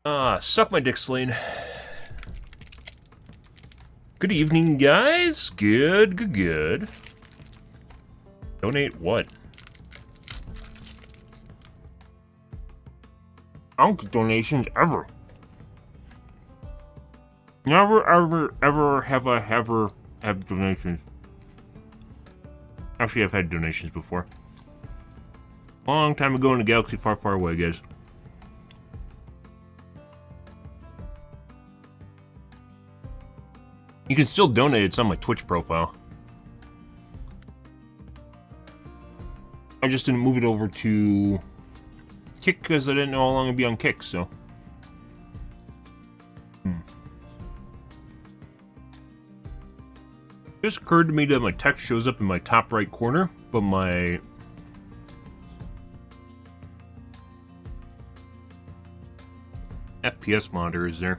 Suck my dick, Slane. Good evening, guys. Good. Donate what? I don't get donations ever. Never, ever have I had donations. Actually, I've had donations before. Long time ago in a galaxy far, far away, guys. You can still donate. It's on my Twitch profile. I just didn't move it over to Kick because I didn't know how long it'd be on Kick, so. It just occurred to me that my text shows up in my top right corner, but my FPS monitor is there.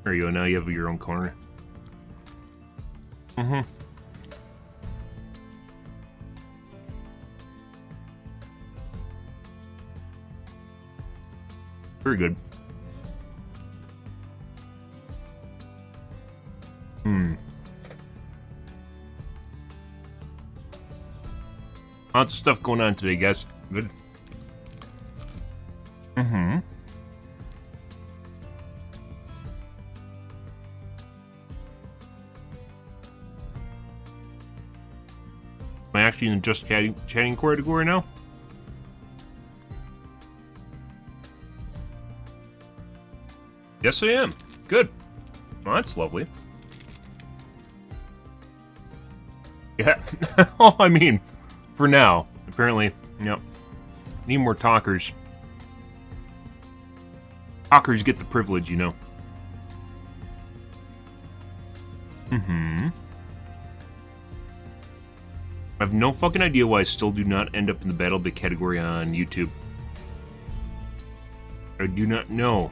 There you go, now you have your own corner. Very good. Lots of stuff going on today, guys. Good. Am I actually in the just chatting category now? Yes, I am. Good. Well, that's lovely. Yeah. Oh, I mean, for now. Apparently, yep. Need more talkers. Talkers get the privilege, you know. I have no fucking idea why I still do not end up in the Battlebit category on YouTube. I do not know.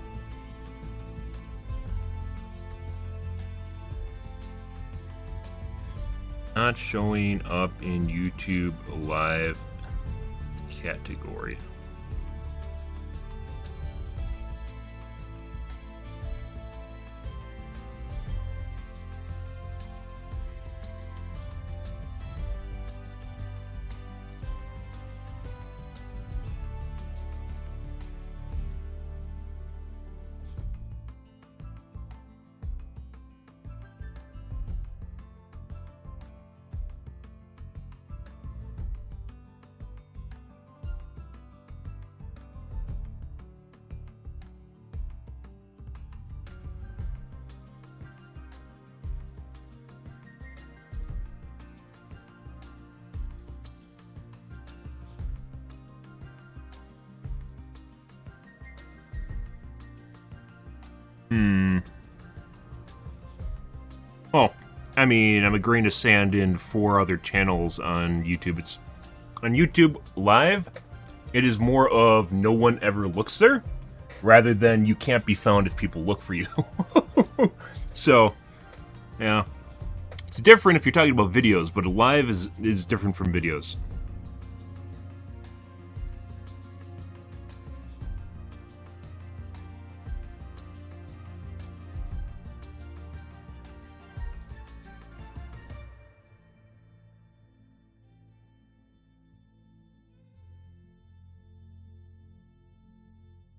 Not showing up in YouTube live category. Well, I mean, I'm a grain of sand in 4 other channels on YouTube. It's on YouTube Live, it is more of no one ever looks there, rather than you can't be found if people look for you. So, yeah. It's different if you're talking about videos, but live is different from videos.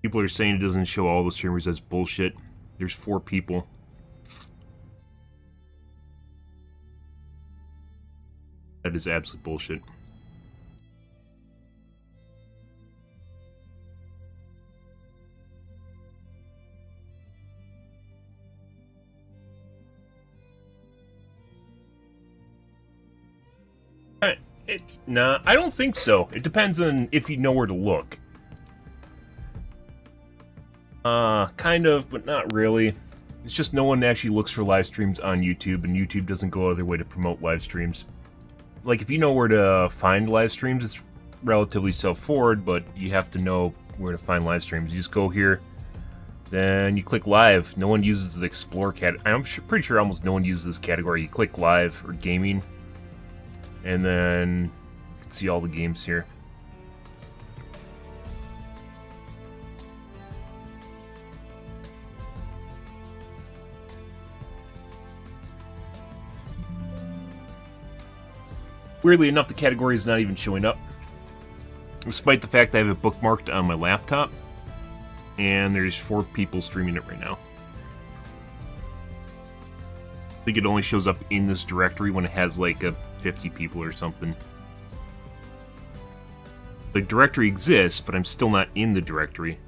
People are saying it doesn't show all the streamers. That's bullshit. There's 4 people. That is absolute bullshit. Nah, I don't think so. It depends on if you know where to look. Kind of, but not really. It's just no one actually looks for live streams on YouTube, and YouTube doesn't go out of their way to promote live streams. Like, if you know where to find live streams, it's relatively self-forward, but you have to know where to find live streams. You just go here, then you click live. No one uses the explore category. I'm pretty sure almost no one uses this category. You click live or gaming, and then you can see all the games here. Weirdly enough, the category is not even showing up, despite the fact that I have it bookmarked on my laptop, and there's 4 people streaming it right now. I think it only shows up in this directory when it has like a 50 people or something. The directory exists, but I'm still not in the directory.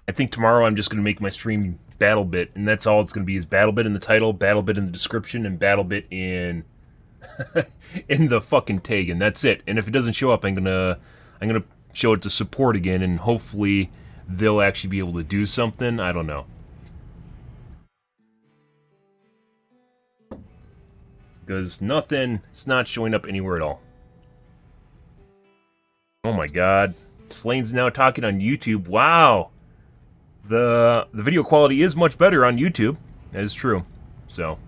I think tomorrow I'm just going to make my stream Battlebit, and that's all it's going to be, is Battlebit in the title, Battlebit in the description, and Battlebit in in the fucking tag, and that's it. And if it doesn't show up, I'm gonna show it to support again, and hopefully they'll actually be able to do something. I don't know. Because nothing, it's not showing up anywhere at all. Oh my god. Slane's now talking on YouTube. Wow. The video quality is much better on YouTube. That is true. So,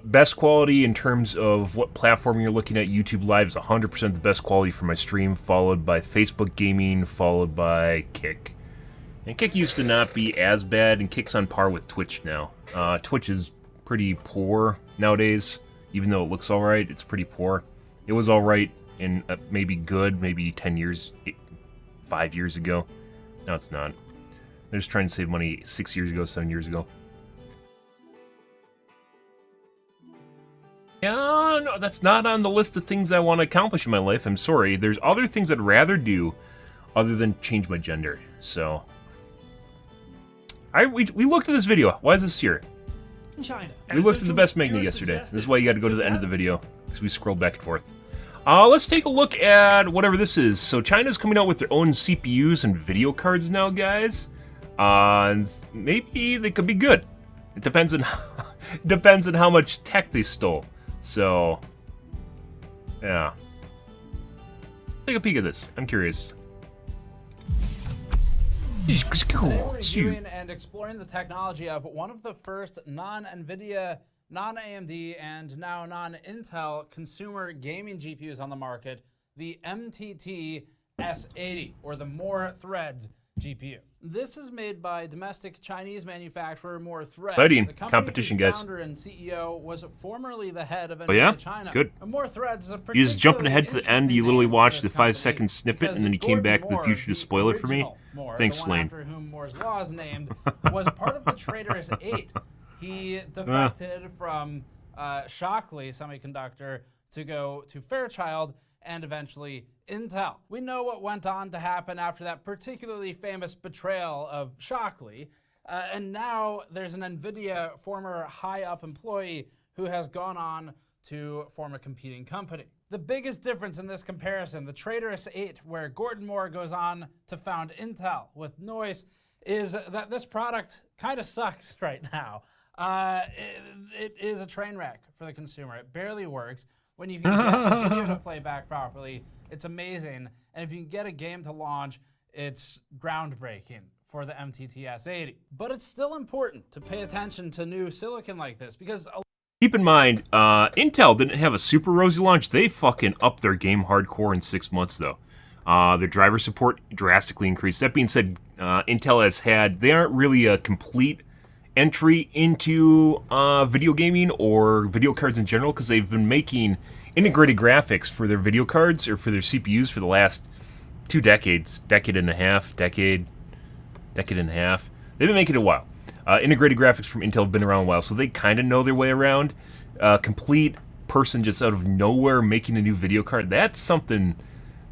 best quality in terms of what platform you're looking at, YouTube Live is 100% the best quality for my stream, followed by Facebook Gaming, followed by Kick. And Kick used to not be as bad, and Kick's on par with Twitch now. Twitch is pretty poor nowadays, even though it looks alright, it's pretty poor. It was alright and maybe good, maybe 10 years, 5 years ago. No, it's not. They're just trying to save money 6 years ago, 7 years ago. Yeah, no, that's not on the list of things I want to accomplish in my life. I'm sorry. There's other things I'd rather do other than change my gender. So, we looked at this video. Why is this here? China. We looked at the best magnet yesterday. This is why you got to go to the end of the video, because we scrolled back and forth. Let's take a look at whatever this is. So China's coming out with their own CPUs and video cards now, guys. And maybe they could be good. It depends on depends on how much tech they stole. So, yeah. Take a peek at this. I'm curious. Today we're reviewing and exploring the technology of one of the first non-NVIDIA, non-AMD, and now non-Intel consumer gaming GPUs on the market, the MTT S80, or the More Threads GPU. This is made by domestic Chinese manufacturer More Threads. Exciting competition, guys. The founder and CEO was formerly the head of NVIDIA Oh yeah? China. Good. More Threads is a You just jumping ahead to the end, you literally watched the 5-second snippet, and then you came back to the future to spoil it for me? Thanks, Slane. After whom Moore's Law is named, was part of the traitorous 8. He defected from Shockley Semiconductor to go to Fairchild and eventually Intel. We know what went on to happen after that particularly famous betrayal of Shockley, and now there's an NVIDIA former high-up employee who has gone on to form a competing company. The biggest difference in this comparison, the traitorous 8, where Gordon Moore goes on to found Intel with Noise, is that this product kind of sucks right now. It is a train wreck for the consumer. It barely works. When you can get a video to play back properly, it's amazing. And if you can get a game to launch, it's groundbreaking for the MTT S80. But it's still important to pay attention to new silicon like this, because keep in mind, Intel didn't have a super rosy launch. They fucking upped their game hardcore in 6 months, though. Their driver support drastically increased. That being said, Intel has had, they aren't really a complete entry into video gaming or video cards in general, because they've been making integrated graphics for their video cards or for their CPUs for the last 2 decades, decade and a half. They've been making it a while. Integrated graphics from Intel have been around a while, so they kind of know their way around. Complete person just out of nowhere making a new video card, that's something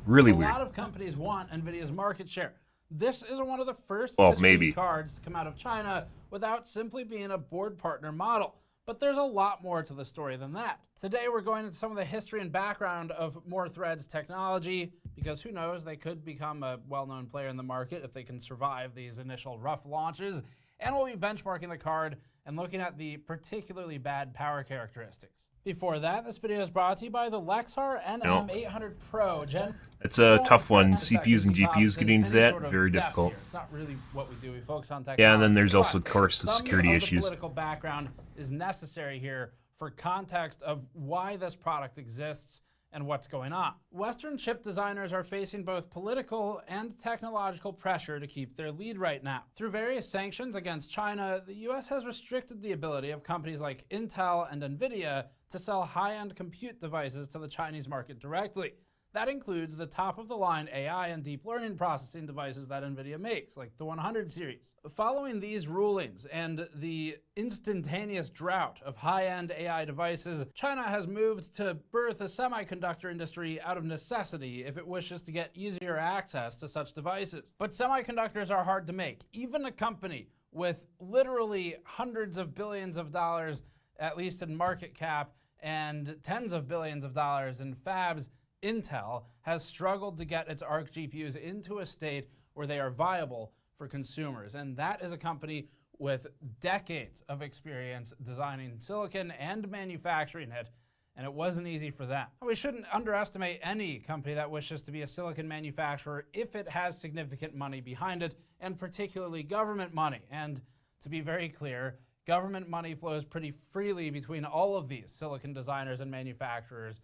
really weird. A lot of companies want NVIDIA's market share. This is one of the first cards to come out of China without simply being a board partner model. But there's a lot more to the story than that. Today we're going into some of the history and background of More Threads technology, because who knows, they could become a well-known player in the market if they can survive these initial rough launches. And we'll be benchmarking the card and looking at the particularly bad power characteristics. Before that, this video is brought to you by the Lexar NM800 Pro Gen. It's a tough one. CPUs and GPUs getting into that, very difficult. It's not really what we do. We focus on technology. Yeah, and then there's also, of course, the security issues. Political background is necessary here for context of why this product exists and what's going on. Western chip designers are facing both political and technological pressure to keep their lead right now. Through various sanctions against China, the US has restricted the ability of companies like Intel and Nvidia to sell high-end compute devices to the Chinese market directly. That includes the top-of-the-line AI and deep learning processing devices that NVIDIA makes, like the 100 series. Following these rulings and the instantaneous drought of high-end AI devices, China has moved to birth a semiconductor industry out of necessity if it wishes to get easier access to such devices. But semiconductors are hard to make. Even a company with literally hundreds of billions of dollars, at least in market cap, and tens of billions of dollars in fabs, Intel has struggled to get its Arc GPUs into a state where they are viable for consumers. And that is a company with decades of experience designing silicon and manufacturing it, and it wasn't easy for them. We shouldn't underestimate any company that wishes to be a silicon manufacturer if it has significant money behind it, and particularly government money. And to be very clear, government money flows pretty freely between all of these silicon designers and manufacturers.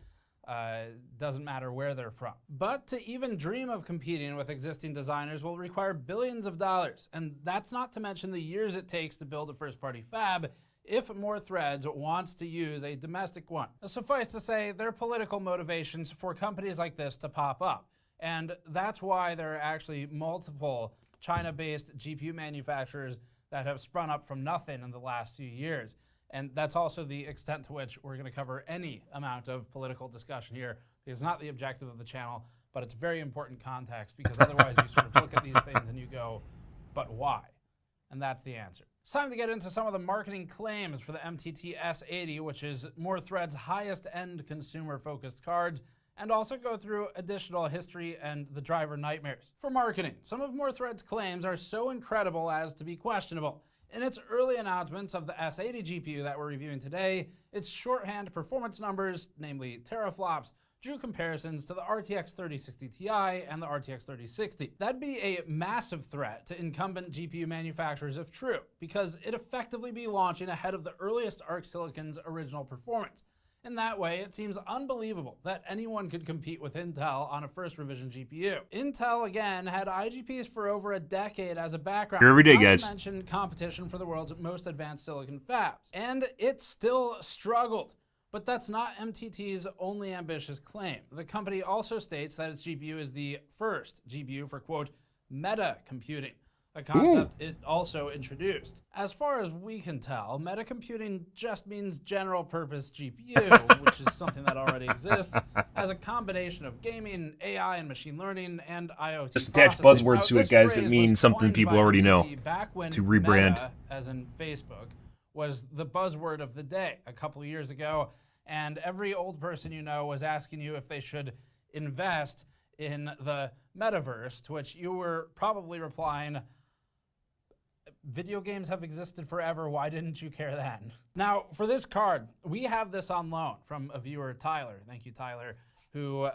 Doesn't matter where they're from. But to even dream of competing with existing designers will require billions of dollars, and that's not to mention the years it takes to build a first-party fab if More Threads wants to use a domestic one. Suffice to say, there are political motivations for companies like this to pop up, and that's why there are actually multiple China-based GPU manufacturers that have sprung up from nothing in the last few years. And that's also the extent to which we're going to cover any amount of political discussion here, because it's not the objective of the channel, but it's very important context, because otherwise you sort of look at these things and you go, but why? And that's the answer. It's time to get into some of the marketing claims for the MTT S80, which is More Threads' highest-end consumer-focused cards, and also go through additional history and the driver nightmares. For marketing, some of More Threads' claims are so incredible as to be questionable. In its early announcements of the S80 GPU that we're reviewing today, its shorthand performance numbers, namely teraflops, drew comparisons to the RTX 3060 Ti and the RTX 3060. That'd be a massive threat to incumbent GPU manufacturers if true, because it'd effectively be launching ahead of the earliest Arc Silicon's original performance. In that way, it seems unbelievable that anyone could compete with Intel on a first revision GPU. Intel, again, had IGPs for over a decade as a background. Here every day, not guys. to mention competition for the world's most advanced silicon fabs. And it still struggled. But that's not MTT's only ambitious claim. The company also states that its GPU is the first GPU for, quote, meta computing, a concept it also introduced. As far as we can tell, meta computing just means general purpose GPU, which is something that already exists, as a combination of gaming, AI and machine learning, and IoT Just attach processing. buzzwords to it, guys, that mean something people already know. Back when to rebrand. Meta, as in Facebook, was the buzzword of the day a couple of years ago, and every old person you know was asking you if they should invest in the metaverse, to which you were probably replying, video games have existed forever, why didn't you care then? Now, for this card, we have this on loan from a viewer, Tyler. Thank you, Tyler, who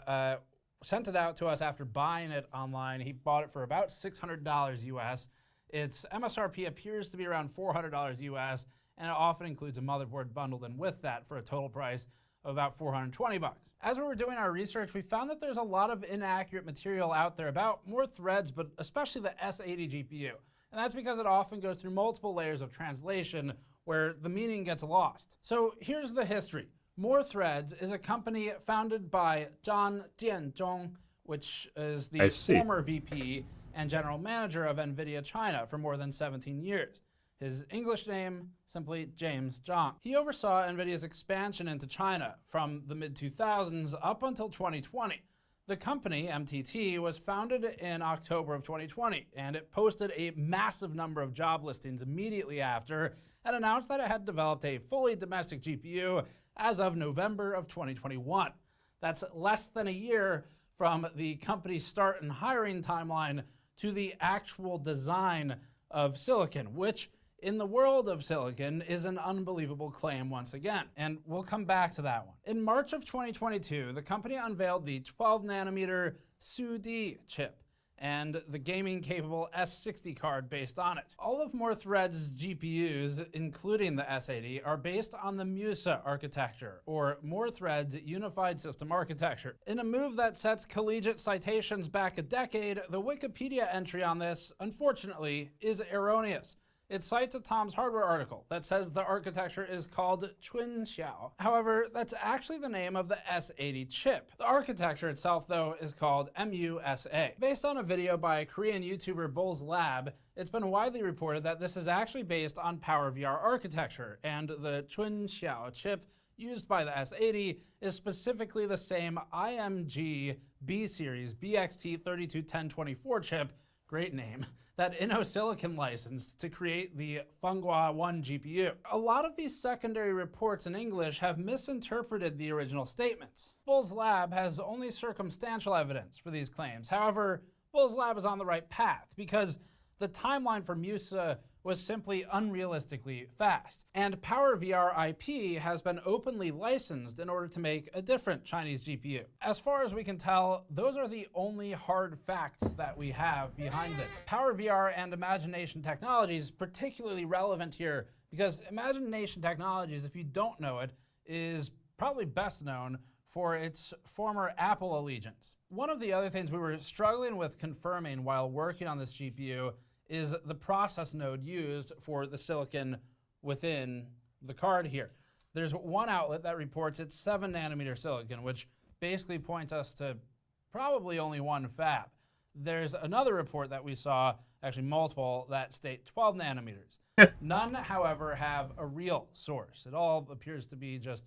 sent it out to us after buying it online. He bought it for about $600 US. Its MSRP appears to be around $400 US, and it often includes a motherboard bundled in with that for a total price of about $420 bucks. As we were doing our research, we found that there's a lot of inaccurate material out there about More Threads, but especially the S80 GPU. And that's because it often goes through multiple layers of translation where the meaning gets lost. So here's the history. More Threads is a company founded by Zhang Jianzhong, which is the former VP and general manager of NVIDIA China for more than 17 years. His English name, simply James Zhang. He oversaw NVIDIA's expansion into China from the mid-2000s up until 2020. The company, MTT, was founded in October of 2020, and it posted a massive number of job listings immediately after and announced that it had developed a fully domestic GPU as of November of 2021. That's less than a year from the company's start and hiring timeline to the actual design of silicon, which in the world of silicon is an unbelievable claim once again, and we'll come back to that one. In March of 2022, the company unveiled the 12 nanometer SUD chip, and the gaming-capable S60 card based on it. All of More Threads' GPUs, including the S80, are based on the Musa architecture, or More Threads Unified System Architecture. In a move that sets collegiate citations back a decade, the Wikipedia entry on this, unfortunately, is erroneous. It cites a Tom's Hardware article that says the architecture is called Chunxiao. However, that's actually the name of the S80 chip. The architecture itself, though, is called MUSA. Based on a video by Korean YouTuber Bull's Lab, it's been widely reported that this is actually based on PowerVR architecture, and the Chunxiao chip used by the S80 is specifically the same IMG B-Series BXT321024 chip, great name, that InnoSilicon licensed to create the Funghua 1 GPU. A lot of these secondary reports in English have misinterpreted the original statements. Bull's Lab has only circumstantial evidence for these claims. However, Bull's Lab is on the right path because the timeline for Musa was simply unrealistically fast, and PowerVR IP has been openly licensed in order to make a different Chinese GPU. As far as we can tell, those are the only hard facts that we have behind this. PowerVR and Imagination Technologies particularly relevant here because Imagination Technologies, if you don't know it, is probably best known for its former Apple allegiance. One of the other things we were struggling with confirming while working on this GPU is the process node used for the silicon within the card here. There's one outlet that reports it's 7 nanometer silicon, which basically points us to probably only one fab. There's another report that we saw, actually multiple, that state 12 nanometers. None, however, have a real source. It all appears to be just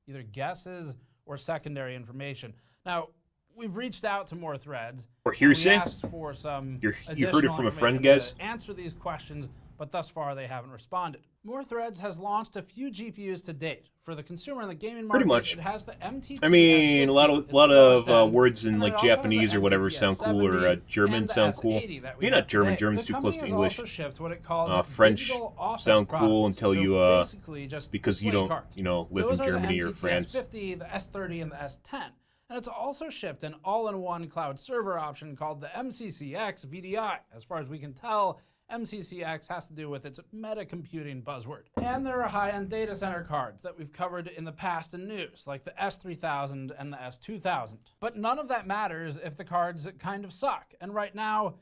either guesses or secondary information. Now, we've reached out to More Threads. Or hearsay? We asked for some you heard it from a friend, information guys? to answer these questions, but thus far they haven't responded. More Threads has launched a few GPUs to date. For the consumer and the gaming market, pretty much. It has the MTT. I mean, a lot of words in and like it also has Japanese the or whatever sound cool, or MTT German and the sound cool. S80 that we You're have not German. today. German's The too close to company has English. also shipped what it calls French digital office sound cool products. until So you basically just because you display don't cards. live Those in are the Germany or MTT France. S50, the S30, and the S10. And it's also shipped an all-in-one cloud server option called the MCCX VDI. As far as we can tell, MCCX has to do with its meta-computing buzzword. And there are high-end data center cards that we've covered in the past in news, like the S3000 and the S2000. But none of that matters if the cards kind of suck. And right now,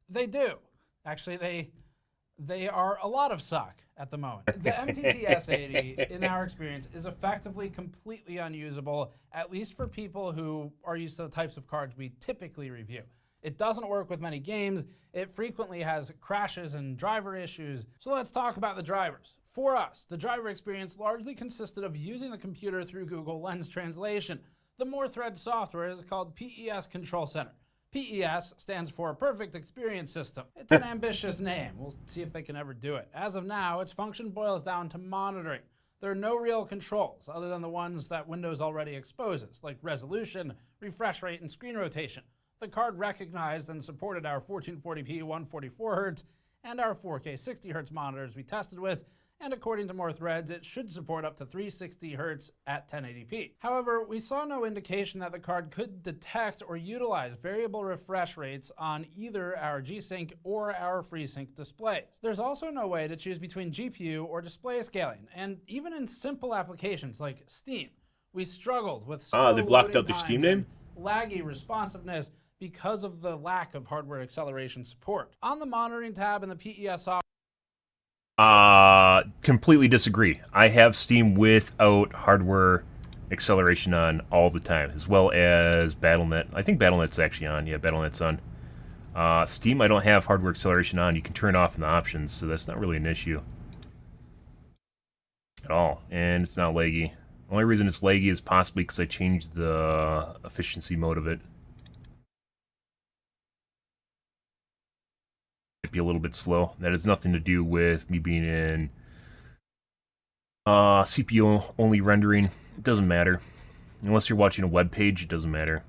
they do. Actually, they are a lot of suck at the moment. The MTT S80, in our experience, is effectively completely unusable, at least for people who are used to the types of cards we typically review. It doesn't work with many games. It frequently has crashes and driver issues. So let's talk about the drivers. For us, the driver experience largely consisted of using the computer through Google Lens translation. The More Threads software is called PES Control Center. PES stands for Perfect Experience System. It's an ambitious name. We'll see if they can ever do it. As of now, its function boils down to monitoring. There are no real controls other than the ones that Windows already exposes, like resolution, refresh rate, and screen rotation. The card recognized and supported our 1440p 144Hz and our 4K 60Hz monitors we tested with, and according to More Threads, it should support up to 360Hz at 1080p. However, we saw no indication that the card could detect or utilize variable refresh rates on either our G-Sync or our FreeSync displays. There's also no way to choose between GPU or display scaling, and even in simple applications like Steam, we struggled with slow they blocked loading out their times Steam name? and laggy responsiveness because of the lack of hardware acceleration support. On the monitoring tab in the PES software, completely disagree. I have Steam without hardware acceleration on all the time, as well as Battle.net. I think Battle.net's actually on. Yeah, Battle.net's on. Steam, I don't have hardware acceleration on. You can turn it off in the options, so that's not really an issue at all. And it's not laggy. The only reason it's laggy is possibly because I changed the efficiency mode of it. Be a little bit slow. That has nothing to do with me being in CPU only rendering. It doesn't matter. Unless you're watching a web page, it doesn't matter.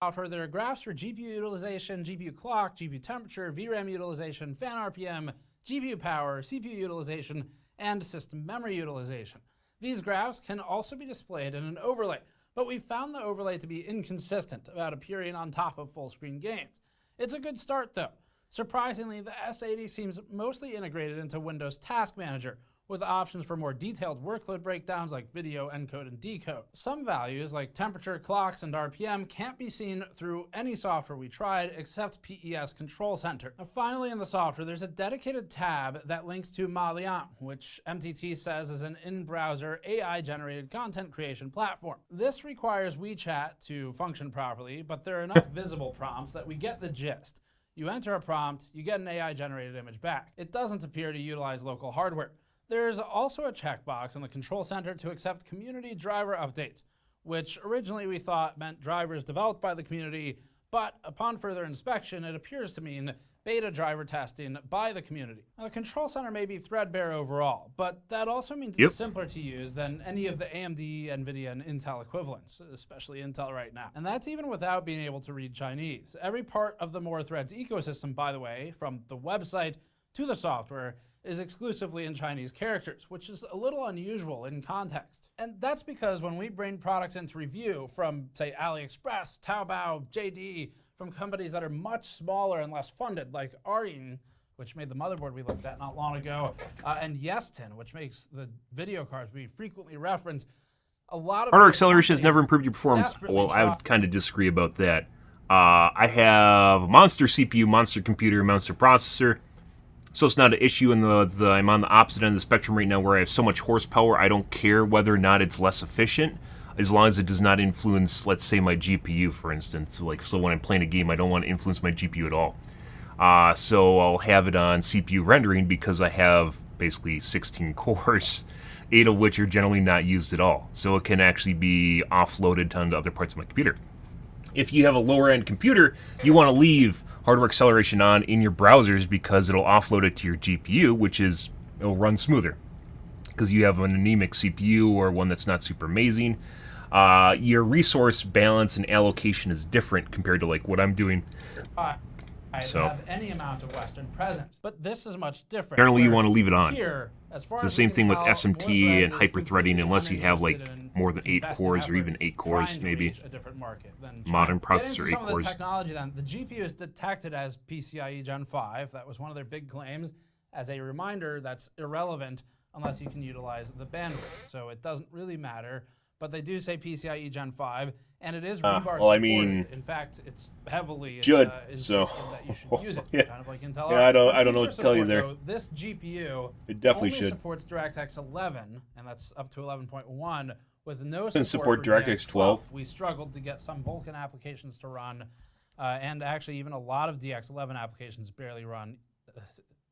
there are graphs for GPU utilization, GPU clock, GPU temperature, VRAM utilization, fan RPM, GPU power, CPU utilization, and system memory utilization. These graphs can also be displayed in an overlay. but we found the overlay to be inconsistent about appearing on top of full-screen games. It's a good start though. Surprisingly, the S80 seems mostly integrated into Windows Task Manager, with options for more detailed workload breakdowns like video encode and decode. Some values like temperature, clocks, and RPM can't be seen through any software we tried except PES Control Center. Now, finally, in the software, there's a dedicated tab that links to Malian, which MTT says is an in-browser AI-generated content creation platform. This requires WeChat to function properly, but there are enough visible prompts that we get the gist. You enter a prompt, you get an AI-generated image back. It doesn't appear to utilize local hardware. There's also a checkbox in the control center to accept community driver updates, which originally we thought meant drivers developed by the community, but upon further inspection, it appears to mean beta driver testing by the community. Now, the control center may be threadbare overall, but that also means it's simpler to use than any of the AMD, NVIDIA, and Intel equivalents, especially Intel right now. And that's even without being able to read Chinese. Every part of the More Threads ecosystem, by the way, from the website to the software, is exclusively in Chinese characters, which is a little unusual in context. And that's because when we bring products into review from, say, AliExpress, Taobao, JD, from companies that are much smaller and less funded, like Arin, which made the motherboard we looked at not long ago, and Yestin, which makes the video cards we frequently reference, a lot of hardware acceleration has never improved your performance. Well, I would kind of disagree about that. I have a monster CPU, monster computer, monster processor. So it's not an issue in I'm on the opposite end of the spectrum right now where I have so much horsepower, I don't care whether or not it's less efficient, as long as it does not influence, let's say, my GPU, for instance. So when I'm playing a game, I don't want to influence my GPU at all. So I'll have it on CPU rendering because I have basically 16 cores, 8 of which are generally not used at all. So it can actually be offloaded onto other parts of my computer. If you have a lower end computer, you want to leave hardware acceleration on in your browsers because it'll offload it to your GPU, it'll run smoother because you have an anemic CPU or one that's not super amazing. Your resource balance and allocation is different compared to like what I'm doing. I have any amount of Western presence, but this is much different. Generally, you want to leave it on. Here, as far it's the as same thing with tell, SMT and hyper-threading, unless you have like more than 8 cores or even 8 cores, maybe. A different market than modern processor, 8 some cores. Of the technology then, the GPU is detected as PCIe Gen 5. That was one of their big claims. As a reminder, that's irrelevant unless you can utilize the bandwidth. So it doesn't really matter. But they do say PCIe Gen 5, and it is rebar supported. I mean, in fact, it's heavily insisted that you should use it, kind of like Intel. Yeah, I don't know what to tell you there. Though, this GPU it definitely only supports DirectX 11, and that's up to 11.1, with no support for DirectX 12. We struggled to get some Vulkan applications to run, and actually even a lot of DX11 applications barely run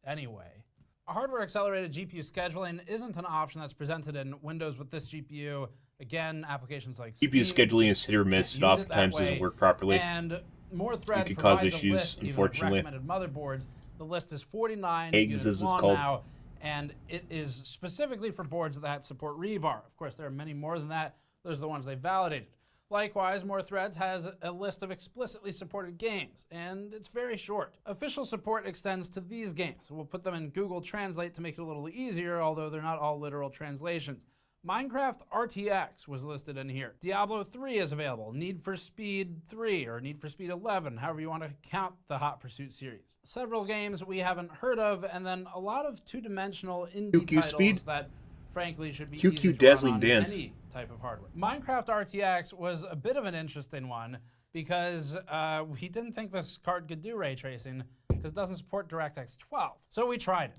anyway. Hardware-accelerated GPU scheduling isn't an option that's presented in Windows with this GPU. Again, applications like GPU scheduling is hit or miss. It oftentimes doesn't work properly. And More Threads can cause provides issues, a list unfortunately. of recommended motherboards. The list is 49 Eggs, units as it's long called. now, and it is specifically for boards that support rebar. Of course, there are many more than that. Those are the ones they validated. Likewise, More Threads has a list of explicitly supported games, and it's very short. Official support extends to these games. We'll put them in Google Translate to make it a little easier, although they're not all literal translations. Minecraft RTX was listed in here. Diablo 3 is available. Need for Speed 3 or Need for Speed 11, however you want to count the Hot Pursuit series. Several games we haven't heard of, and then a lot of two-dimensional indie titles that frankly should be easy to Dazzling run on Dance. any type of hardware. Minecraft RTX was a bit of an interesting one because we didn't think this card could do ray tracing because it doesn't support DirectX 12. So we tried it,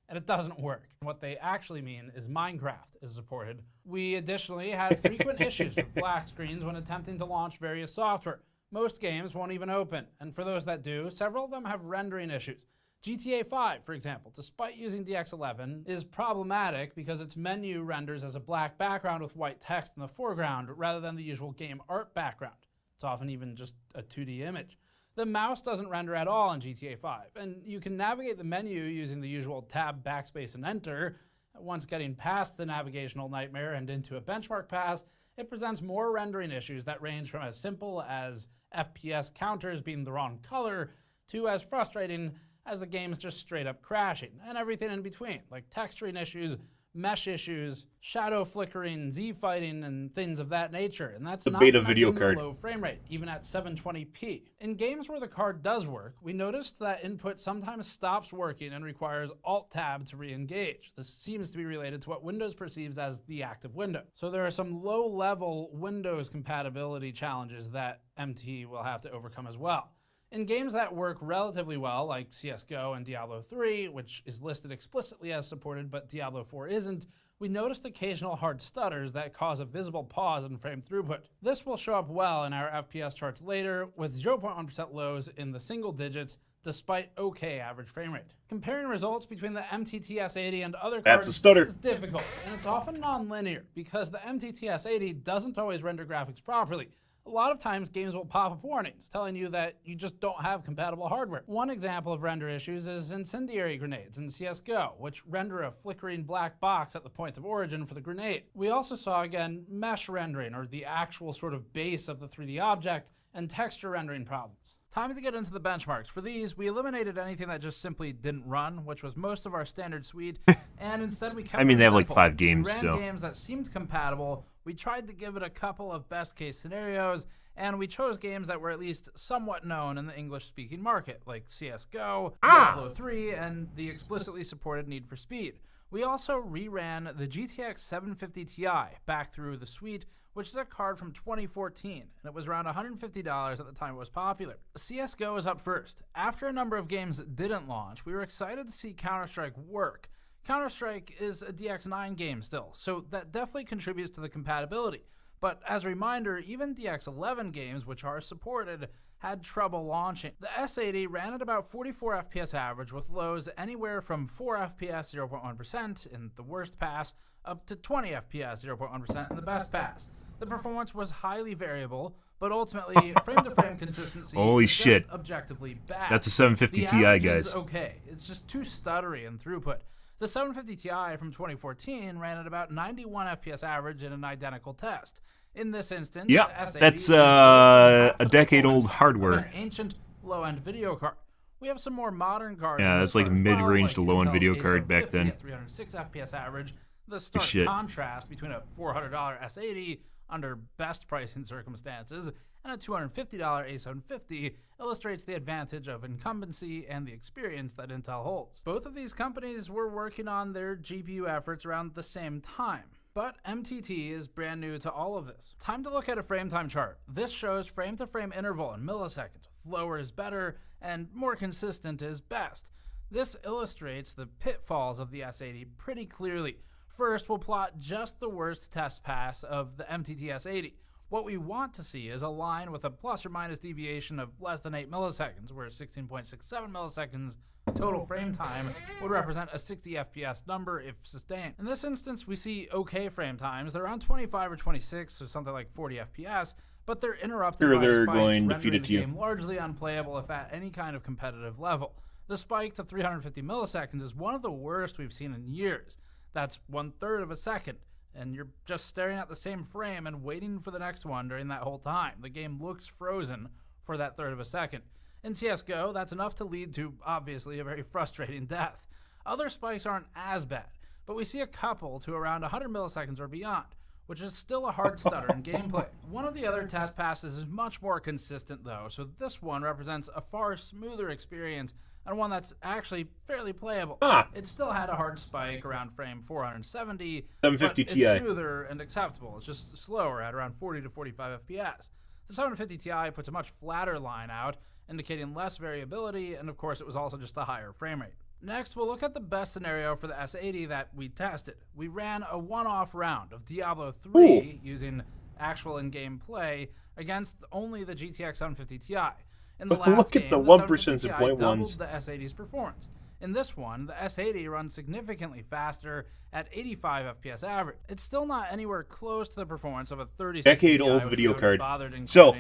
and it doesn't work. What they actually mean is Minecraft is supported. We additionally had frequent issues with black screens when attempting to launch various software. Most games won't even open, and for those that do, several of them have rendering issues. GTA 5, for example, despite using DX11, is problematic because its menu renders as a black background with white text in the foreground rather than the usual game art background. It's often even just a 2D image. The mouse doesn't render at all in GTA 5, and you can navigate the menu using the usual tab, backspace, and enter. Once getting past the navigational nightmare and into a benchmark pass, it presents more rendering issues that range from as simple as FPS counters being the wrong color to as frustrating as the game is just straight up crashing, and everything in between, like texturing issues, mesh issues, shadow flickering, Z-fighting, and things of that nature. And that's the not beta to video mention card. the low frame rate, even at 720p. In games where the card does work, we noticed that input sometimes stops working and requires Alt-Tab to re-engage. This seems to be related to what Windows perceives as the active window. So there are some low-level Windows compatibility challenges that MT will have to overcome as well. In games that work relatively well, like CSGO and Diablo 3, which is listed explicitly as supported, but Diablo 4 isn't, we noticed occasional hard stutters that cause a visible pause in frame throughput. This will show up well in our FPS charts later, with 0.1% lows in the single digits, despite okay average frame rate. Comparing results between the MTTS80 and other cards is difficult, and it's often non-linear, because the MTTS80 doesn't always render graphics properly. A lot of times games will pop up warnings telling you that you just don't have compatible hardware. One example of render issues is incendiary grenades in CSGO, which render a flickering black box at the point of origin for the grenade. We also saw, again, mesh rendering, or the actual sort of base of the 3D object, and texture rendering problems. Time to get into the benchmarks. For these, we eliminated anything that just simply didn't run, which was most of our standard suite, and instead we kept I mean, they have like simple. 5 games, we ran so games that seemed compatible. We tried to give it a couple of best-case scenarios, and we chose games that were at least somewhat known in the English-speaking market, like CSGO, Diablo 3, and the explicitly supported Need for Speed. We also reran the GTX 750 Ti back through the suite, which is a card from 2014, and it was around $150 at the time it was popular. CSGO is up first. After a number of games that didn't launch, we were excited to see Counter-Strike work. Counter-Strike is a DX9 game still, so that definitely contributes to the compatibility. But as a reminder, even DX11 games, which are supported, had trouble launching. The S80 ran at about 44 FPS average, with lows anywhere from 4 FPS 0.1% in the worst pass, up to 20 FPS 0.1% in the best pass. The performance was highly variable, but ultimately, frame-to-frame consistency Holy is shit. just objectively bad. That's a 750 Ti, guys. Is okay. It's just too stuttery in throughput. The 750 Ti from 2014 ran at about 91 FPS average in an identical test. In this instance, yeah, the S80 that's a decade-old hardware. An ancient low-end video card. We have some more modern cards. Yeah, that's like a mid-range to low-end video card back then. At 306 FPS average. The stark contrast between a $400 S80 under best pricing circumstances and a $250 A750 illustrates the advantage of incumbency and the experience that Intel holds. Both of these companies were working on their GPU efforts around the same time. But MTT is brand new to all of this. Time to look at a frame time chart. This shows frame-to-frame interval in milliseconds. Lower is better, and more consistent is best. This illustrates the pitfalls of the S80 pretty clearly. First, we'll plot just the worst test pass of the MTT S80. What we want to see is a line with a plus or minus deviation of less than 8 milliseconds, where 16.67 milliseconds total frame time would represent a 60 FPS number if sustained. In this instance, we see okay frame times. They're around 25 or 26, so something like 40 FPS, but they're interrupted by spikes, going to rendering feed it the to you. game largely unplayable if at any kind of competitive level. The spike to 350 milliseconds is one of the worst we've seen in years. That's 1/3 of a second, and you're just staring at the same frame and waiting for the next one during that whole time. The game looks frozen for that 1/3 of a second. In CSGO, that's enough to lead to, obviously, a very frustrating death. Other spikes aren't as bad, but we see a couple to around 100 milliseconds or beyond, which is still a hard stutter in gameplay. One of the other test passes is much more consistent, though, so this one represents a far smoother experience and one that's actually fairly playable. It still had a hard spike around frame 470, 750 but Ti. it's smoother and acceptable. It's just slower at around 40 to 45 FPS. The 750 Ti puts a much flatter line out, indicating less variability, and of course it was also just a higher frame rate. Next, we'll look at the best scenario for the S80 that we tested. We ran a one-off round of Diablo 3 using actual in-game play against only the GTX 750 Ti. In the last Look game, at the 1% 1% and 0.1s. doubled the S80's performance. In this one, the S80 runs significantly faster at 85 FPS average. It's still not anywhere close to the performance of a 36 decade-old video card. So,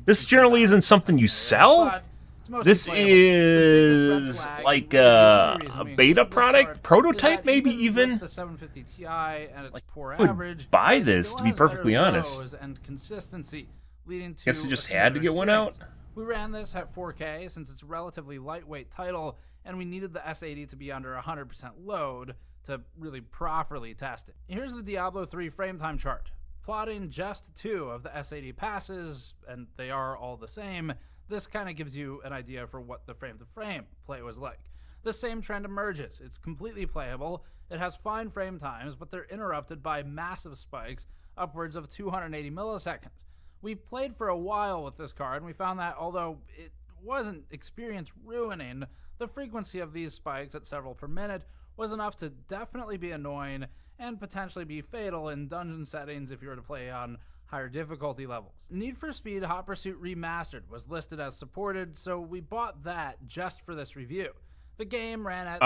this generally isn't something you sell. This is like a beta product, prototype maybe even. The 750 Ti and its poor I would average, buy it this, still to be has perfectly better honest. flows and consistency, leading to Guess they just a had to smoother get one out. experience. We ran this at 4K since it's a relatively lightweight title, and we needed the S80 to be under 100% load to really properly test it. Here's the Diablo 3 frame time chart. Plotting just 2 of the S80 passes, and they are all the same, this kind of gives you an idea for what the frame-to-frame play was like. The same trend emerges. It's completely playable, it has fine frame times, but they're interrupted by massive spikes, upwards of 280 milliseconds. We played for a while with this card, and we found that although it wasn't experience ruining, the frequency of these spikes at several per minute was enough to definitely be annoying and potentially be fatal in dungeon settings if you were to play on higher difficulty levels. Need for Speed Hot Pursuit Remastered was listed as supported, so we bought that just for this review. The game ran at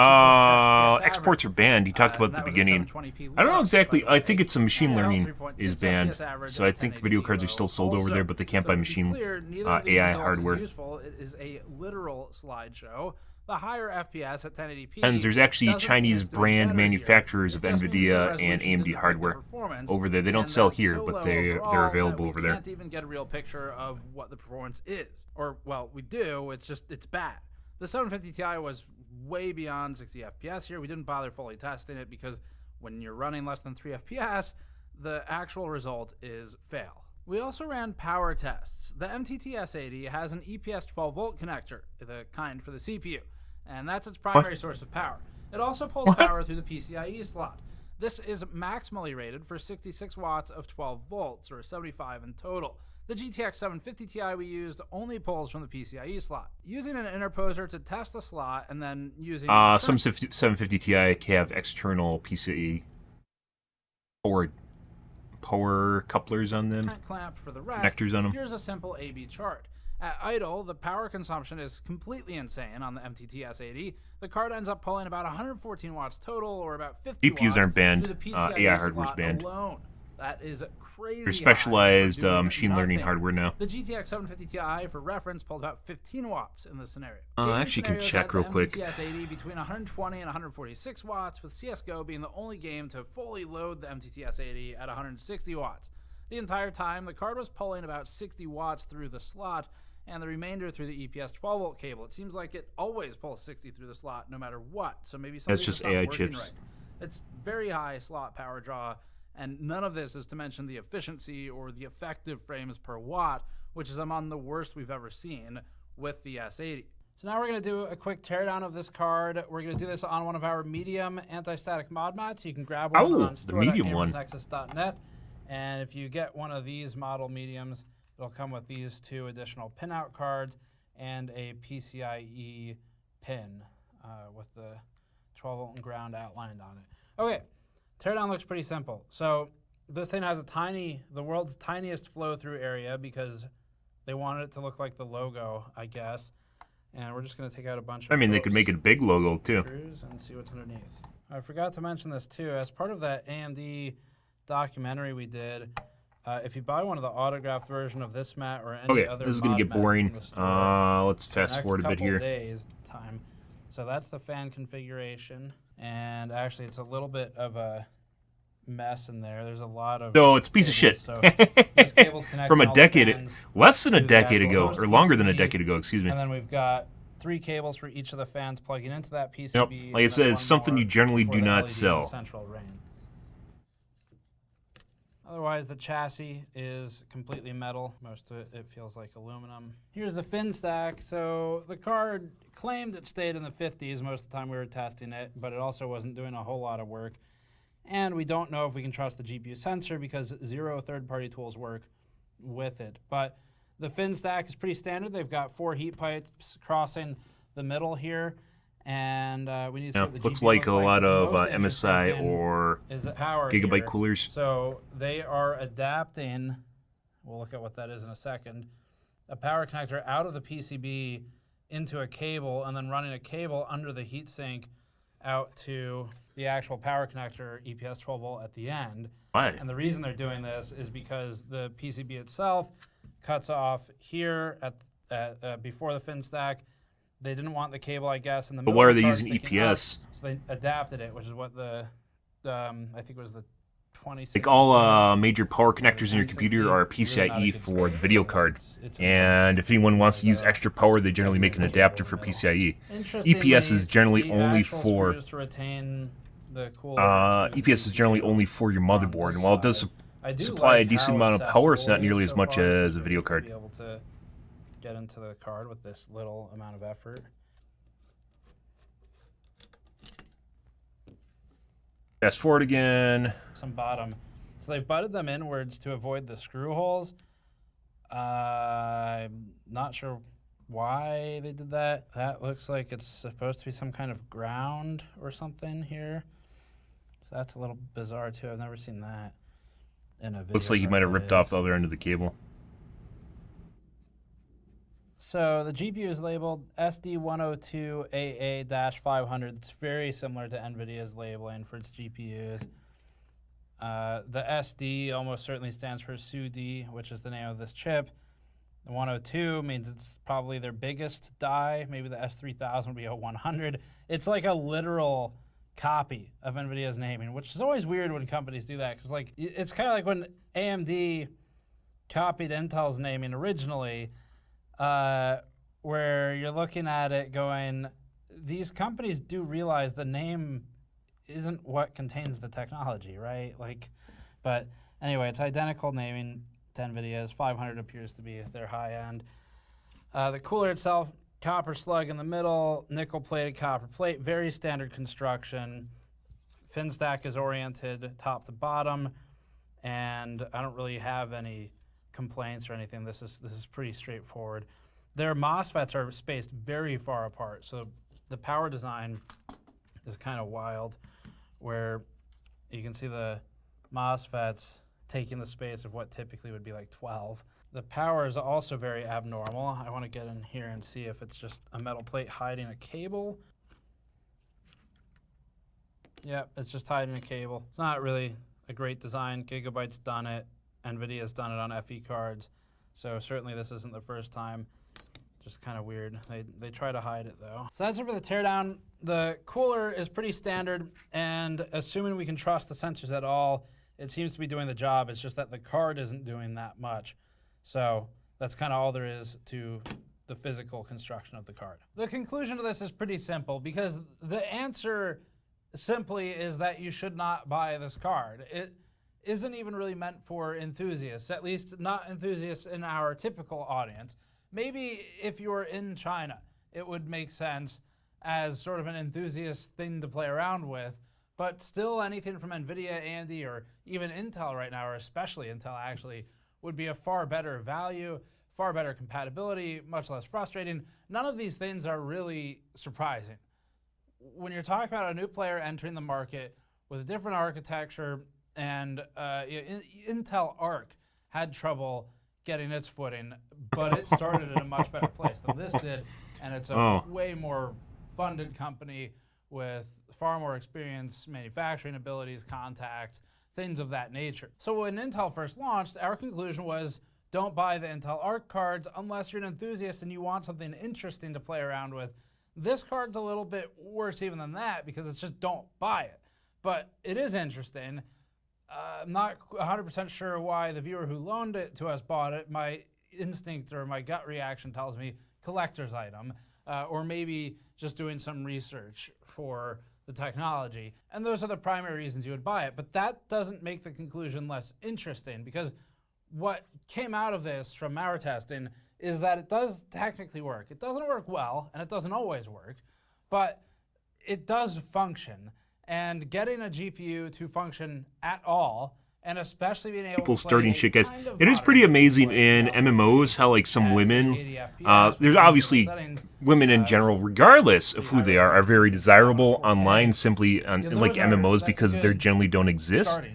exports are banned. He talked about at the beginning. I don't know exactly. I think it's a machine learning is banned. So I think video cards are still sold over there, but they can't buy machine AI hardware. It is a literal slideshow. The higher FPS at 1080p. And there's actually Chinese brand manufacturers of NVIDIA and AMD hardware over there. They don't sell here, but they're available over there. We can't even get a real picture of what the performance is. Or, well, we do. It's bad. The 750 Ti was way beyond 60 FPS here. We didn't bother fully testing it because when you're running less than 3 FPS, the actual result is fail. We also ran power tests. The MTT S80 has an EPS 12-volt connector, the kind for the CPU, and that's its primary source of power. It also pulls power through the PCIe slot. This is maximally rated for 66 watts of 12 volts, or 75 in total. The GTX 750 Ti we used only pulls from the PCIe slot. Using an interposer to test the slot and then using... some 750 Ti have external PCIe power couplers on them. Clamp for the rest. Connectors on them. Here's a simple AB chart. At idle, the power consumption is completely insane on the MTT S80. The card ends up pulling about 114 watts total, or about 50 watts. GPUs aren't banned. Through the PCIe AI hardware's banned. Alone. That is crazy. There's specialized machine learning hardware now. The GTX 750 Ti, for reference, pulled about 15 watts in this scenario. I actually can check real quick. The MTT S80 between 120 and 146 watts, with CSGO being the only game to fully load the MTT S80 at 160 watts. The entire time, the card was pulling about 60 watts through the slot, and the remainder through the EPS 12-volt cable. It seems like it always pulls 60 through the slot, no matter what. So maybe something's just not AI working chips. Right. It's very high slot power draw. And none of this is to mention the efficiency or the effective frames per watt, which is among the worst we've ever seen with the S80. So now we're going to do a quick teardown of this card. We're going to do this on one of our medium anti-static mod mats. You can grab one on store.gamersnexus.net. And if you get one of these model mediums, it'll come with these 2 additional pinout cards and a PCIe pin with the 12-volt and ground outlined on it. Okay. Teardown looks pretty simple. So this thing has the world's tiniest flow-through area because they wanted it to look like the logo, I guess. And we're just going to take out a bunch of they could make it a big logo, too. And see what's underneath. I forgot to mention this, too. As part of that AMD documentary we did, if you buy one of the autographed version of this mat or any other this is going to get boring. Let's fast forward a bit here. So that's the fan configuration. And actually, it's a little bit of a mess in there. There's a lot of... So it's a piece of shit. So this cable's from a decade... Less than a decade ago, or longer than a decade ago, excuse me. And then we've got 3 cables for each of the fans plugging into that PCB. Yep. Like I said, it's something you generally do not sell. Central rain. Otherwise, the chassis is completely metal. Most of it feels like aluminum. Here's the fin stack. So the card claimed it stayed in the 50s most of the time we were testing it, but it also wasn't doing a whole lot of work. And we don't know if we can trust the GPU sensor because 0 third-party tools work with it. But the fin stack is pretty standard. They've got 4 heat pipes crossing the middle here. And we need to see what the looks GPU like a lot of Most MSI or power gigabyte here. coolers. So they are adapting, we'll look at what that is in a second, a power connector out of the PCB into a cable and then running a cable under the heatsink out to the actual power connector, EPS 12-volt at the end. Why? And the reason they're doing this is because the PCB itself cuts off here at before the fin stack. They didn't want the cable, I guess, in the middle. But why are of the they card using sticking out, EPS? so they adapted it, which is what the, I think it was the 26. Like all major power connectors in your computer are PCIe for the video card. And if anyone wants to use extra power, they generally make an adapter for PCIe. EPS is generally only for... to retain the cooler. EPS is generally only for your motherboard, and while it does supply like a decent amount of power, it's not nearly as much as a video card. To be able to get into the card with this little amount of effort. Fast forward again. Some bottom. So they've butted them inwards to avoid the screw holes. I'm not sure why they did that. That looks like it's supposed to be some kind of ground or something here. So that's a little bizarre too. I've never seen that in a video. Looks like you might have ripped off the other end of the cable. So the GPU is labeled SD102AA-500. It's very similar to NVIDIA's labeling for its GPUs. The SD almost certainly stands for SUD, which is the name of this chip. The 102 means it's probably their biggest die. Maybe the S3000 would be a 100. It's like a literal copy of NVIDIA's naming, which is always weird when companies do that, because like it's kind of like when AMD copied Intel's naming originally, where you're looking at it going, these companies do realize the name isn't what contains the technology, right? Like, but anyway, it's identical naming to NVIDIA's. 500 appears to be their high end. The cooler itself, copper slug in the middle, nickel plated copper plate, very standard construction. Fin stack is oriented top to bottom, and I don't really have any complaints or anything. This is pretty straightforward. Their MOSFETs are spaced very far apart, so the power design is kind of wild, where you can see the MOSFETs taking the space of what typically would be like 12. The power is also very abnormal. I want to get in here and see if it's just a metal plate hiding a cable. Yep, it's just hiding a cable. It's not really a great design. Gigabyte's done it. NVIDIA's done it on FE cards. So certainly this isn't the first time. Just kind of weird. They try to hide it though. So that's it for the teardown. The cooler is pretty standard, and assuming we can trust the sensors at all, it seems to be doing the job. It's just that the card isn't doing that much. So that's kind of all there is to the physical construction of the card. The conclusion to this is pretty simple, because the answer simply is that you should not buy this card. It isn't even really meant for enthusiasts, at least not enthusiasts in our typical audience. Maybe if you're in China, it would make sense as sort of an enthusiast thing to play around with, but still anything from NVIDIA, AMD, or even Intel right now, or especially Intel actually, would be a far better value, far better compatibility, much less frustrating. None of these things are really surprising. When you're talking about a new player entering the market with a different architecture, and Intel Arc had trouble getting its footing, but it started in a much better place than this did, and it's a way more funded company with far more experience, manufacturing abilities, contacts, things of that nature. So when Intel first launched, our conclusion was, don't buy the Intel Arc cards unless you're an enthusiast and you want something interesting to play around with. This card's a little bit worse even than that, because it's just don't buy it. But it is interesting. I'm not 100% sure why the viewer who loaned it to us bought it. My instinct or my gut reaction tells me collector's item, or maybe just doing some research for the technology. And those are the primary reasons you would buy it. But that doesn't make the conclusion less interesting, because what came out of this from our testing is that it does technically work. It doesn't work well, and it doesn't always work, but it does function. And getting a GPU to function at all, and especially being able people to play starting shit, guys. kind of It is pretty amazing in MMOs how like some women, there's obviously women in general, regardless of who they are very desirable online simply in like MMOs because they generally don't exist.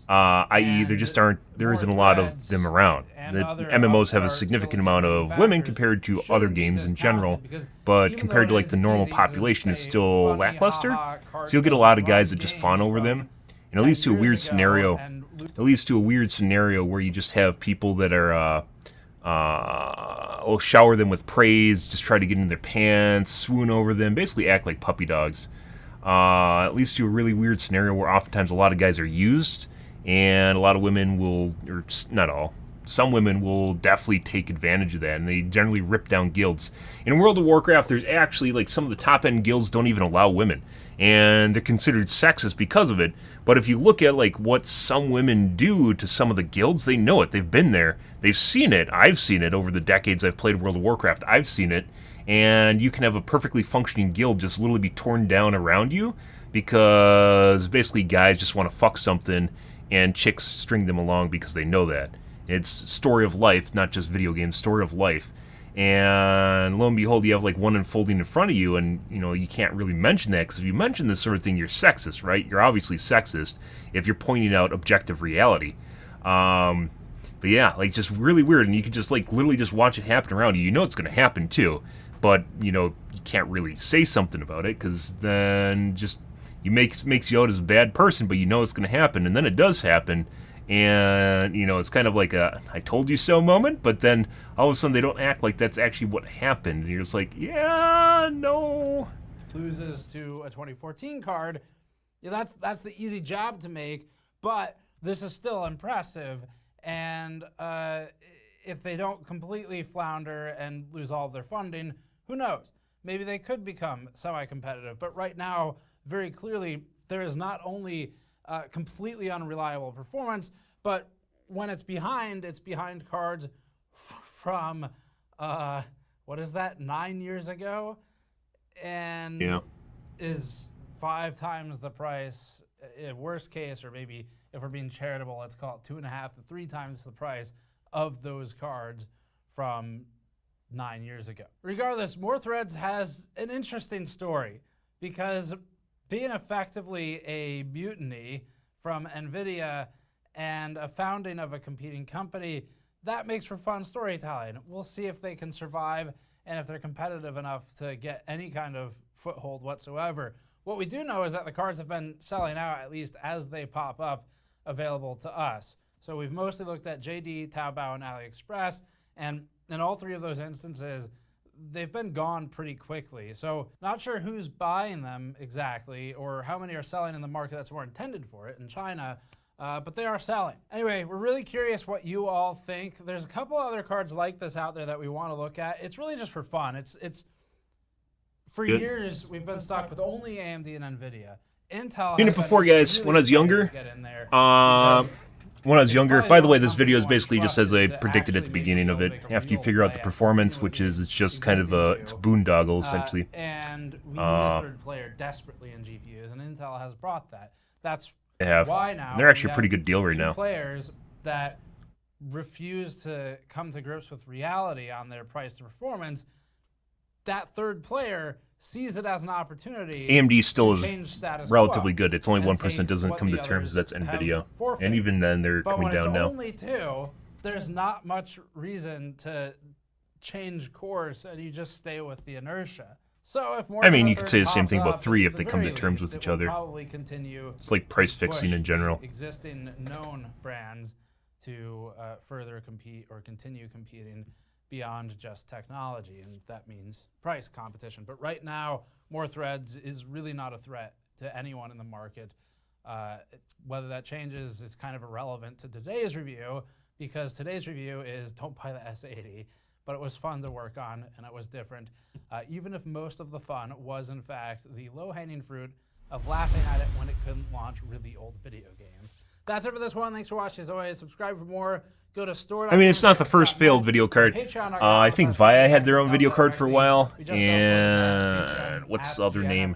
I.e., there isn't a lot of them around. The MMOs have a significant amount of women compared to other games in general, but compared to like the normal population, it's still lackluster. So you'll get a lot of guys that just fawn over them, and it leads to a weird scenario. It leads to a weird scenario where you just have people that are will shower them with praise, just try to get in their pants, swoon over them, basically act like puppy dogs. It leads to a really weird scenario where oftentimes a lot of guys are used, and a lot of women will, or not all, some women will definitely take advantage of that, and they generally rip down guilds. In World of Warcraft, there's actually, like, some of the top-end guilds don't even allow women, and they're considered sexist because of it. But if you look at, like, what some women do to some of the guilds, they know it. They've been there. They've seen it. I've seen it over the decades I've played World of Warcraft. I've seen it. And you can have a perfectly functioning guild just literally be torn down around you because basically guys just want to fuck something and chicks string them along because they know that. It's story of life, not just video games, story of life. And lo and behold, you have like one unfolding in front of you, and you know you can't really mention that because if you mention this sort of thing, you're sexist, right? You're obviously sexist if you're pointing out objective reality. But yeah, like just really weird, and you can just like literally just watch it happen around you. You know it's going to happen too, but you know you can't really say something about it because then just you makes you out as a bad person, but you know it's going to happen, and then it does happen. And, you know, it's kind of like a I told you so moment, but then all of a sudden they don't act like that's actually what happened. And you're just like, yeah, no. Loses to a 2014 card. Yeah, that's the easy job to make, but this is still impressive. And if they don't completely flounder and lose all of their funding, who knows? Maybe they could become semi-competitive. But right now, very clearly, there is not only completely unreliable performance, but when it's behind cards from, what is that, 9 years ago? And yeah. Is 5 times the price, in worst case, or maybe if we're being charitable, let's call it 2.5 to 3 times the price of those cards from 9 years ago. Regardless, More Threads has an interesting story because being effectively a mutiny from NVIDIA and a founding of a competing company, that makes for fun storytelling. We'll see if they can survive and if they're competitive enough to get any kind of foothold whatsoever. What we do know is that the cards have been selling out, at least as they pop up, available to us. So we've mostly looked at JD, Taobao, and AliExpress, and in all 3 of those instances, they've been gone pretty quickly. So not sure who's buying them exactly or how many are selling in the market that's more intended for it in China, but they are selling. Anyway, we're really curious what you all think. There's a couple other cards like this out there that we want to look at. It's really just for fun. It's for Good. Years we've been stuck with only AMD and NVIDIA. Intel Seen it before, guys. Really when I was younger, by the way, this video is basically just as I predicted at the beginning of it. After you figure out the performance, which is it's just kind of it's boondoggle essentially. And we need a third player desperately in GPUs, and Intel has brought that. That's why now they're actually a pretty good deal right now. Players that refuse to come to grips with reality on their price to performance, that third player sees it as an opportunity. AMD still is relatively quo. good. It's only 1% doesn't come to terms. That's NVIDIA, and even then they're coming down now. But when it's only 2, there's not much reason to change course, and you just stay with the inertia. So if more, I mean, you could say the same thing about 3 if they come to terms with each other. Probably continue. It's like price fixing in general. Existing known brands to further compete or continue competing beyond just technology, and that means price competition. But right now, More Threads is really not a threat to anyone in the market. Whether that changes is kind of irrelevant to today's review, because today's review is don't buy the S80, but it was fun to work on, and it was different. Even if most of the fun was, in fact, the low-hanging fruit of laughing at it when it couldn't launch really old video games. That's it for this one. Thanks for watching. As always, subscribe for more. Go to store. I mean, it's not the first failed video card. I think Via had their own video card for a while, and what's the other name?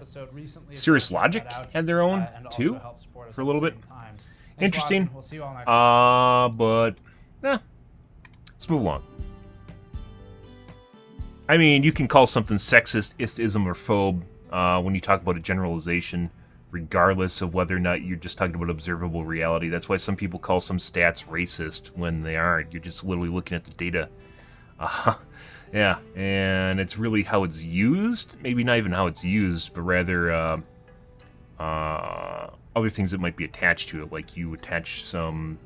Cirrus Logic had their own too for a little bit. Interesting. But let's move along. I mean, you can call something sexist, ism, or phobe when you talk about a generalization, regardless of whether or not you're just talking about observable reality. That's why some people call some stats racist when they aren't. You're just literally looking at the data. Yeah, and it's really how it's used. Maybe not even how it's used, but rather other things that might be attached to it, like you attach some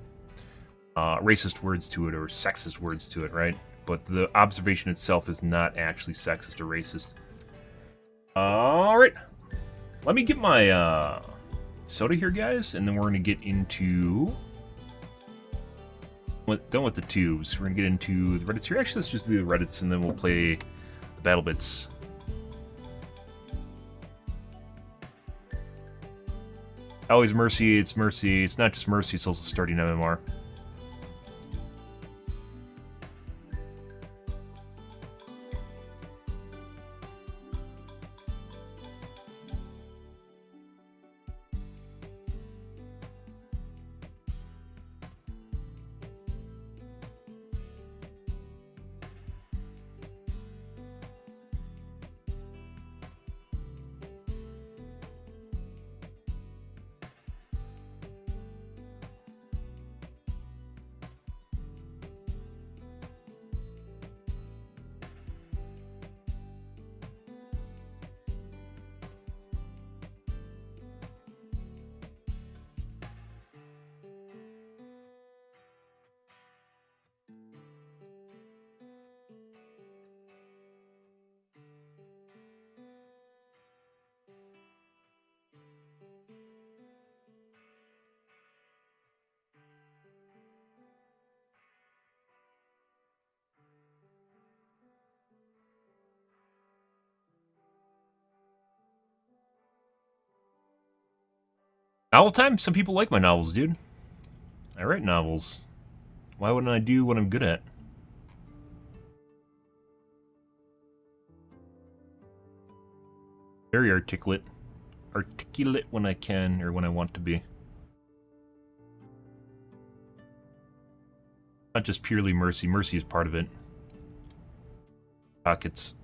racist words to it or sexist words to it, right? But the observation itself is not actually sexist or racist. Alright. Let me get my soda here, guys, and then we're going to get into Done with the tubes. We're gonna get into the Reddits here. Actually, let's just do the Reddits and then we'll play the Battlebits. Always Mercy, it's Mercy. It's not just Mercy, it's also starting MMR. Novel time? Some people like my novels, dude. I write novels. Why wouldn't I do what I'm good at? Very articulate. Articulate when I can, or when I want to be. Not just purely Mercy. Mercy is part of it. Pockets.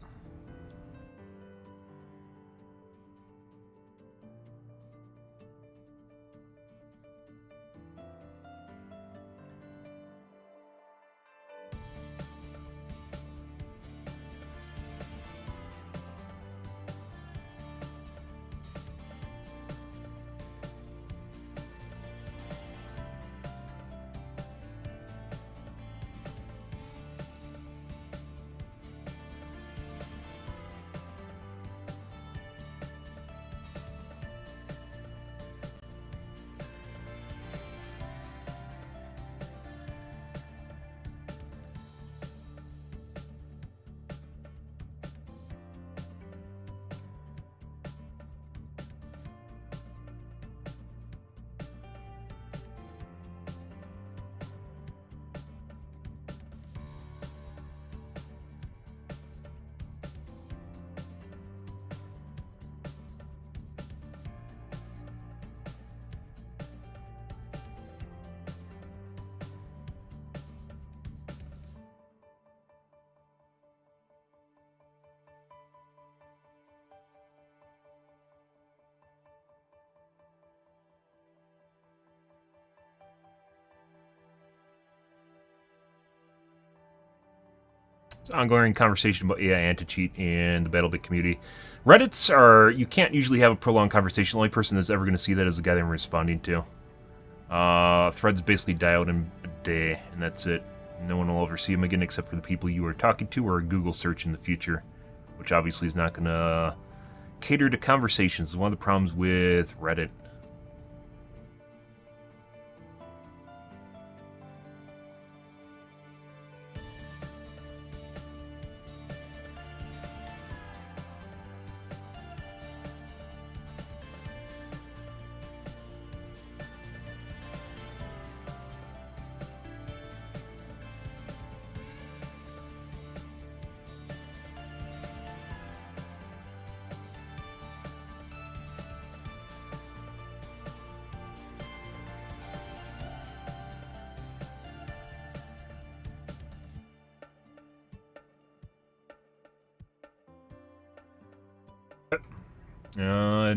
Ongoing conversation about AI anti-cheat in the Battlebit community. Reddits are, you can't usually have a prolonged conversation. The only person that's ever going to see that is the guy that I'm responding to. Threads basically die out in a day, and that's it. No one will ever see them again except for the people you are talking to or a Google search in the future, which obviously is not going to cater to conversations. It's one of the problems with Reddit.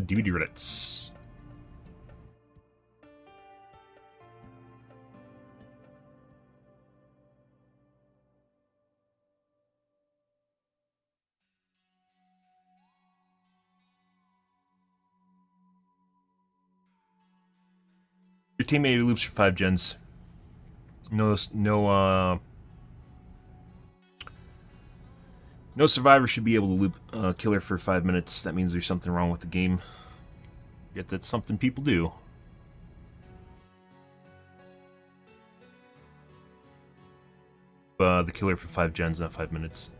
DVD Reddits. Your teammate loops for 5 gens. No survivor should be able to loop killer for 5 minutes. That means there's something wrong with the game. Yet that's something people do. the killer for 5 gens, not 5 minutes.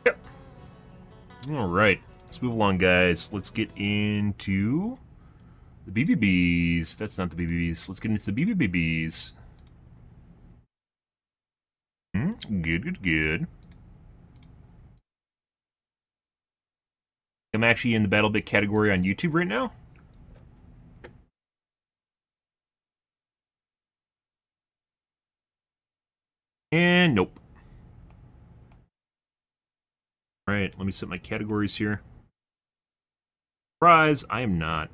Yep. Alright. Let's move along, guys. Let's get into the BBBs. That's not the BBBs. Let's get into the BBBs. Good, good, good. I'm actually in the Battlebit category on YouTube right now. And nope. Alright, let me set my categories here. Surprise, I am not.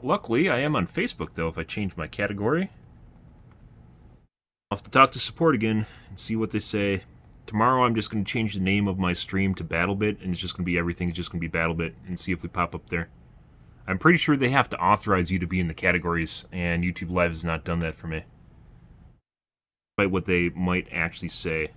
Luckily, I am on Facebook, though, if I change my category. I'll have to talk to support again and see what they say. Tomorrow, I'm just going to change the name of my stream to Battlebit, and it's just going to be everything's just going to be Battlebit, and see if we pop up there. I'm pretty sure they have to authorize you to be in the categories, and YouTube Live has not done that for me. Despite what they might actually say.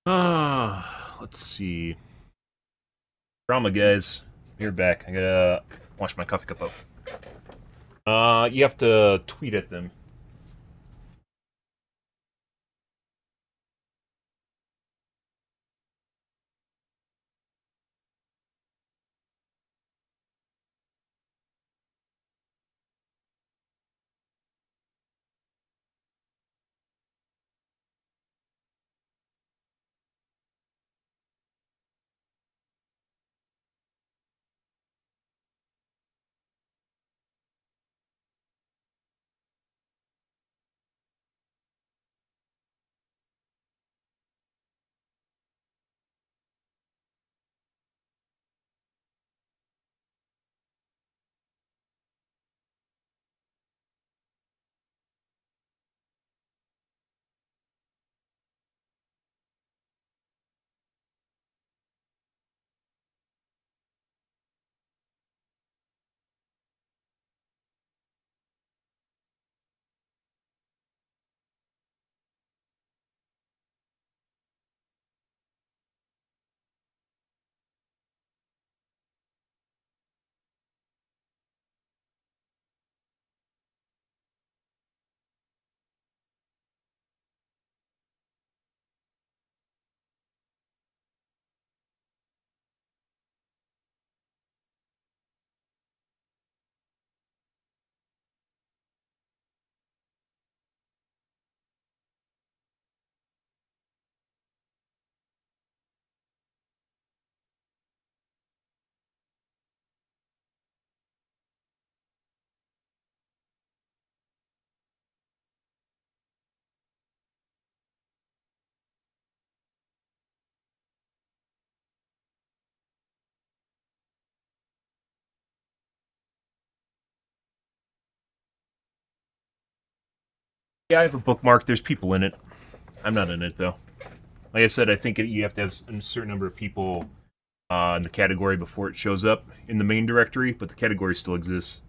Let's see. Drama, guys. You're back. I gotta wash my coffee cup up. You have to tweet at them. Yeah, I have a bookmark. There's people in it. I'm not in it, though. Like I said, I think you have to have a certain number of people in the category before it shows up in the main directory, but the category still exists.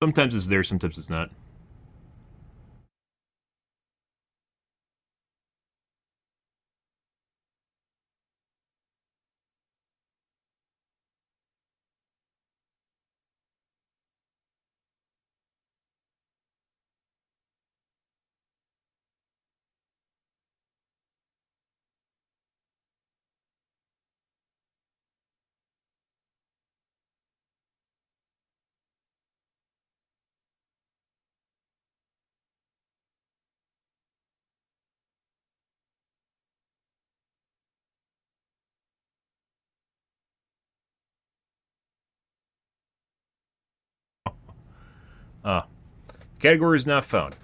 Sometimes it's there, sometimes it's not. Category is not found.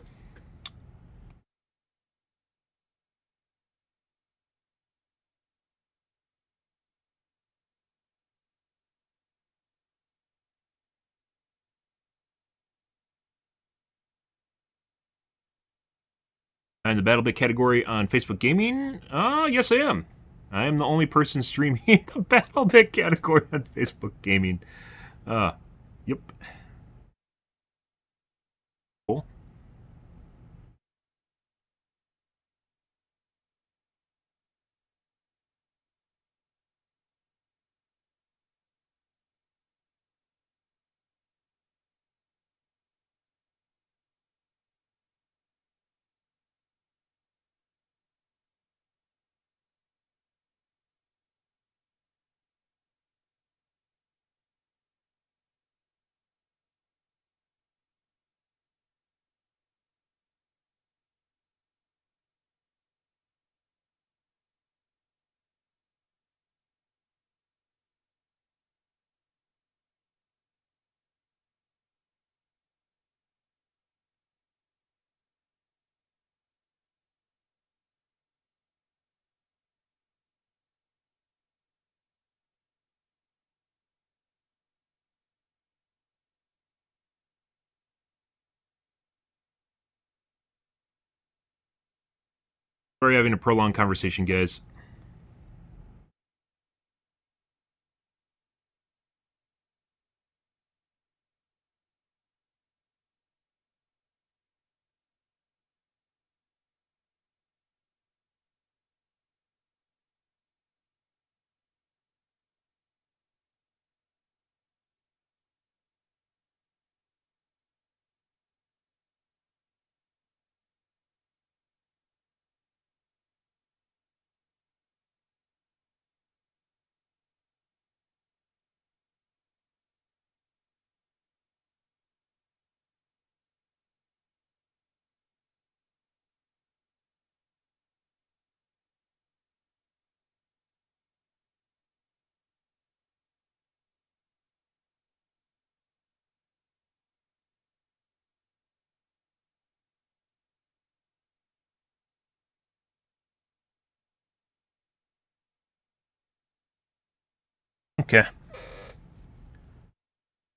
I'm the Battlebit category on Facebook Gaming? Yes I am. I am the only person streaming the Battlebit category on Facebook Gaming. Yep. Cool. Sorry, having a prolonged conversation, guys. Okay.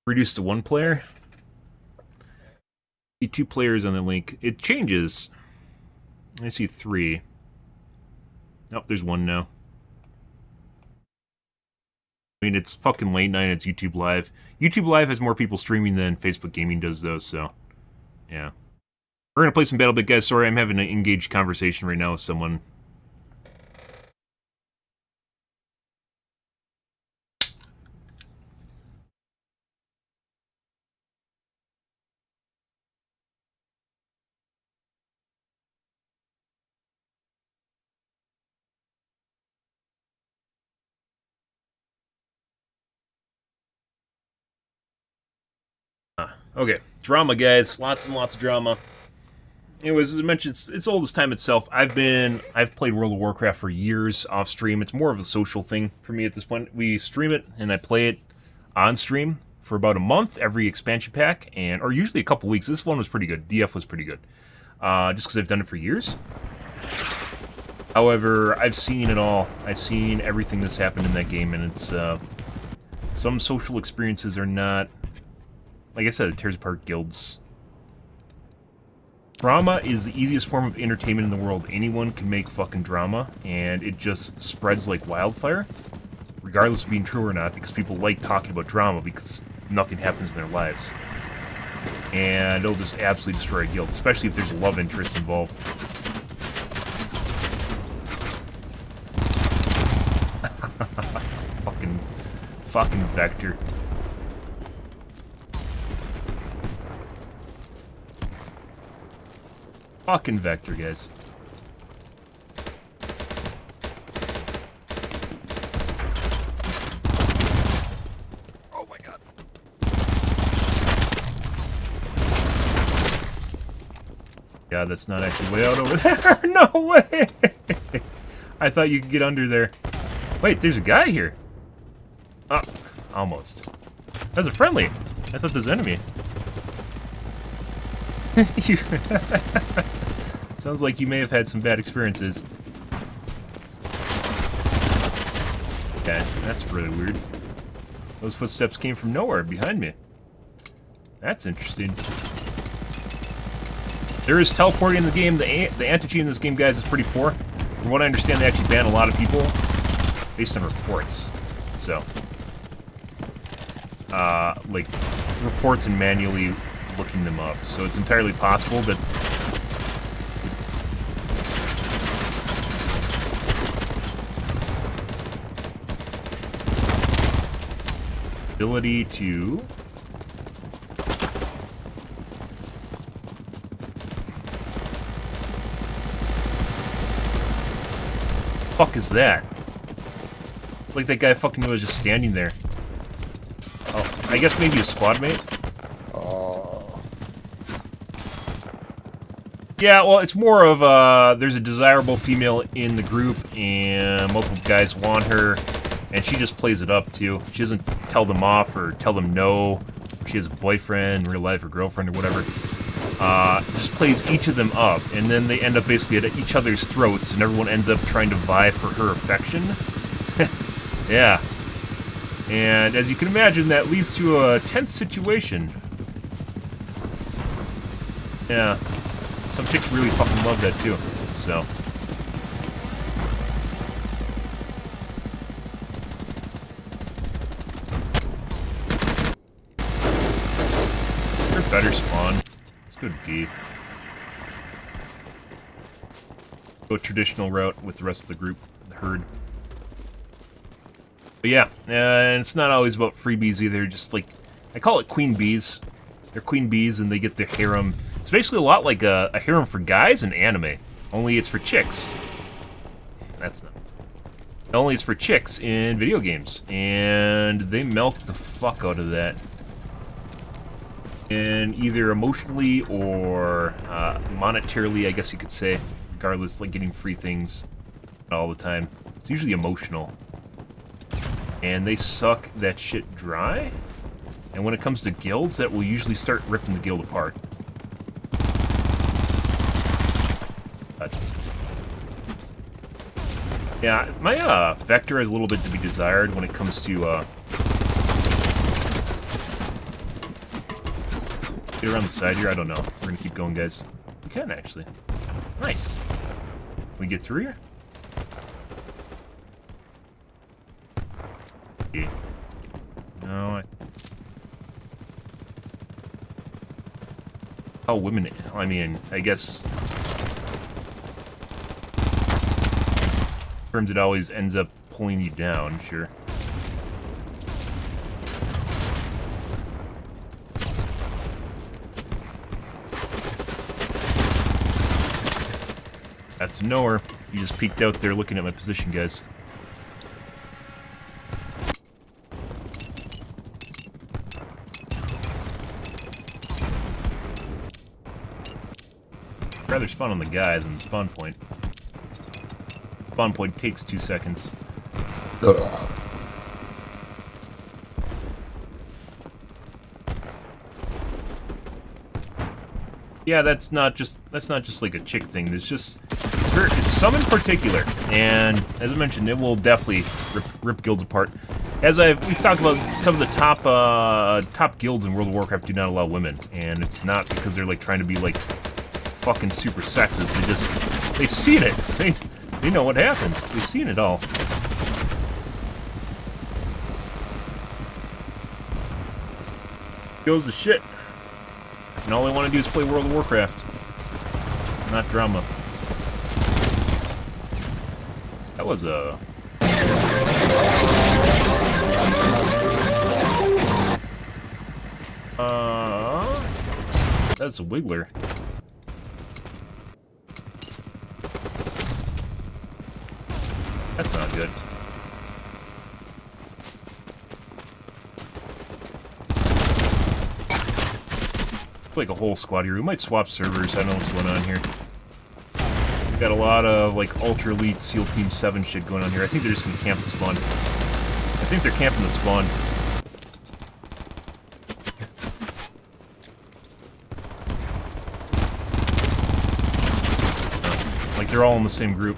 Reduce to one player. See 2 players on the link. It changes. I see 3. Nope, there's 1 now. I mean, it's fucking late night. It's YouTube Live. YouTube Live has more people streaming than Facebook Gaming does, though, so... Yeah. We're gonna play some Battlebit, guys. Sorry, I'm having an engaged conversation right now with someone. Okay, drama, guys. Lots and lots of drama. Anyways, as I mentioned, it's old as time itself. I've played World of Warcraft for years off stream. It's more of a social thing for me at this point. We stream it and I play it on stream for about a month, every expansion pack, or usually a couple weeks. This one was pretty good. DF was pretty good, just because I've done it for years. However, I've seen it all. I've seen everything that's happened in that game, and it's Some social experiences are not... Like I said, it tears apart guilds. Drama is the easiest form of entertainment in the world. Anyone can make fucking drama, and it just spreads like wildfire, regardless of being true or not, because people like talking about drama because nothing happens in their lives. And it'll just absolutely destroy a guild, especially if there's a love interest involved. Fucking Vector. Fucking Vector, guys. Oh my god. Yeah, that's not actually way out over there. No way! I thought you could get under there. Wait, there's a guy here. Oh, almost. That's a friendly. I thought this enemy. Sounds like you may have had some bad experiences. Okay, that's really weird. Those footsteps came from nowhere behind me. That's interesting. There is teleporting in the game. The anti-cheat in this game, guys, is pretty poor. From what I understand, they actually ban a lot of people based on reports. So, like, reports and manually looking them up. So it's entirely possible that ability to fuck is that? It's like that guy fucking was just standing there. Oh, I guess maybe a squad mate? Oh. Yeah, well, it's more of, there's a desirable female in the group, and multiple guys want her, and she just plays it up, too. She doesn't tell them off or tell them no. She has a boyfriend, real life, or girlfriend, or whatever. Just plays each of them up, and then they end up basically at each other's throats, and everyone ends up trying to vie for her affection. Yeah. And as you can imagine, that leads to a tense situation. Yeah. Some chicks really fucking love that, too. So. They're better spawn. Let's go D. Go traditional route with the rest of the group, the herd. But yeah, and it's not always about freebies either, just like, I call it queen bees. They're queen bees and they get their harem. It's basically a lot like a harem for guys in anime, only it's for chicks. That's not. Only it's for chicks in video games, and they milk the fuck out of that. And either emotionally or monetarily, I guess you could say, regardless, like getting free things all the time. It's usually emotional. And they suck that shit dry. And when it comes to guilds, that will usually start ripping the guild apart. Yeah, my Vector has a little bit to be desired when it comes to get around the side here. I don't know. We're gonna keep going, guys. We can actually. Nice. Can we get through here? Yeah. No. Oh, women. I mean, I guess. Terms it always ends up pulling you down, sure. That's nowhere. You just peeked out there looking at my position, guys. I'd rather spawn on the guy than the spawn point. Spawn point takes 2 seconds. Yeah, that's not just like a chick thing. There's just it's some in particular, and as I mentioned, it will definitely rip guilds apart. As we've talked about, some of the top guilds in World of Warcraft do not allow women, and it's not because they're like trying to be like fucking super sexist. They've seen it. They know what happens. They've seen it all. Goes to shit. And all they want to do is play World of Warcraft. Not drama. That was a... That's a wiggler. That's not good. Like a whole squad here. We might swap servers. I don't know what's going on here. We've got a lot of like ultra elite SEAL Team 7 shit going on here. I think they're just gonna camp the spawn. I think they're camping the spawn. Like they're all in the same group.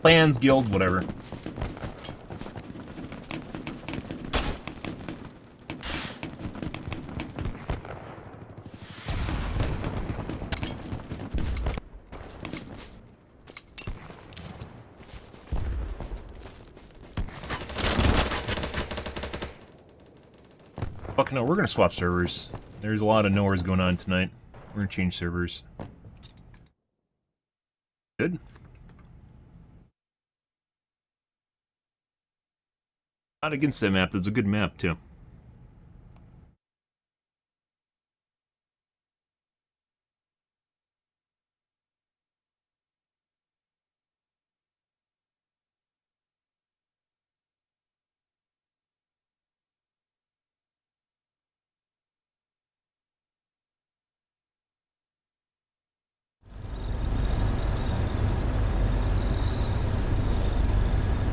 Clans, guild, whatever. Fuck no, we're gonna swap servers. There's a lot of nowheres going on tonight. We're gonna change servers. Good. Not against that map. That's a good map, too.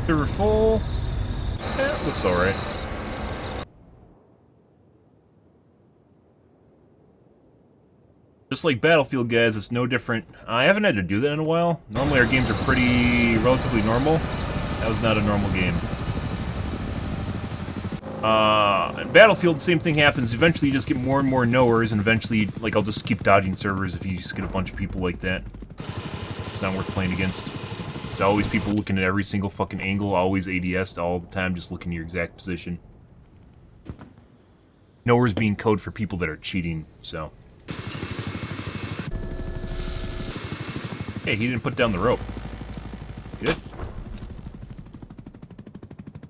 Server full. Yeah, looks alright. Just like Battlefield, guys, it's no different. I haven't had to do that in a while. Normally our games are pretty relatively normal. That was not a normal game. In Battlefield, same thing happens. Eventually you just get more and more knowers, and eventually, like, I'll just keep dodging servers if you just get a bunch of people like that. It's not worth playing against. There's always people looking at every single fucking angle, always ADS'd all the time, just looking at your exact position. Knowers being code for people that are cheating, so... Hey, he didn't put down the rope. Good.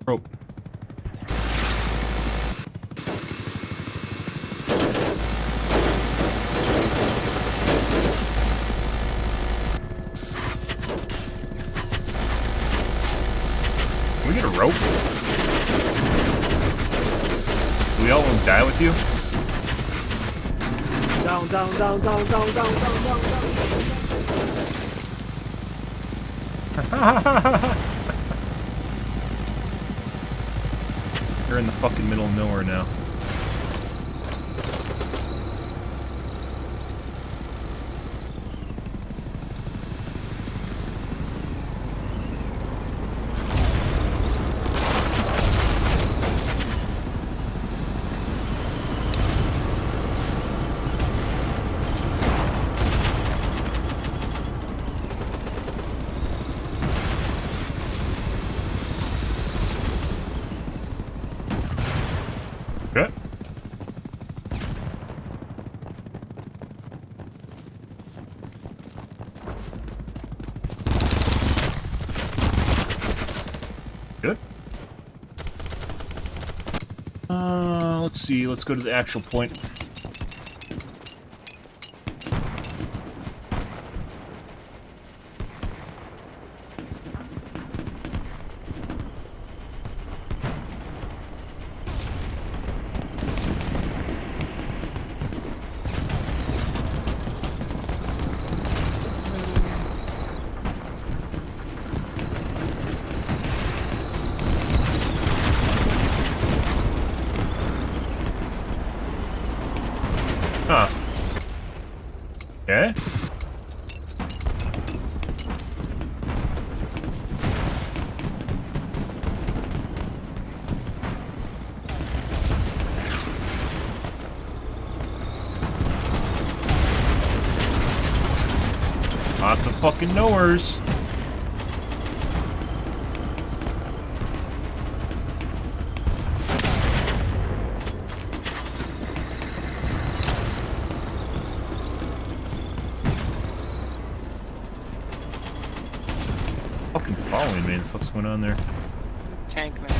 Rope. Can we get a rope? Do we all want to die with you? Down, down, down, down, down, down, down, down, down. You're in the fucking middle of nowhere now. Okay. Good. Let's see. Let's go to the actual point. Okay. Lots of fucking knowers. Fucking following me. The fuck's going on there? Tank man.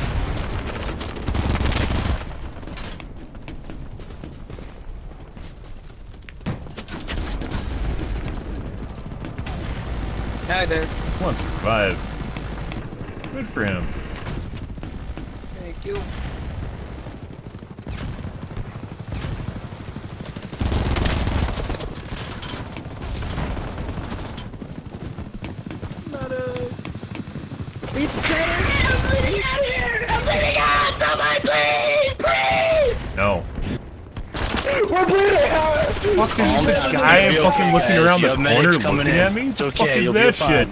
Hi there. Come on, survive. Good for him. Thank you. No. We're bleeding! Fuck, there's just a guy fucking looking around the corner looking at me? What the fuck is that shit?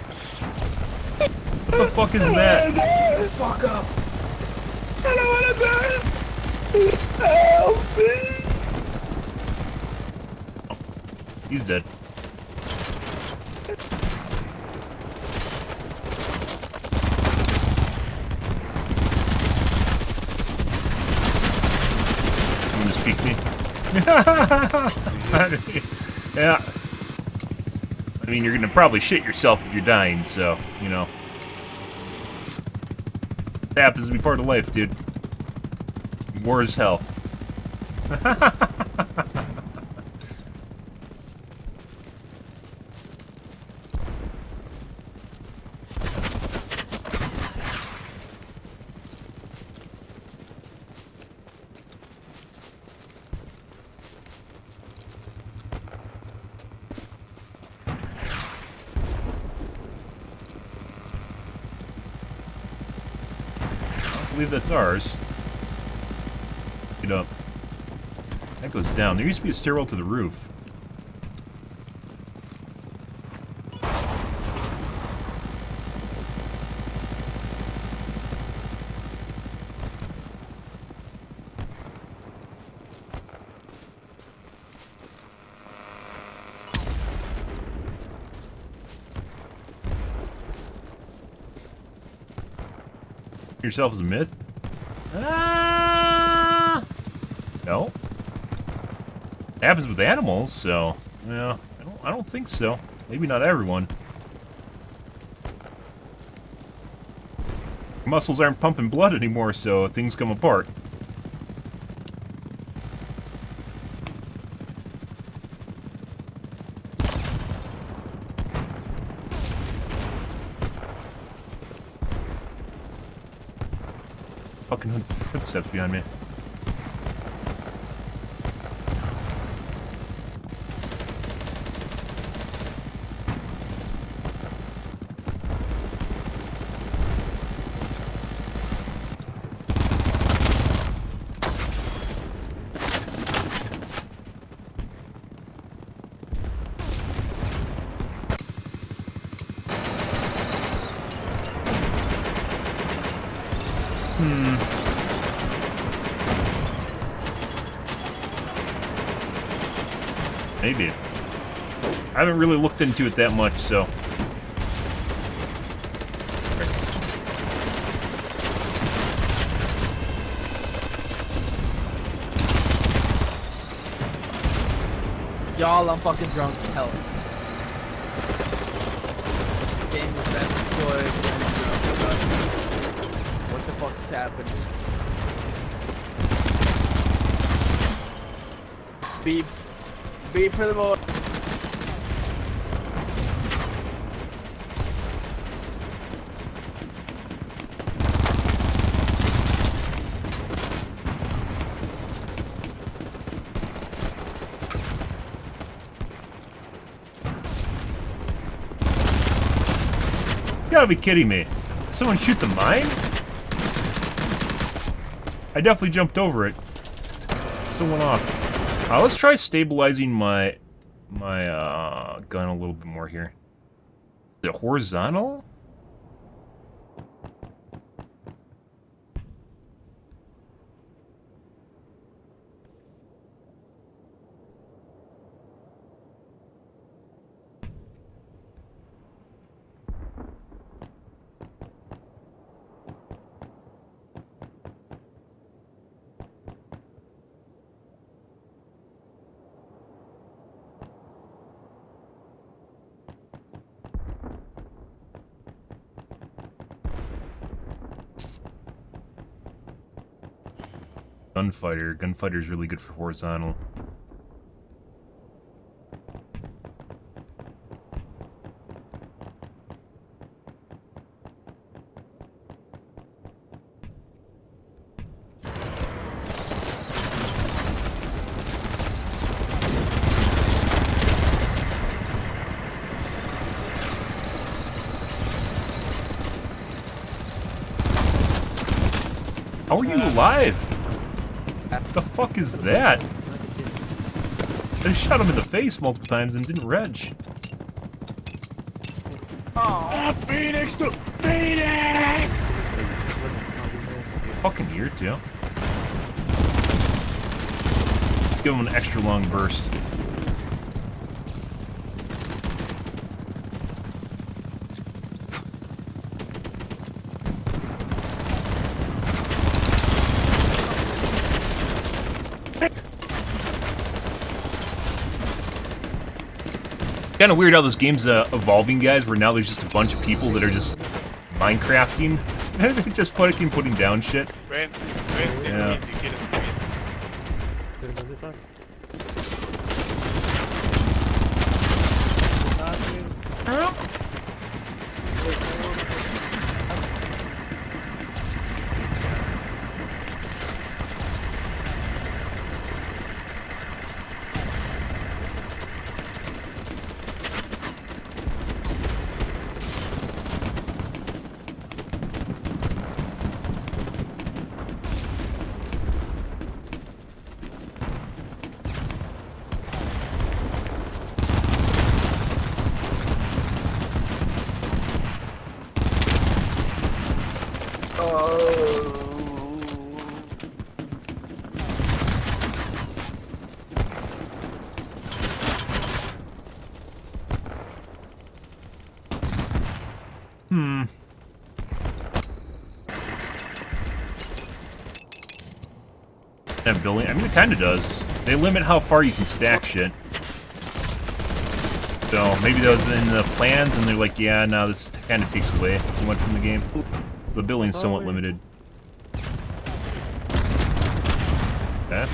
What the fuck is that? Fuck up! I don't wanna die! Help me! He's dead. You wanna speak me? Yeah. I mean, you're gonna probably shit yourself if you're dying, so, you know. It happens to be part of life, dude. War is hell. I believe that's ours. Get up. That goes down. There used to be a stairwell to the roof. Yourself as a myth? No. It happens with animals, so yeah, I don't think so. Maybe not everyone. Muscles aren't pumping blood anymore, so things come apart. Fucking footsteps behind me. Maybe. I haven't really looked into it that much, so. Y'all, I'm fucking drunk as hell. Game was best destroyed. What the fuck is happening? Beep. Beep for the boy. You gotta be kidding me. Did someone shoot the mine? I definitely jumped over it. Still went off. Let's try stabilizing my my gun a little bit more here. Is it horizontal? Gunfighter. Gunfighter's really good for horizontal. How are you alive? What the fuck is that? I shot him in the face multiple times and didn't reg. Oh, Phoenix to Phoenix! Fucking weird, too. Give him an extra long burst. Kind of weird how this game's evolving, guys, where now there's just a bunch of people that are just Minecrafting. Just fucking putting down shit. Yeah. That building, I mean, it kind of does. They limit how far you can stack shit. So maybe that was in the plans, and they're like, yeah, no, this kind of takes away too much from the game. So the building's somewhat limited. Okay.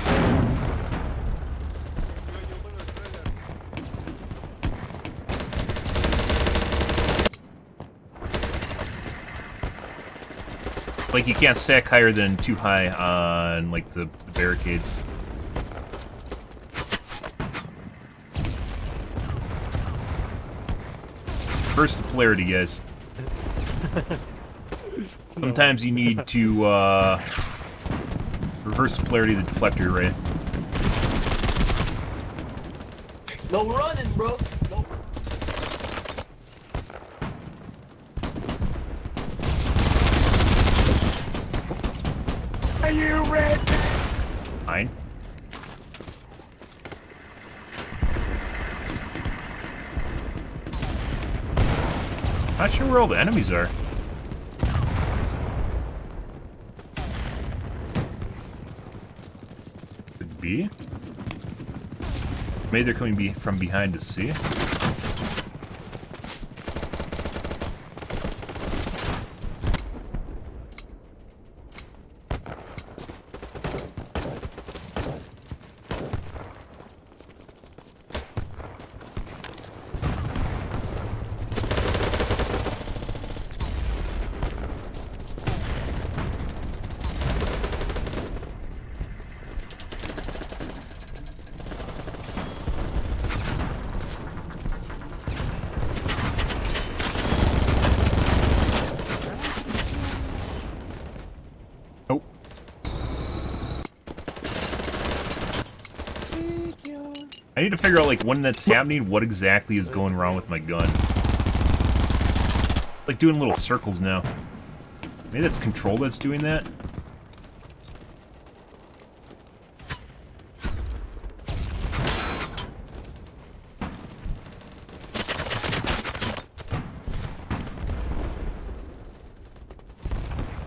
Like, you can't stack higher than too high on, like, the barricades. Reverse the polarity, guys. Sometimes you need to, reverse the polarity of the deflector, right? No running, bro. No. Are you ready? Fine. Not sure where all the enemies are. Could be. Maybe they're coming from behind to see. I need to figure out, like, when that's happening, what exactly is going wrong with my gun. Like, doing little circles now. Maybe that's control that's doing that?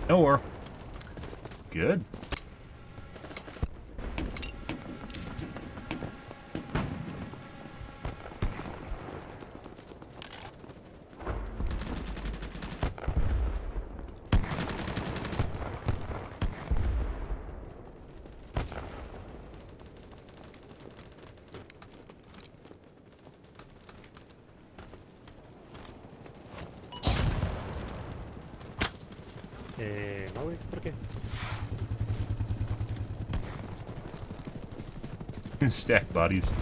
Nowhere. Good. No, güey, ¿por qué? Stack bodies.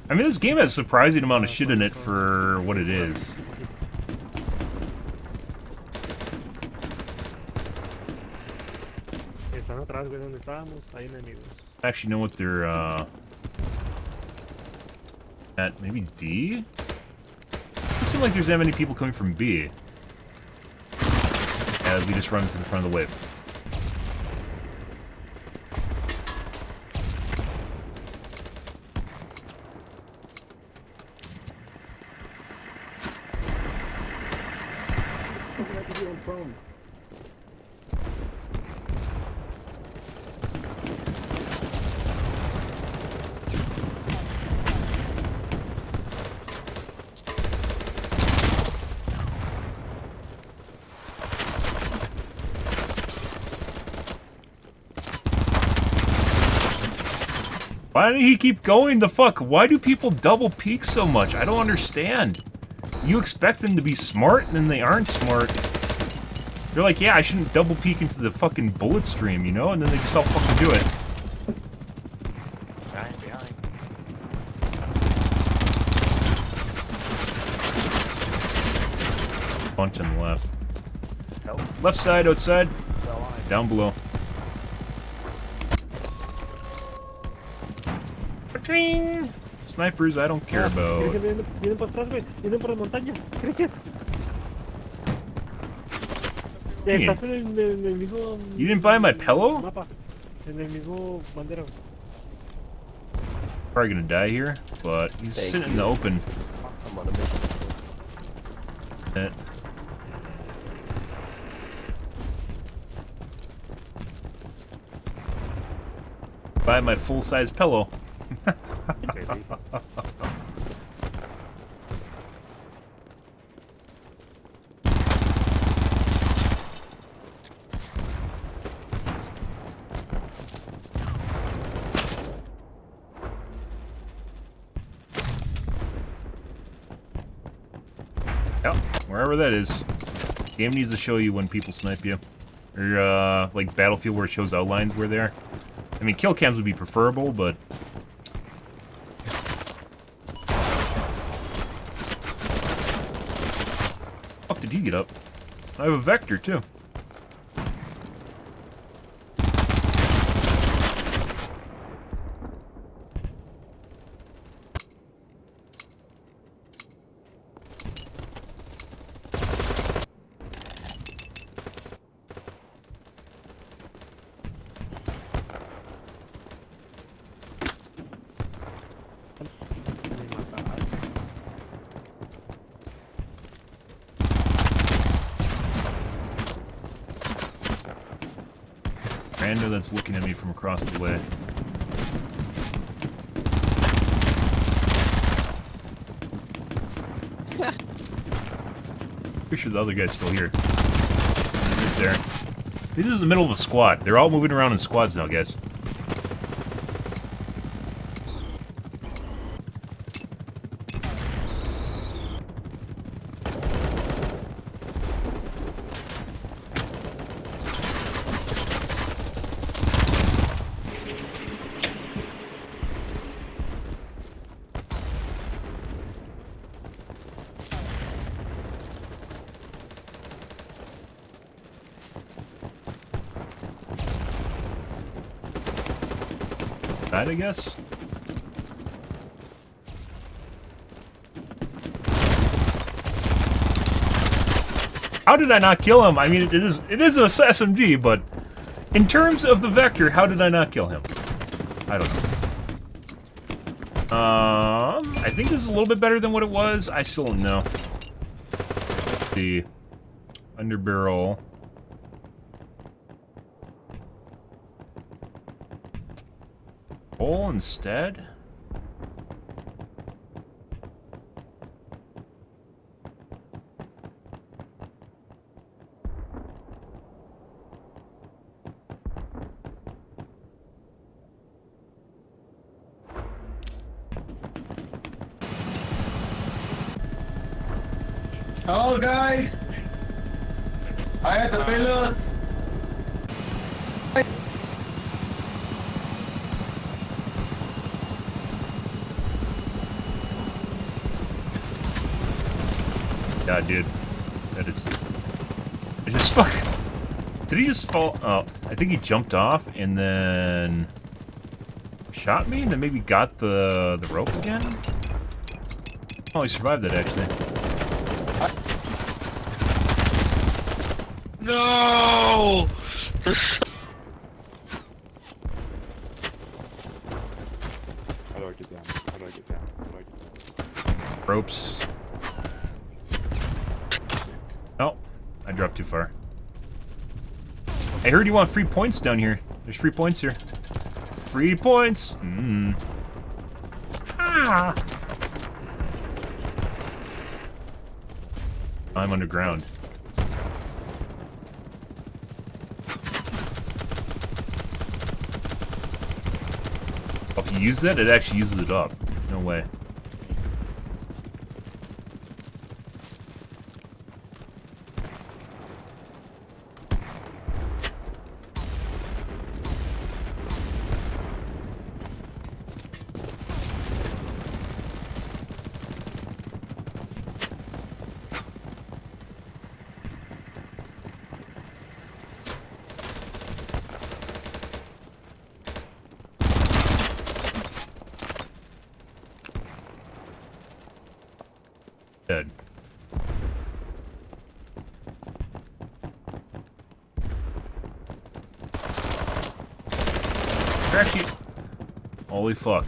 I mean, this game has a surprising amount of shit in it for what it is. Están atrás, güey, donde estábamos, hay enemigos. I actually know what they're, at maybe D? Doesn't seem like there's that many people coming from B. As we just run to the front of the wave. Why did he keep going? The fuck? Why do people double peek so much? I don't understand. You expect them to be smart, and then they aren't smart. They're like, yeah, I shouldn't double peek into the fucking bullet stream, you know? And then they just all fucking do it. Behind. Bunch on the left. Help. Left side, outside. Down below. Ka-ching! Snipers, I don't care about. Vienen por atrás, güey. Vienen por la montaña. Cricket. Estás en el mismo... You didn't buy my pillow? Mapa. En el mismo bandera. Probably gonna die here, but he's sitting in the open. I'm on a mission. Eh. Buy my full-size pillow. Yep, wherever that is. Game needs to show you when people snipe you. Or, like Battlefield where it shows outlines where they are. I mean, kill cams would be preferable, but... Fuck, did he get up? I have a vector, too. Rando that's looking at me from across the way. Pretty sure the other guy's still here. Right there. This is in the middle of a squad. They're all moving around in squads now, guys. I guess. How did I not kill him? I mean, it is a SMG, but in terms of the vector, how did I not kill him? I don't know. I think this is a little bit better than what it was. I still don't know. Let's see. Underbarrel. Hole instead? Hello guys, I had the pillows. God, dude. That is... I just fuck... Did he just fall... Oh, I think he jumped off and then... shot me and then maybe got the rope again? Oh, he survived that, actually. No! How do I get down? How do I get down? How do I get down? Ropes. Oh, I dropped too far. I heard you want free points down here. There's free points here. Free points! Ah! I'm underground. Oh, if you use that, it actually uses it up. No way. Dead. They're actually... Holy fuck.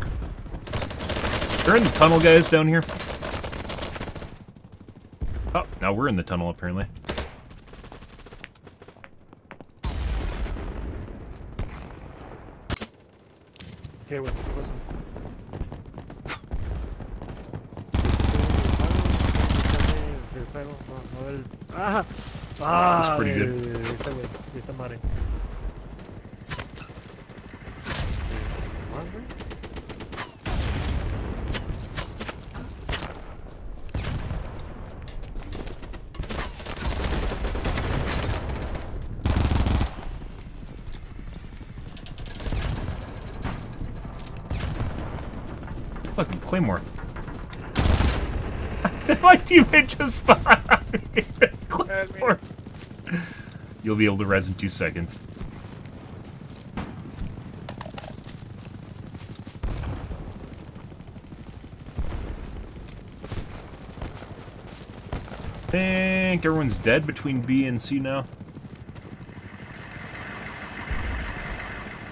They're in the tunnel, guys, down here. Oh, now we're in the tunnel, apparently. ¿Qué, güey? ¿Qué pasó? Ah, That's pretty good. Esta, güey, esta madre. ¿Más, güey? Look, Claymore. My teammate just spawned me. Claymore. You'll be able to res in 2 seconds. I think everyone's dead between B and C now.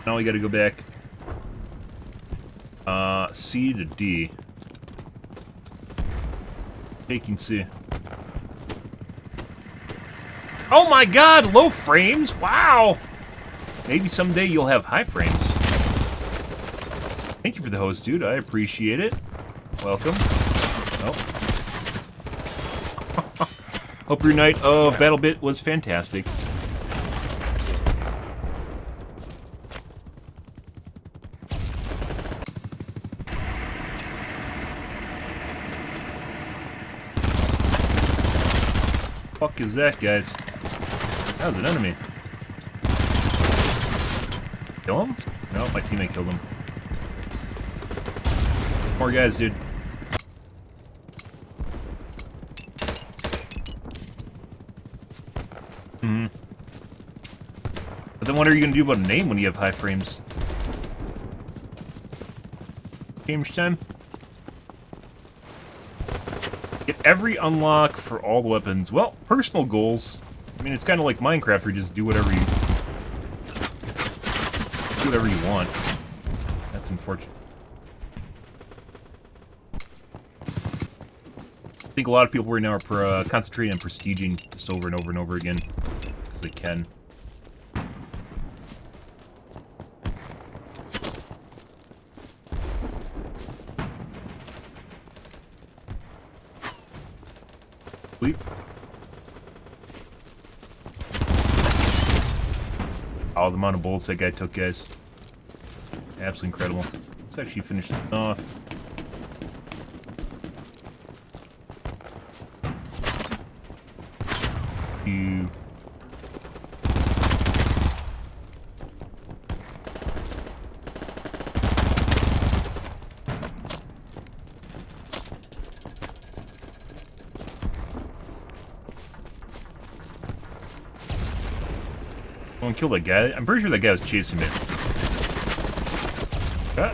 Now we gotta go back. C to D. Taking C. Oh my god, low frames? Wow! Maybe someday you'll have high frames. Thank you for the host, dude. I appreciate it. Welcome. Oh. Hope your night of Battlebit was fantastic. Fuck is that, guys? That was an enemy. Kill him? No, my teammate killed him. More guys, dude. But then what are you gonna do about a name when you have high frames? Change time? Get every unlock for all the weapons. Well, personal goals. I mean, it's kind of like Minecraft, where you just do whatever you want. That's unfortunate. I think a lot of people right now are concentrating on prestiging just over and over and over again, because they can. Sleep. Oh, the amount of bullets that guy took, guys. Absolutely incredible. Let's actually finish it off. You. Go and kill that guy. I'm pretty sure that guy was chasing me. Ah.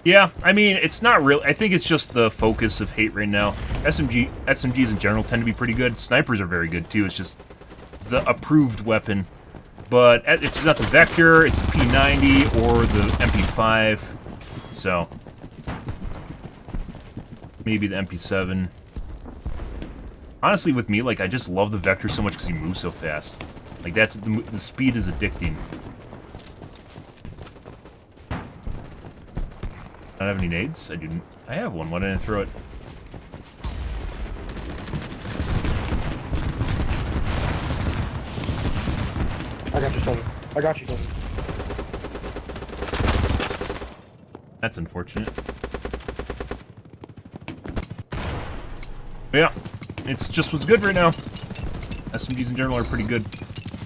Yeah, I mean, it's not real. I think it's just the focus of hate right now. SMGs in general tend to be pretty good. Snipers are very good too. It's just the approved weapon. But if it's not the Vector, it's the P90 or the MP5. So maybe the MP7. Honestly, with me, like, I just love the Vector so much because he moves so fast. Like, that's the speed is addicting. I don't have any nades? I didn't. I have one. Why didn't I throw it? I got you, Silver. I got you, Silver. That's unfortunate. But yeah, it's just what's good right now. SMGs in general are pretty good.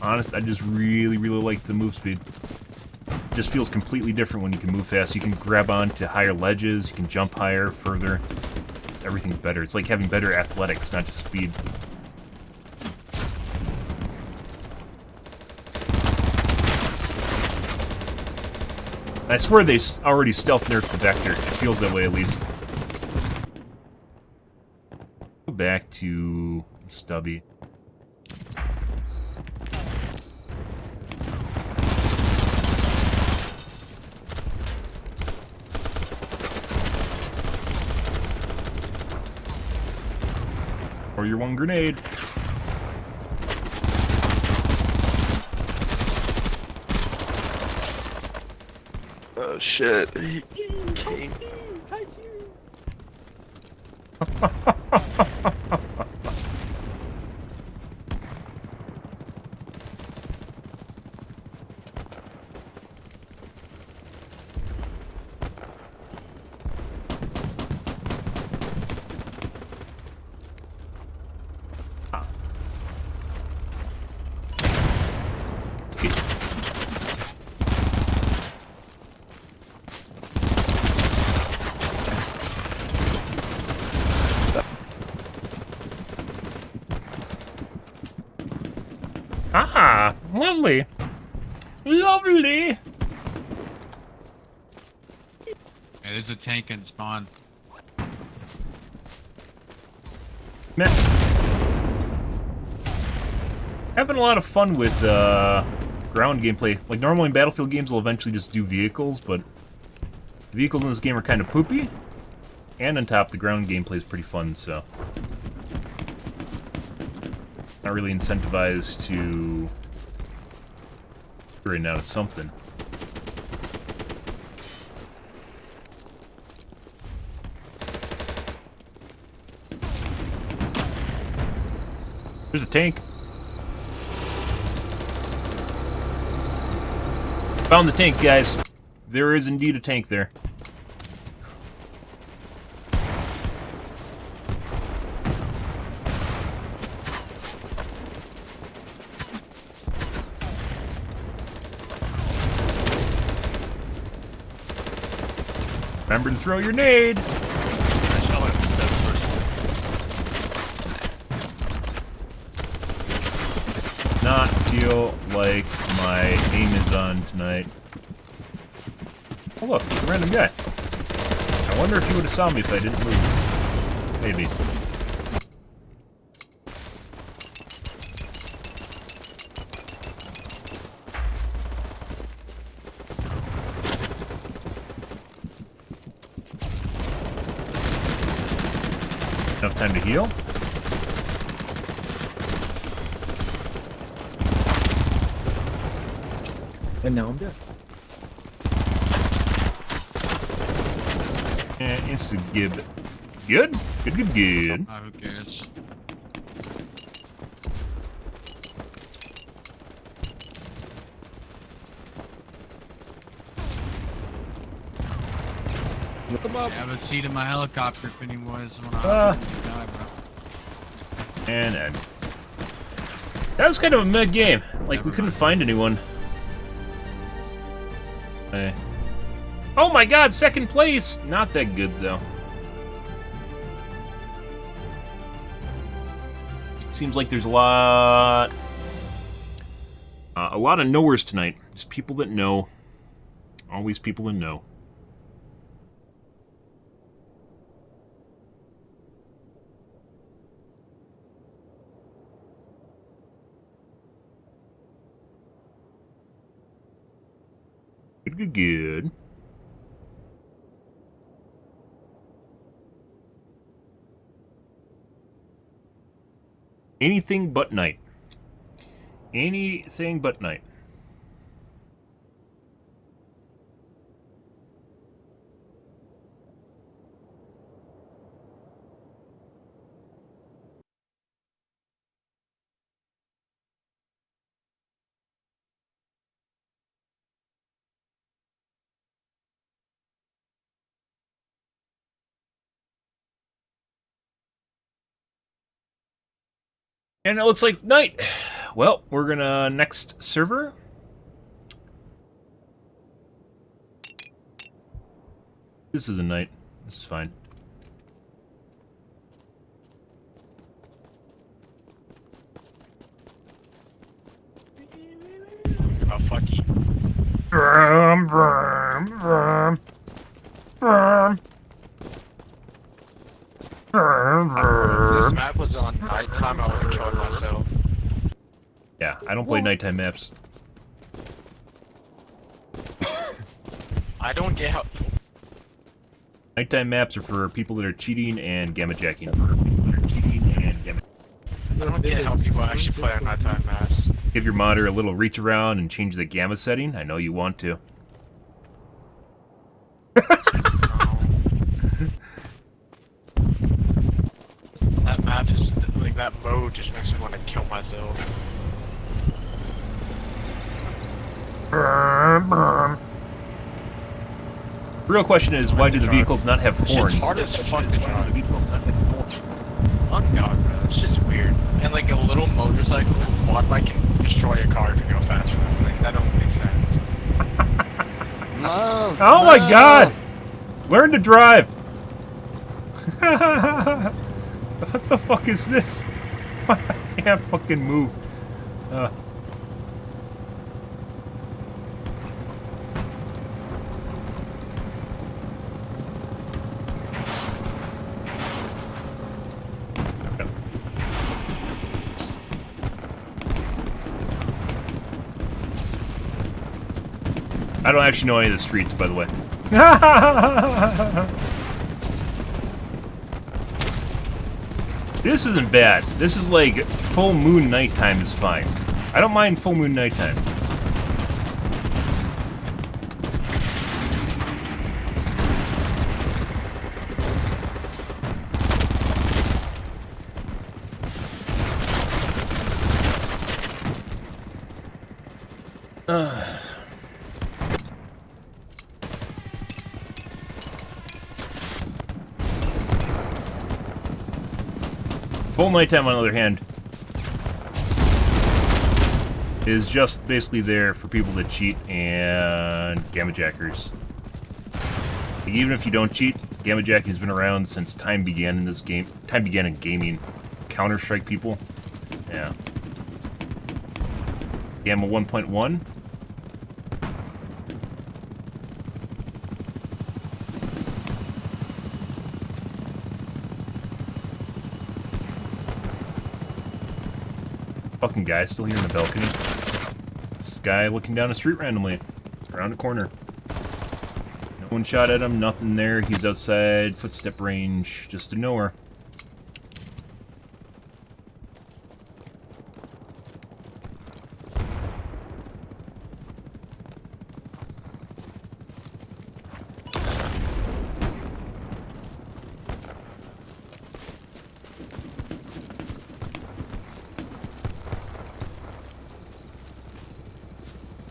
Honest, I just really like the move speed. Just feels completely different when you can move fast. You can grab onto higher ledges, you can jump higher, further. Everything's better. It's like having better athletics, not just speed. I swear they already stealth nerfed the Vector. It feels that way at least. Go back to Stubby. Or your one grenade. Oh shit. Ah, lovely. Lovely. Yeah, there's a tank in spawn. Man. Having a lot of fun with ground gameplay. Like, normally in Battlefield games, we'll eventually just do vehicles, but the vehicles in this game are kind of poopy. And on top, the ground gameplay is pretty fun, so not really incentivized to right now to something. There's a tank. Found the tank, guys. There is indeed a tank there. Remember to throw your nade! Not feel like my aim is on tonight. Oh look, a random guy. I wonder if he would have saw me if I didn't move. Maybe. Enough time to heal? And now I'm dead. And instant gib. Good? Good, good, good. Oh, who cares? Look them up. I have a seat in my helicopter if anyone want to die, bro. And end. That was kind of a mid game. Like, we couldn't find anyone. Oh my god, second place! Not that good, though. Seems like there's a lot of knowers tonight. Just people that know. Always people that know. Good, good, good. Anything but night. Anything but night. And it looks like night. Well, we're gonna next server. This is a night. This is fine. Oh, fuck you. Brum, brum, brum. Brum. Brum, This brum. map was on nighttime, I would have killed myself. Yeah, I don't play nighttime maps. I don't get how... Nighttime maps are for people that are cheating and gamma jacking. I don't get how people actually play on nighttime maps. Give your monitor a little reach around and change the gamma setting. I know you want to. That map just, like, that mode just makes me want to kill myself. Real question is, why do the vehicles not have horns? It's hard as fuck to drive. Oh god, bro, it's just weird. And like a little motorcycle quad bike can destroy a car if you go fast enough. Like, that don't make sense. No. Oh my god! Learn to drive! What the fuck is this? I can't fucking move. I don't actually know any of the streets, by the way. This isn't bad. This is like full moon nighttime is fine. I don't mind full moon nighttime. Full nighttime, on the other hand, is just basically there for people that cheat and gamma jackers. Like, even if you don't cheat, gamma jacking has been around since time began in this game. Time began in gaming. Counter-Strike people. Yeah. Gamma 1.1. Fucking guy still here in the balcony. This guy looking down the street randomly. Around the corner. No one shot at him, nothing there. He's outside footstep range, just to nowhere.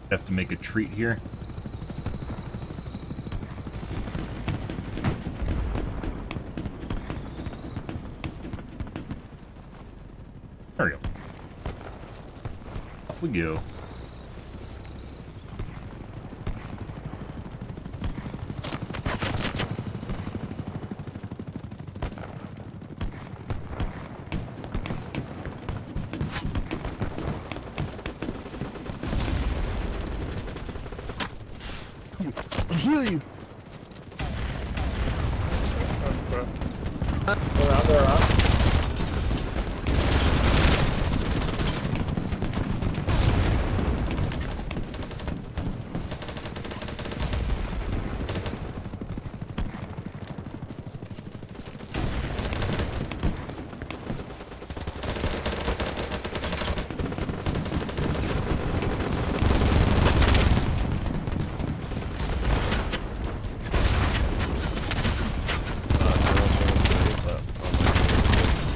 Have to make a treat here. There we go. Off we go. Heal you. They're out.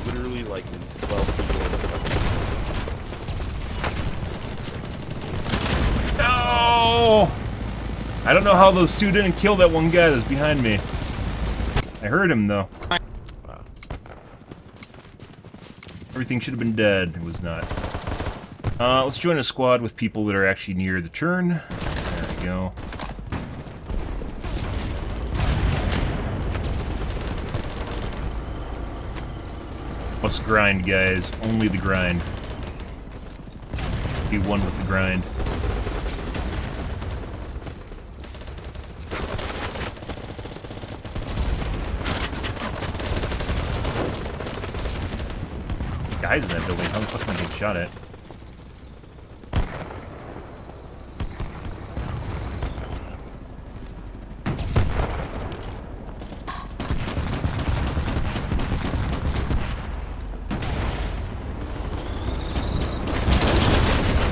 Literally like 12 people. No! I don't know how those two didn't kill that one guy that's behind me. I heard him though. Everything should have been dead. It was not. Let's join a squad with people that are actually near the churn. There we go. Must grind, guys. Only the grind. Be one with the grind. Guys in that building. How the fuck am I getting shot at?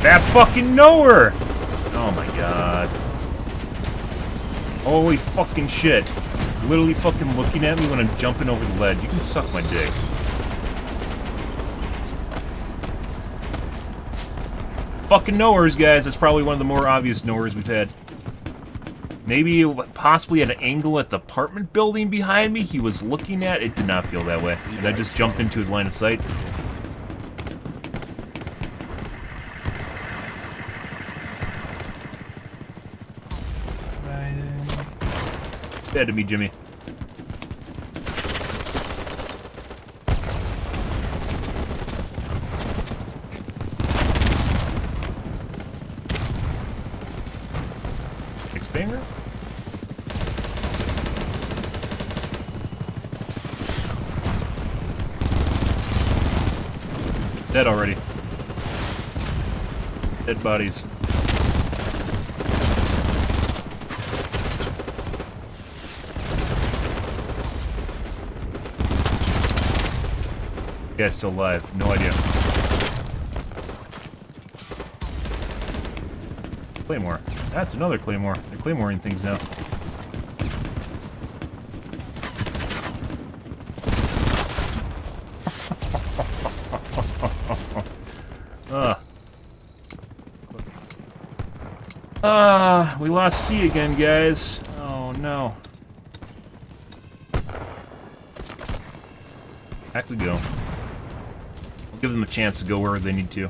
That fucking nowhere! Oh my god. Holy fucking shit. Literally fucking looking at me when I'm jumping over the ledge. You can suck my dick. Fucking nowheres, guys. That's probably one of the more obvious nowheres we've had. Maybe possibly at an angle at the apartment building behind me he was looking at. It did not feel that way. And I just jumped into his line of sight. Dead to me, Jimmy. Expander? Dead already. Dead bodies. Guy's still alive. No idea. Claymore. That's another Claymore. They're Claymoring things now. We lost C again, guys. Oh no. Back we go. We'll give them a chance to go where they need to.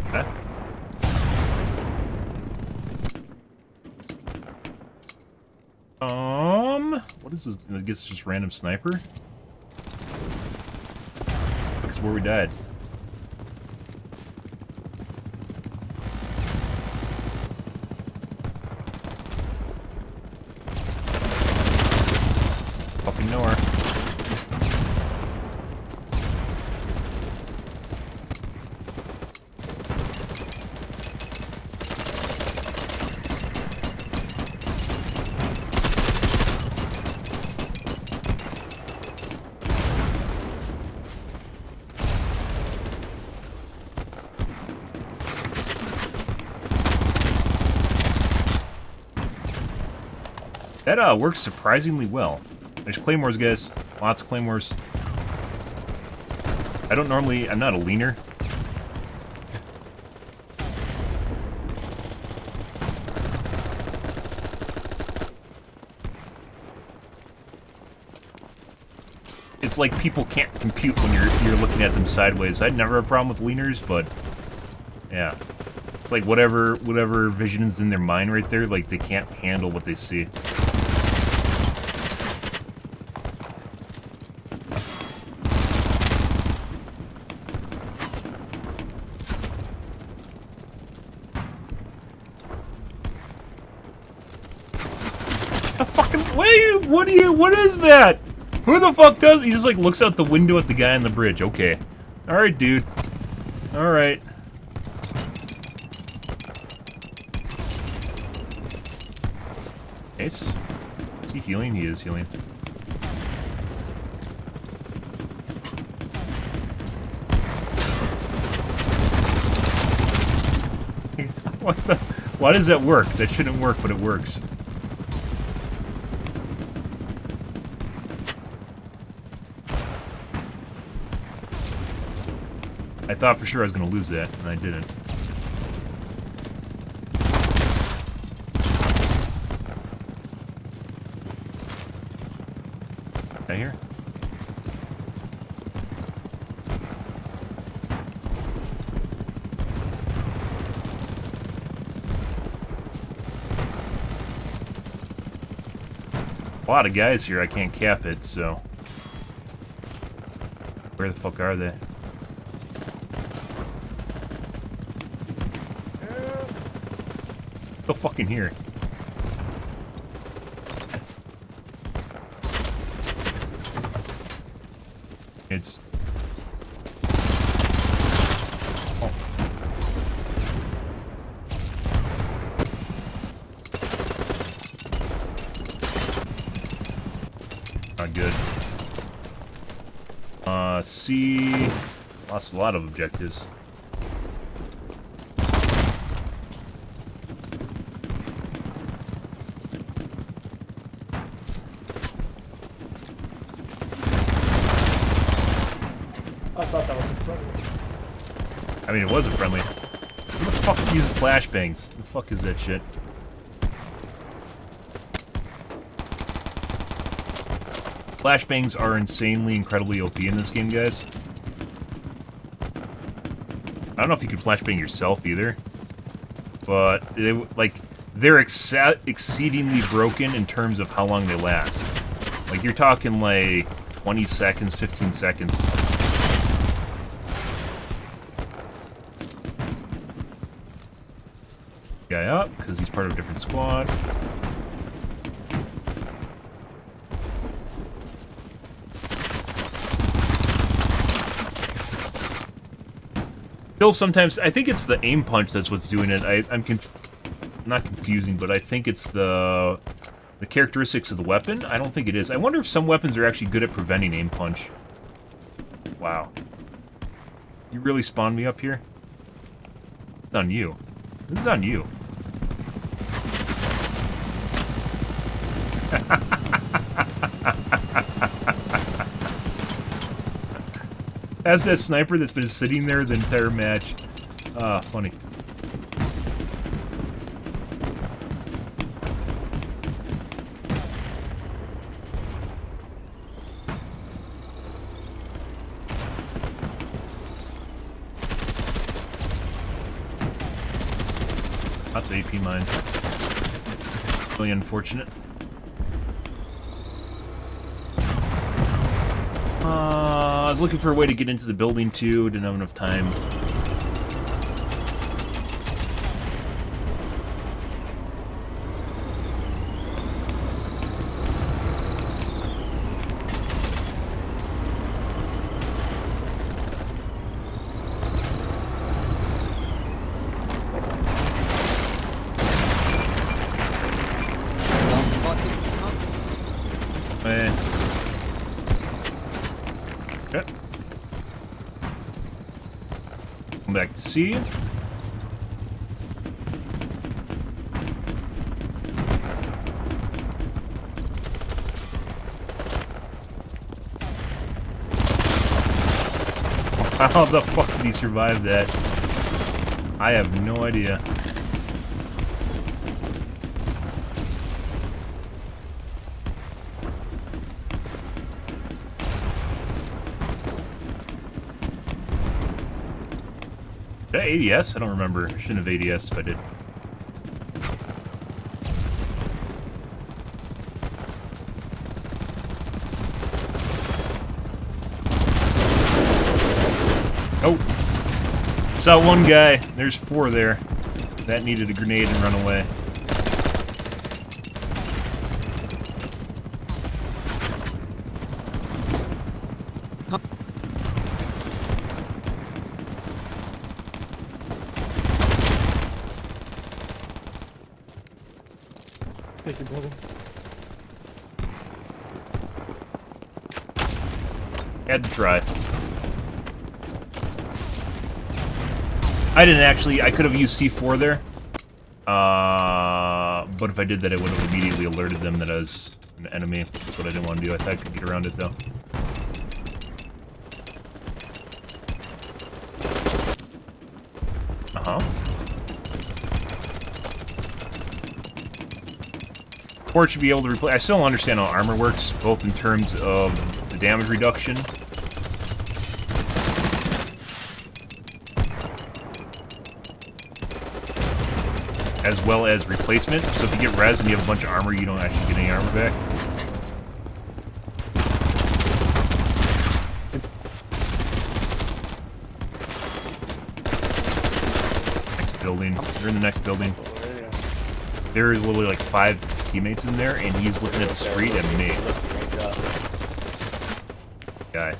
Okay. What is this? I guess it's just random sniper? That's where we died. That works surprisingly well. There's claymores, guys. Lots of claymores. I'm not a leaner. It's like people can't compute when you're looking at them sideways. I'd never have a problem with leaners, but yeah. It's like whatever vision is in their mind right there, like they can't handle what they see. The fucking wait, what is that? Who the fuck does? He just like looks out the window at the guy on the bridge. Okay. Alright, dude. Alright. Ace? Is he healing? He is healing. What the? Why does that work? That shouldn't work, but it works. I thought for sure I was going to lose that, and I didn't. Right here? A lot of guys here, I can't cap it, so... Where the fuck are they? Still fucking here. It's... Oh. Not good. C... Lost a lot of objectives. I thought that was a friendly. I mean, it was a friendly. Who the fuck uses flashbangs? The fuck is that shit? Flashbangs are insanely, incredibly OP in this game, guys. I don't know if you can flashbang yourself either, but they're exceedingly broken in terms of how long they last. Like you're talking like 20 seconds, 15 seconds. Guy up because he's part of a different squad. Still, sometimes I think it's the aim punch that's what's doing it. I'm not confusing, but I think it's the characteristics of the weapon. I don't think it is. I wonder if some weapons are actually good at preventing aim punch. Wow, you really spawned me up here. It's on you. This is on you. As that sniper that's been sitting there the entire match. Ah, funny. Lots of AP mines. Really unfortunate. I was looking for a way to get into the building too, didn't have enough time. Okay. Come back to C. How the fuck did he survive that? I have no idea. Did I ADS? I don't remember. I shouldn't have ADS if I did. Oh! Saw one guy. There's 4 there. That needed a grenade and run away. Take your brother. Had to try. I didn't actually. I could have used C4 there. But if I did that, it would have immediately alerted them that I was an enemy. That's what I didn't want to do. I thought I could get around it, though. Uh-huh. Port should be able to replace... I still don't understand how armor works, both in terms of the damage reduction as well as replacement. So if you get res and you have a bunch of armor, you don't actually get any armor back. Next building. They're in the next building. There is literally like 5 teammates in there, and he's looking at the street at me. Guy.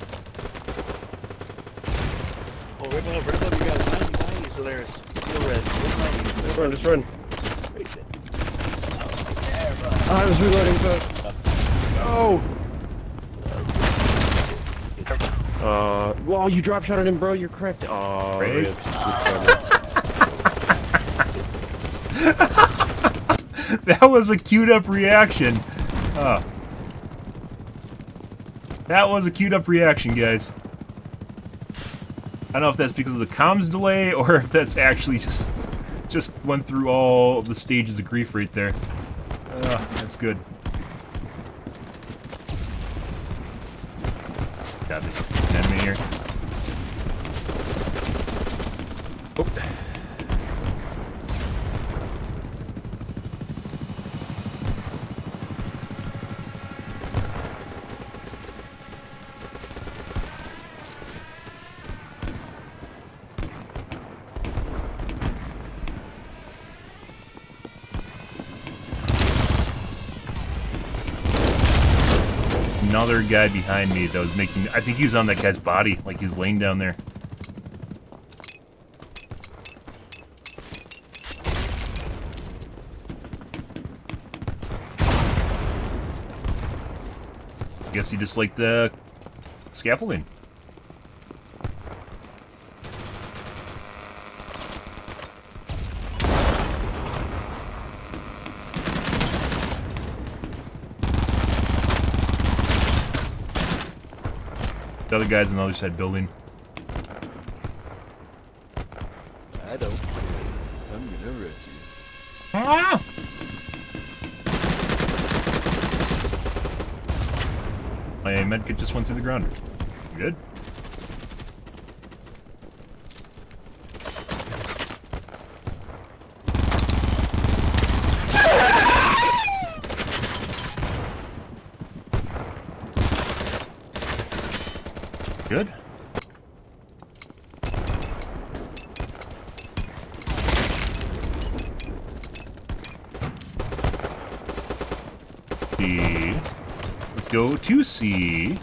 Oh, right above you guys. 90, so there's still red. Just run, just run. I was reloading first. Oh! Well, you drop shot at him, bro. You're correct. Oh, Right? That was a queued up reaction. That was a queued up reaction, guys. I don't know if that's because of the comms delay or if that's actually just went through all the stages of grief right there. That's good. Got an enemy here. Oh. Another guy behind me that was making... I think he was on that guy's body, like he was laying down there. Guess he just liked the scaffolding. The other guy's on the other side building. I don't. I'm gonna arrest you. Ah! My medkit just went through the ground. Good. Good. C. Let's go to C.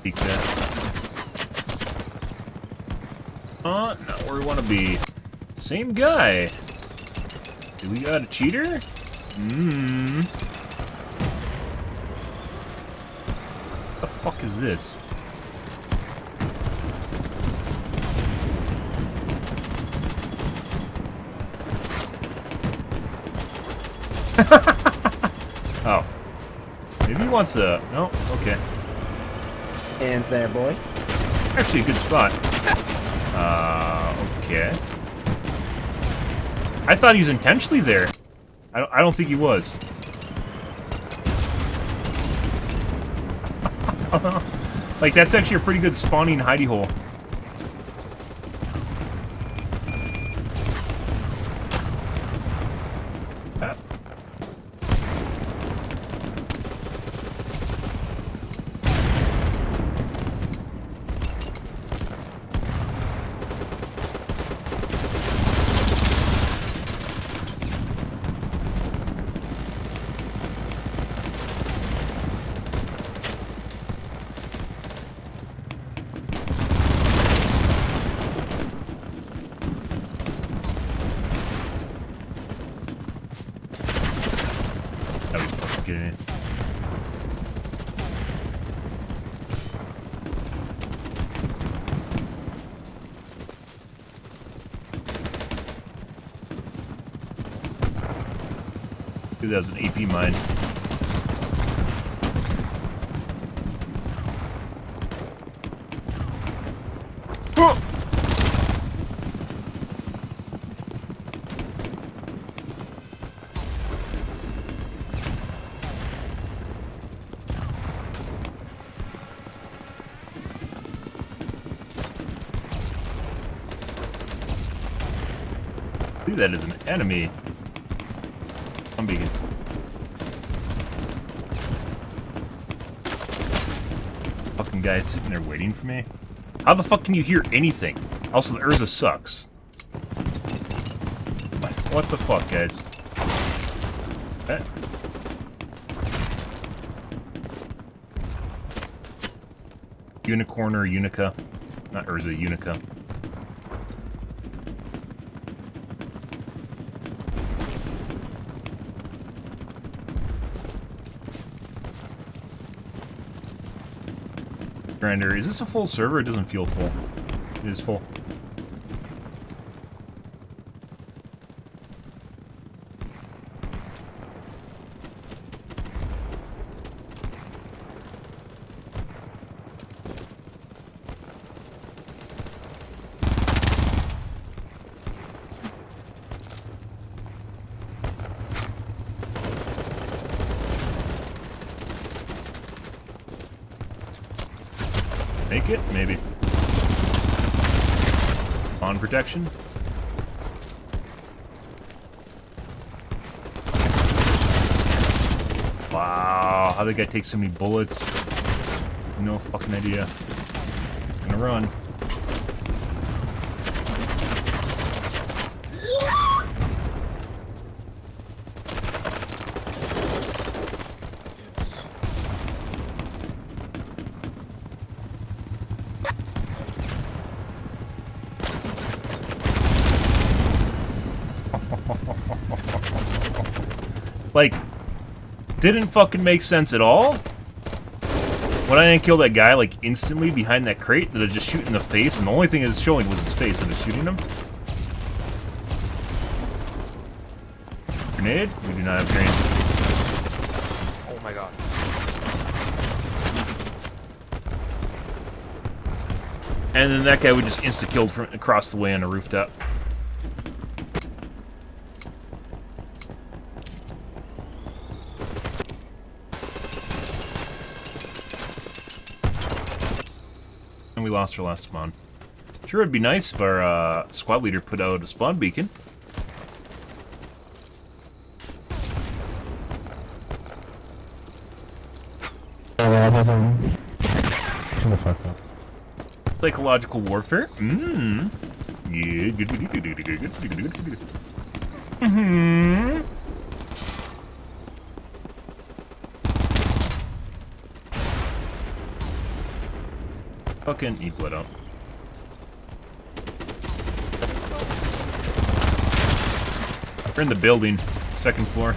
Peek that. Not where we want to be. Same guy. Do we got a cheater? What the fuck is this? Oh. Maybe he wants to... No? Okay. And there, boy. Actually, a good spot. Okay. I thought he was intentionally there. I don't think he was. Like, that's actually a pretty good spawning hidey hole. Get in. Dude, that was an AP mine. Dude, that is an enemy. I'm beacon. Fucking guy sitting there waiting for me. How the fuck can you hear anything? Also, the Urza sucks. What the fuck, guys? Unicorn or Unica? Not Urza, Unica. Grinder, is this a full server? It doesn't feel full. It is full. Make it? Maybe. On protection? Wow, how did that guy take so many bullets? No fucking idea. Gonna run. Like, didn't fucking make sense at all. When I didn't kill that guy, like, instantly behind that crate, that I just shoot in the face, and the only thing it's showing was his face, and I was shooting him. Grenade? We do not have grenade. Oh my god. And then that guy we just insta-killed from across the way on a rooftop. And we lost our last spawn. Sure, it'd be nice if our squad leader put out a spawn beacon. Psychological warfare? Mmm. Yeah, good. Mm-hmm. Fucking eat blood up. We're in the building, second floor.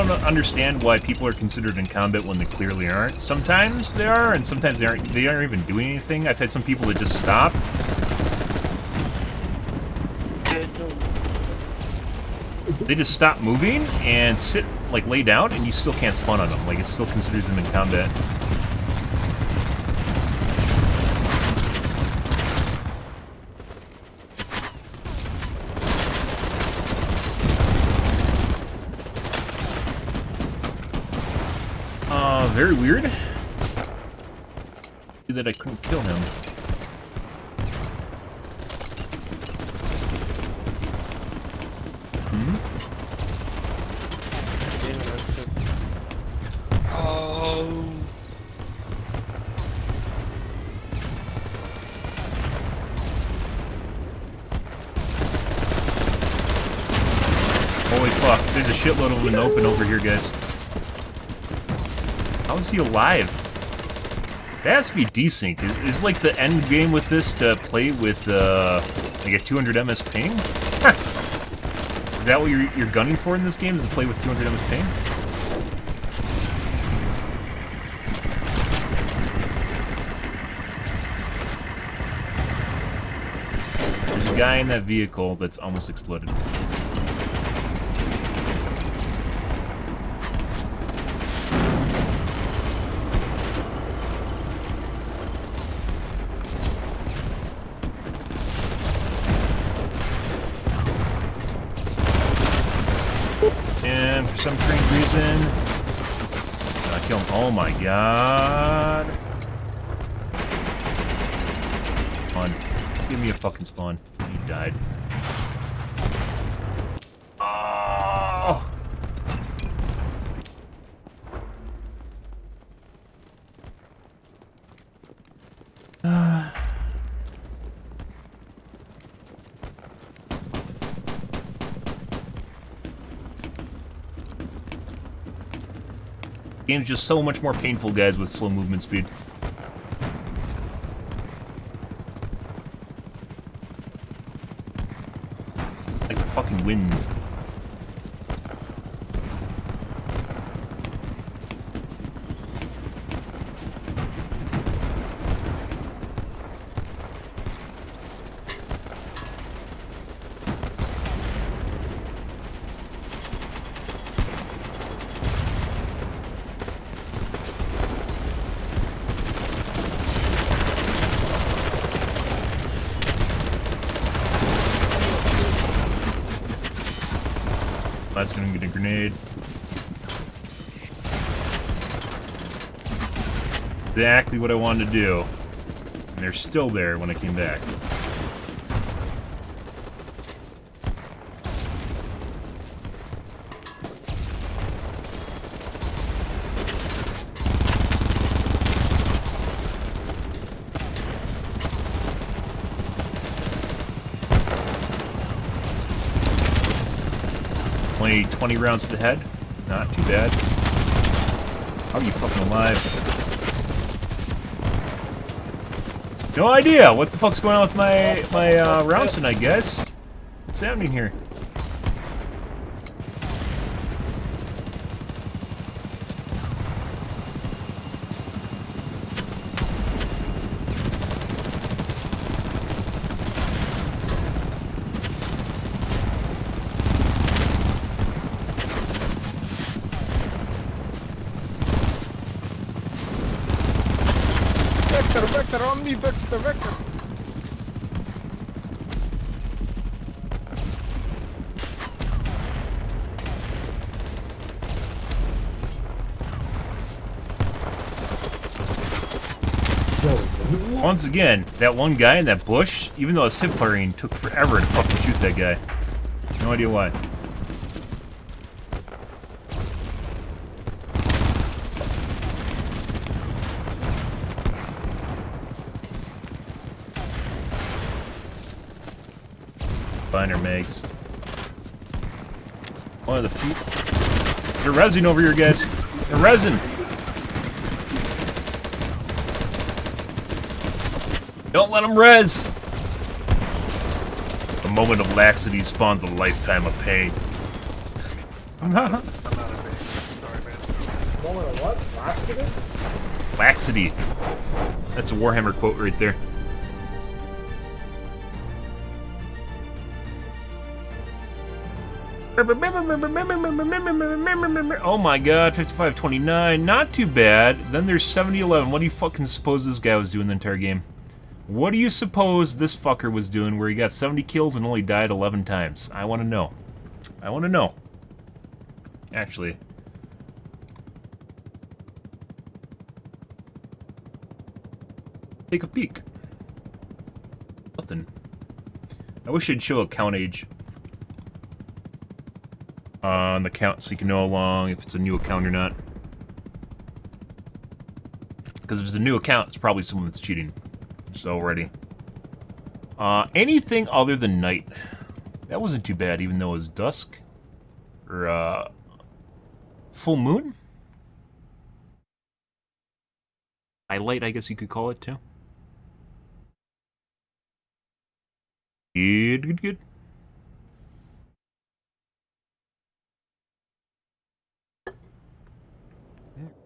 don't understand why people are considered in combat when they clearly aren't. Sometimes they are, and sometimes they aren't. They aren't even doing anything. I've had some people that just stop. They just stop moving and sit, like, lay down, and you still can't spawn on them. Like, it still considers them in combat. Very weird. That I couldn't kill him. Oh. Holy fuck, there's a shitload of them in the open over here, guys. How is he alive? That has to be desync. Is like the end game with this to play with like a 200 ms ping? Is that what you're gunning for in this game? Is to play with 200 ms ping? There's a guy in that vehicle that's almost exploded. And for some strange reason, I kill him. Oh my god! Spawn. Give me a fucking spawn. He died. Oh! Game's just so much more painful, guys, with slow movement speed. Like the fucking wind. That's gonna get a grenade. Exactly what I wanted to do. And they're still there when I came back. Only 20 rounds to the head. Not too bad. How are you fucking alive? No idea what the fuck's going on with my rounds tonight, guys. What's happening here? Vector, on me, Vector. Once again, that one guy in that bush, even though it's hip firing, took forever to fucking shoot that guy. No idea why. Binder makes. One of the feet. They're resin over here, guys. They're resin. Don't let them res. A moment of laxity spawns a lifetime of pain. calling it what? Laxative? Laxity. That's a Warhammer quote right there. Oh my god, 55-29. Not too bad. Then there's 70-11. What do you fucking suppose this guy was doing the entire game? What do you suppose this fucker was doing where he got 70 kills and only died 11 times? I want to know. I want to know. Actually. Take a peek. Nothing. I wish it'd show a count age on the count so you can know how long, if it's a new account or not. Because if it's a new account, it's probably someone that's cheating. So already. Anything other than night. That wasn't too bad, even though it was dusk. Or, full moon? Highlight, I guess you could call it, too. Good.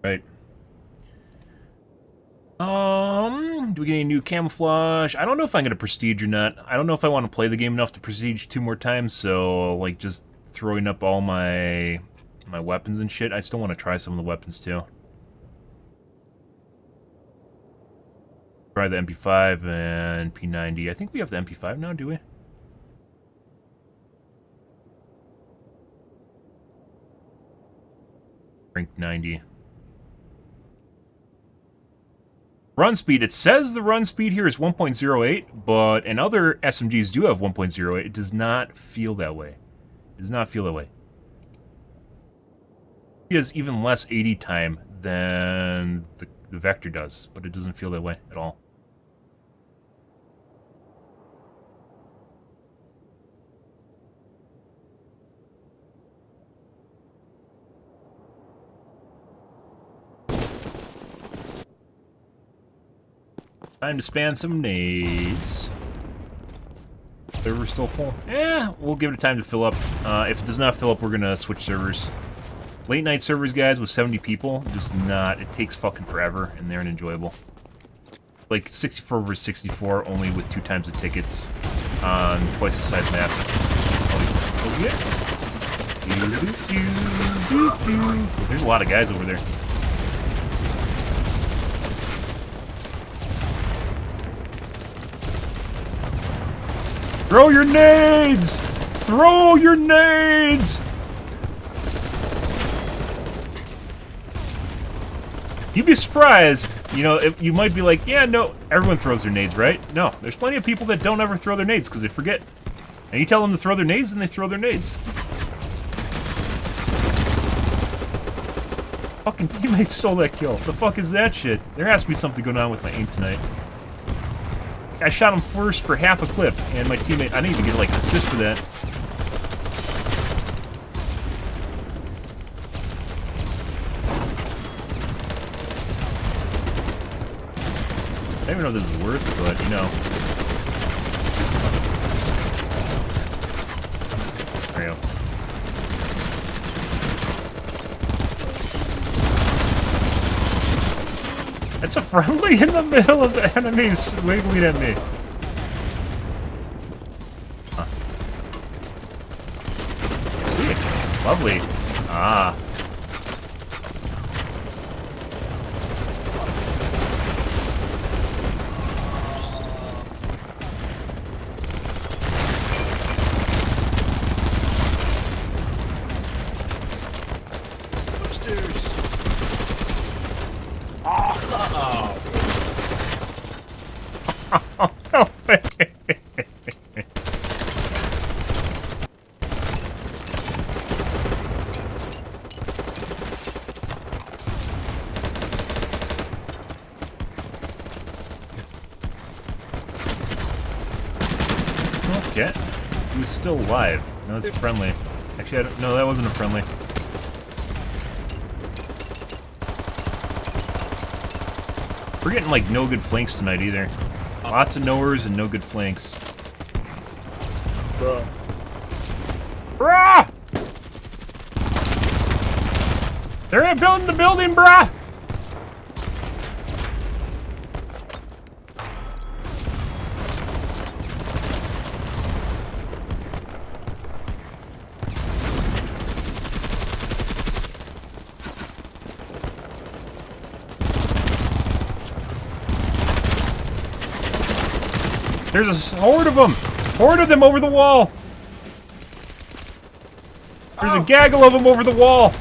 Right. Do we get any new camouflage? I don't know if I'm gonna prestige or not. I don't know if I want to play the game enough to prestige 2 more times, so like just throwing up all my weapons and shit. I still want to try some of the weapons too. Try the MP5 and P90. I think we have the MP5 now, do we? Rank 90. Run speed. It says the run speed here is 1.08, but and other SMGs do have 1.08. It does not feel that way. It does not feel that way. It has even less 80 time than the Vector does, but it doesn't feel that way at all. Time to spam some nades. Server's still full? Yeah, we'll give it time to fill up. If it does not fill up, we're gonna switch servers. Late night servers, guys, with 70 people, just not. It takes fucking forever, and they're unenjoyable. Like 64 versus 64, only with 2 times the tickets on twice the size maps. Oh yeah. There's a lot of guys over there. Throw your nades! Throw your nades! You'd be surprised. You know, if you might be like, yeah, no, everyone throws their nades, right? No, there's plenty of people that don't ever throw their nades because they forget. And you tell them to throw their nades, and they throw their nades. Fucking teammate stole that kill. The fuck is that shit? There has to be something going on with my aim tonight. I shot him first for half a clip, and my teammate, I didn't even get like an assist for that. I don't even know if this is worth it, but you know. There you go. It's a friendly in the middle of the enemies wiggling at me. Huh. See it. Lovely. Ah. Okay. He was still alive. No, that's friendly. Actually, I don't, no, that wasn't a friendly. We're getting like no good flanks tonight either. Lots of knowers and no good flanks. Bruh. Bruh! They're building the building, bruh! There's a horde of them! Horde of them over the wall! There's a gaggle of them over the wall!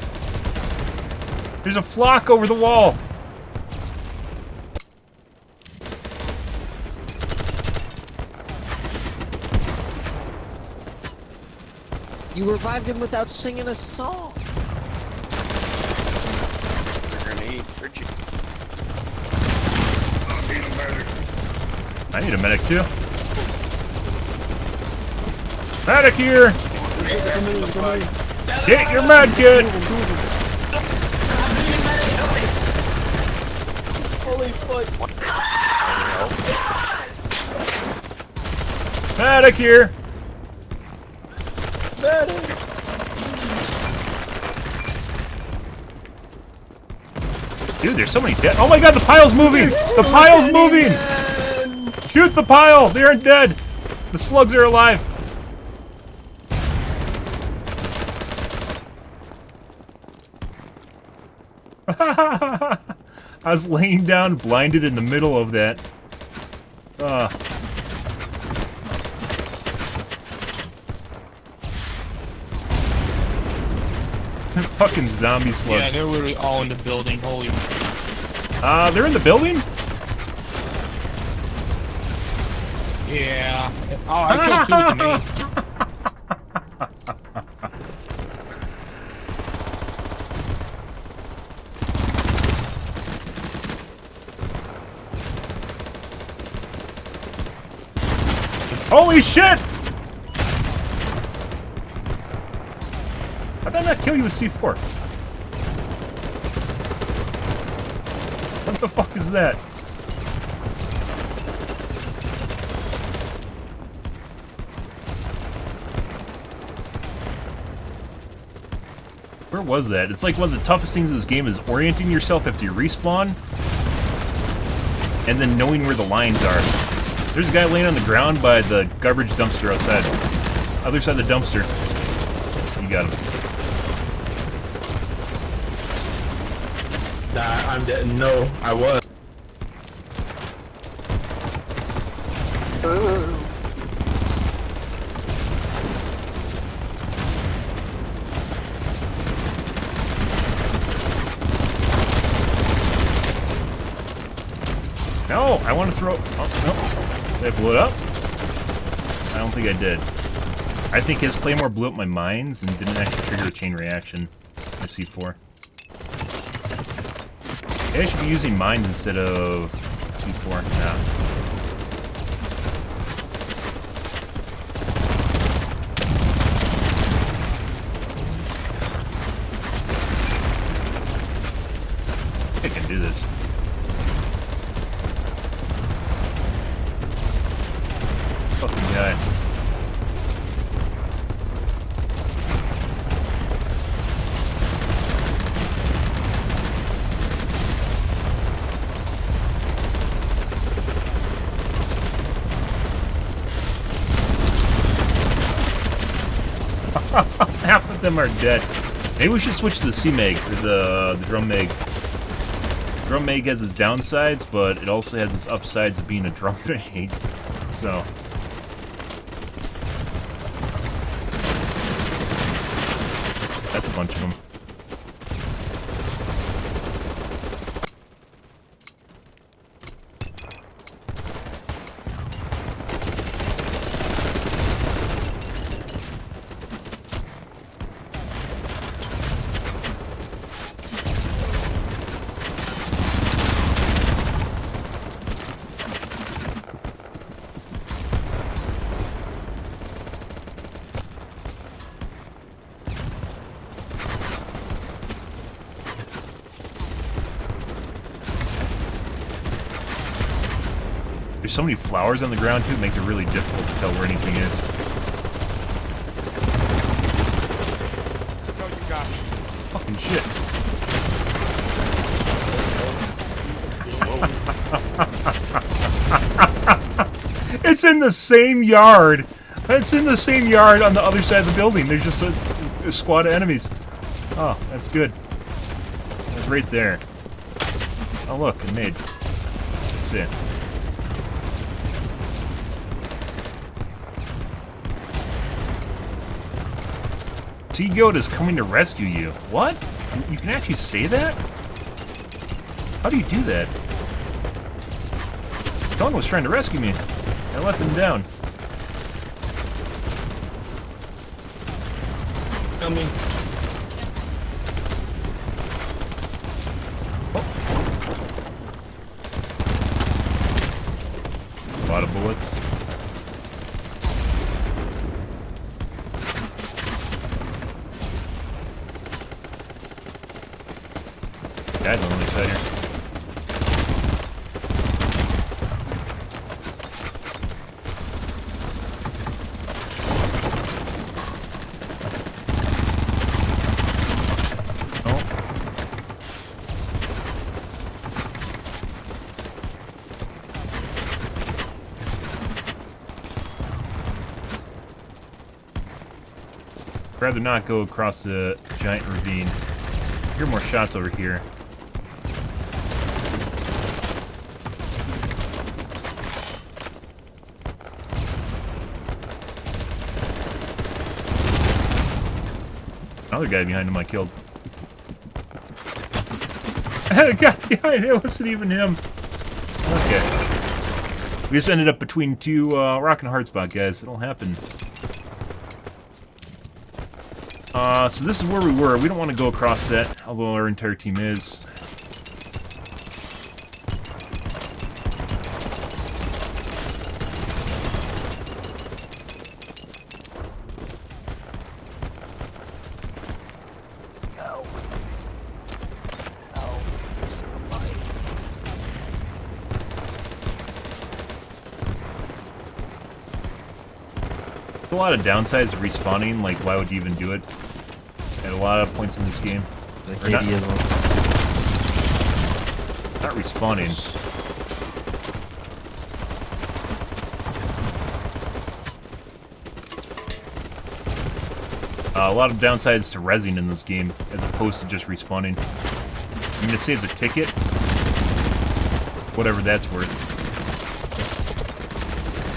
There's a flock over the wall! You revived him without singing a song. Grenade for you. I need a medic too. Medic here! Get your med kit! Holy fuck. Medic here! Dude, there's so many dead. Oh my god, the pile's moving! The pile's moving! Shoot the pile! They aren't dead! The slugs are alive! I was laying down, blinded in the middle of that. Fucking zombie slugs. Yeah, they're literally all in the building. Holy. They're in the building? Yeah. Oh, I killed two with the nade. Holy shit! How did I not kill you with C4? What the fuck is that? Where was that? It's like one of the toughest things in this game is orienting yourself after you respawn and then knowing where the lines are. There's a guy laying on the ground by the garbage dumpster outside. Other side of the dumpster. You got him. Nah, I'm dead. No, I was. No, I want to throw... Oh, no. Did I blow it up? I don't think I did. I think his claymore blew up my mines and didn't actually trigger a chain reaction. I see 4. Maybe I should be using mines instead of C4. Yeah. I think I can do this. Fucking guy. Half of them are dead. Maybe we should switch to the C-Mag, or the Drum Mag. Drum Mag has its downsides, but it also has its upsides of being a Drum Mag. So... that's a bunch of them. There's so many flowers on the ground too, it makes it really difficult to tell where anything is. No, you got me. Fucking shit. It's in the same yard. It's in the same yard on the other side of the building. There's just a squad of enemies. Oh, that's good. That's right there. Oh, look, a nade. That's it. T-Goat is coming to rescue you. What? You can actually say that? How do you do that? Someone was trying to rescue me. I let them down. Coming. A lot of bullets. Guys on the other side here. I'd rather not go across the giant ravine. I hear more shots over here. Another guy behind him I killed. The guy behind him, it wasn't even him. Okay. We just ended up between two rock and hard spot guys. It'll happen. So this is where we were. We don't want to go across that, although our entire team is. There's a lot of downsides to respawning, like why would you even do it? At a lot of points in this game. Not respawning. A lot of downsides to rezzing in this game, as opposed to just respawning. I'm gonna save the ticket. Whatever that's worth.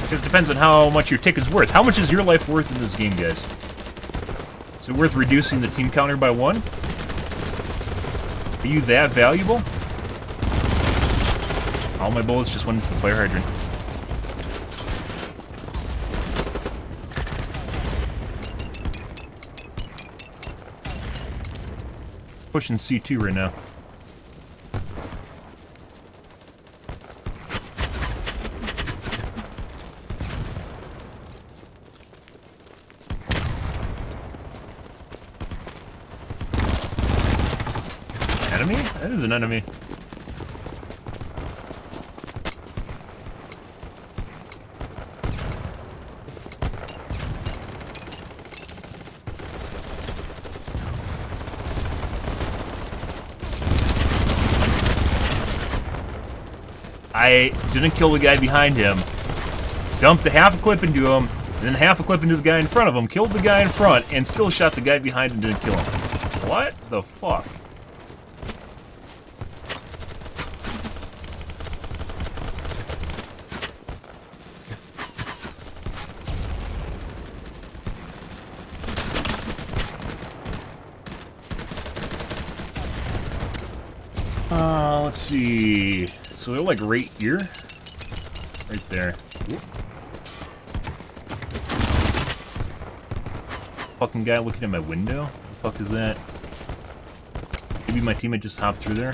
Because it depends on how much your ticket's worth. How much is your life worth in this game, guys? Is it worth reducing the team counter by 1? Are you that valuable? All my bullets just went into the fire hydrant. Pushing C2 right now. Enemy? That is an enemy. I didn't kill the guy behind him. Dumped a half a clip into him, and then half a clip into the guy in front of him, killed the guy in front, and still shot the guy behind him and didn't kill him. What the fuck? Let's see. So they're like right here. Right there. Fucking guy looking at my window? What the fuck is that? Maybe my teammate just hopped through there?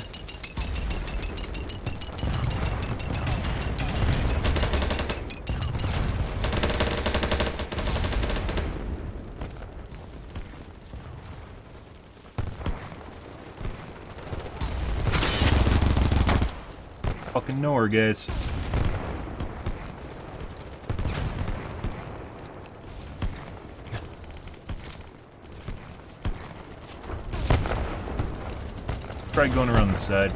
Fucking nowhere, guys. Try going around the side.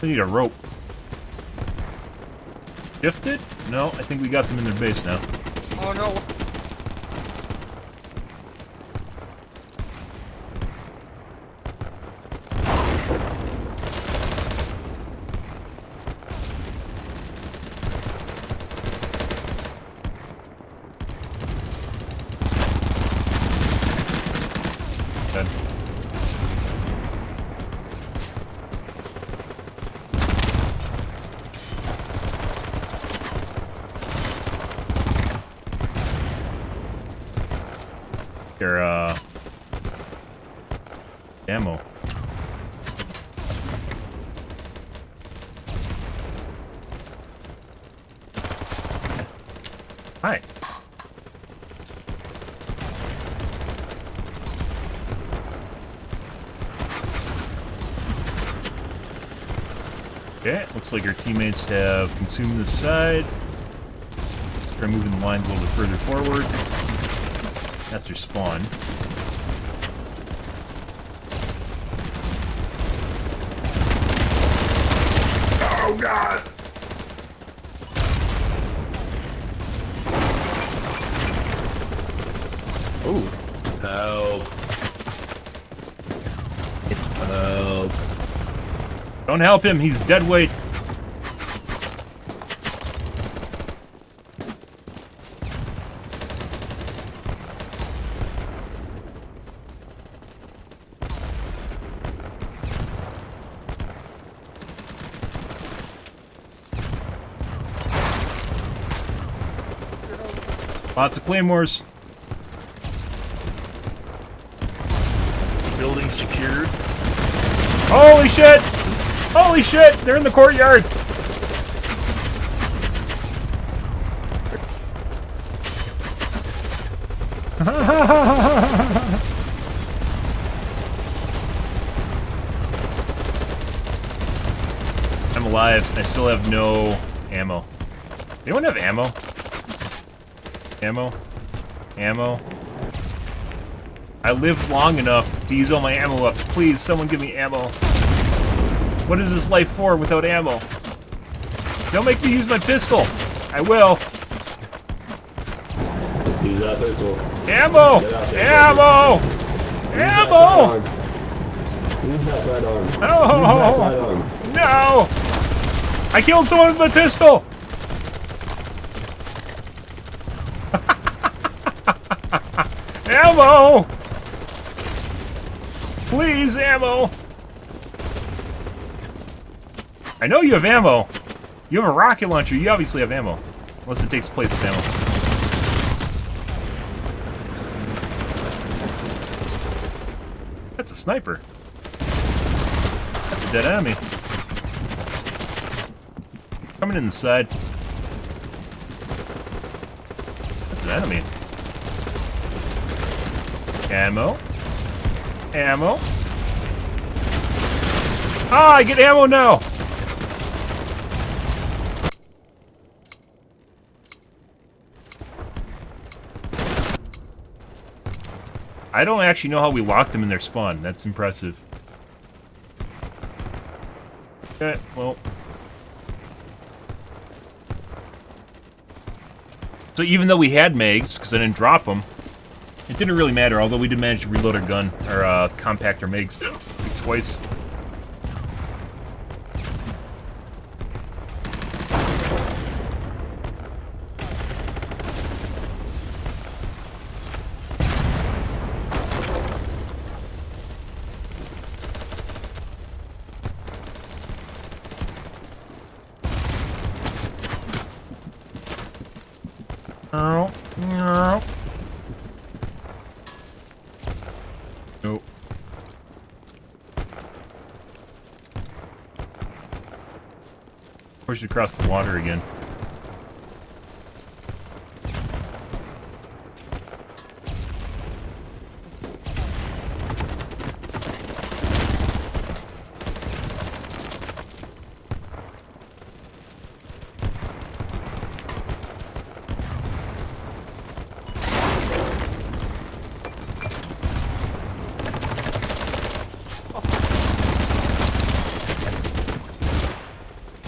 I need a rope. Shifted? No, I think we got them in their base now. Oh no. Dead. Your, ammo. Hi. Okay, looks like our teammates have consumed this side. Try moving the lines a little bit further forward. That's their spawn. Oh god! Ooh. Help. Help. Don't help him, he's dead weight. Lots of claymores. Building secured. Holy shit! Holy shit! They're in the courtyard! I'm alive. I still have no ammo. Anyone have ammo? Ammo? Ammo? I lived long enough to use all my ammo up. Please, someone give me ammo. What is this life for without ammo? Don't make me use my pistol. I will. Use that pistol. Ammo! Ammo! Ammo! Use that sidearm. No! No! I killed someone with my pistol! Ammo! Please, ammo! I know you have ammo. You have a rocket launcher. You obviously have ammo. Unless it takes place of ammo. That's a sniper. That's a dead enemy. Coming in the side. That's an enemy. Ammo. Ammo. Ah, I get ammo now! I don't actually know how we locked them in their spawn. That's impressive. Okay, well. So even though we had mags, because I didn't drop them, it didn't really matter, although we did manage to reload our gun, or compact our mags twice. No. No. Nope. Push it across the water again.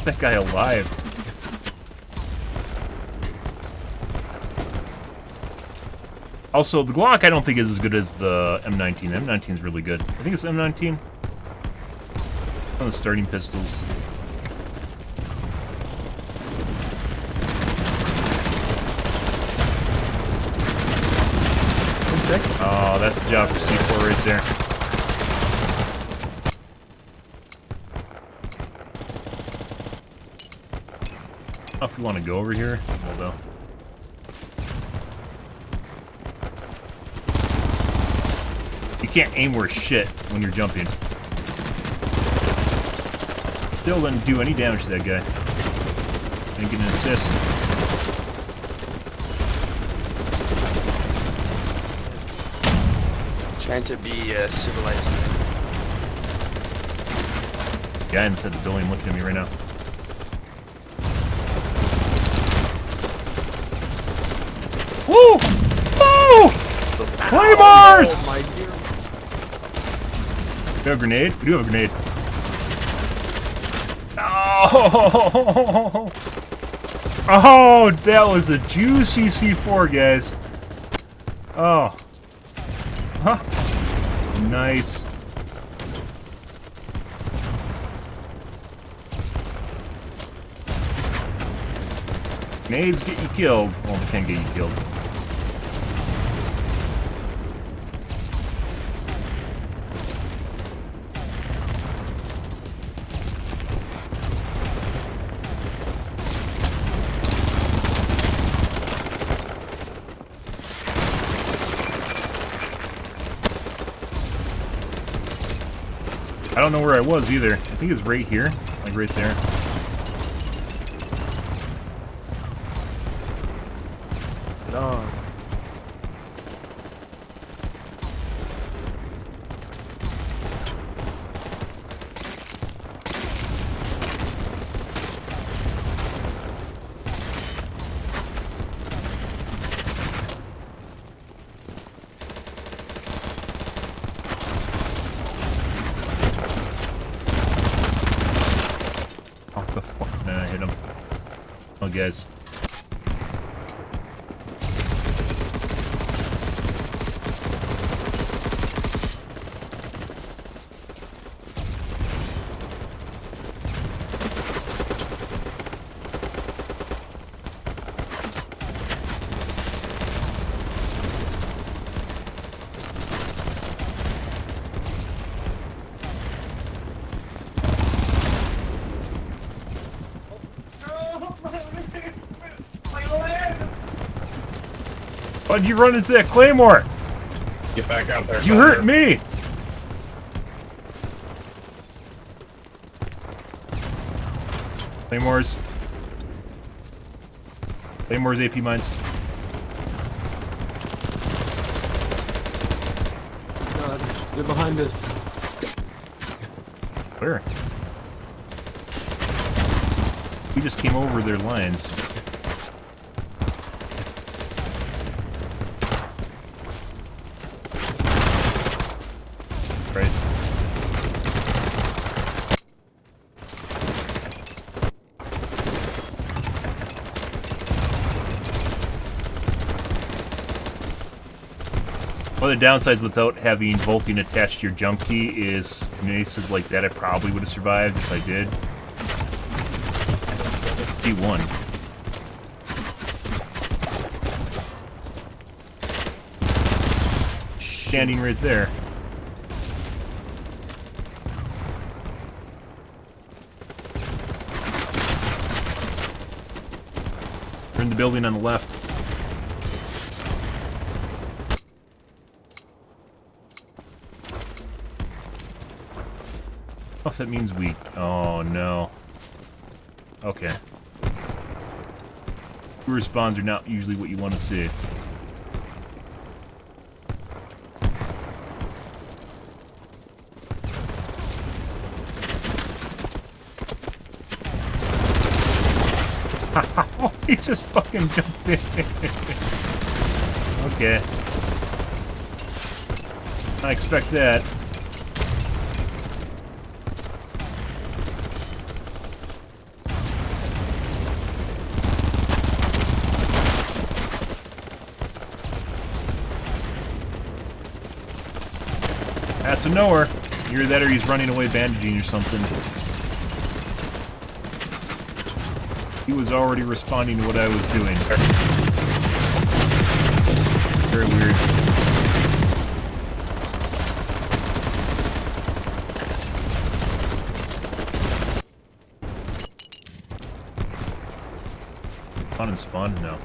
That guy alive. Also, the Glock I don't think is as good as the M19. M19 is really good. I think it's M19. One of the starting pistols. Oh, that's a job for C4 right there. I don't know if you want to go over here. Hold on. You can't aim worth shit when you're jumping. Still didn't do any damage to that guy. Didn't get an assist. Trying to be civilized. Guy inside the building looking at me right now. Woo! Woo! Claymores! Oh my dear. We have a grenade? We do have a grenade. Oh! Oh, that was a juicy C4, guys. Oh. Huh. Nice. Grenades get you killed. Well, they can get you killed. I don't know where I was either. I think it's right here. Like right there. No. Oh, the fuck, man, I hit him. Oh, guys. Why'd you run into that claymore? Get back out there. You hurt me! Claymores. Claymores, AP mines. God, they're behind us. Where? We just came over their lines. Christ. One of the downsides without having bolting attached to your jump key is maces like that I probably would have survived if I did. G1. Standing right there. We're in the building on the left. Oh, if that means we... Oh, no. Okay. Respawns are not usually what you want to see. He just fucking jumped in. Okay. I expect that. That's a knower. Either that or he's running away bandaging or something. He was already responding to what I was doing. Very weird. Spawn and spawn? No.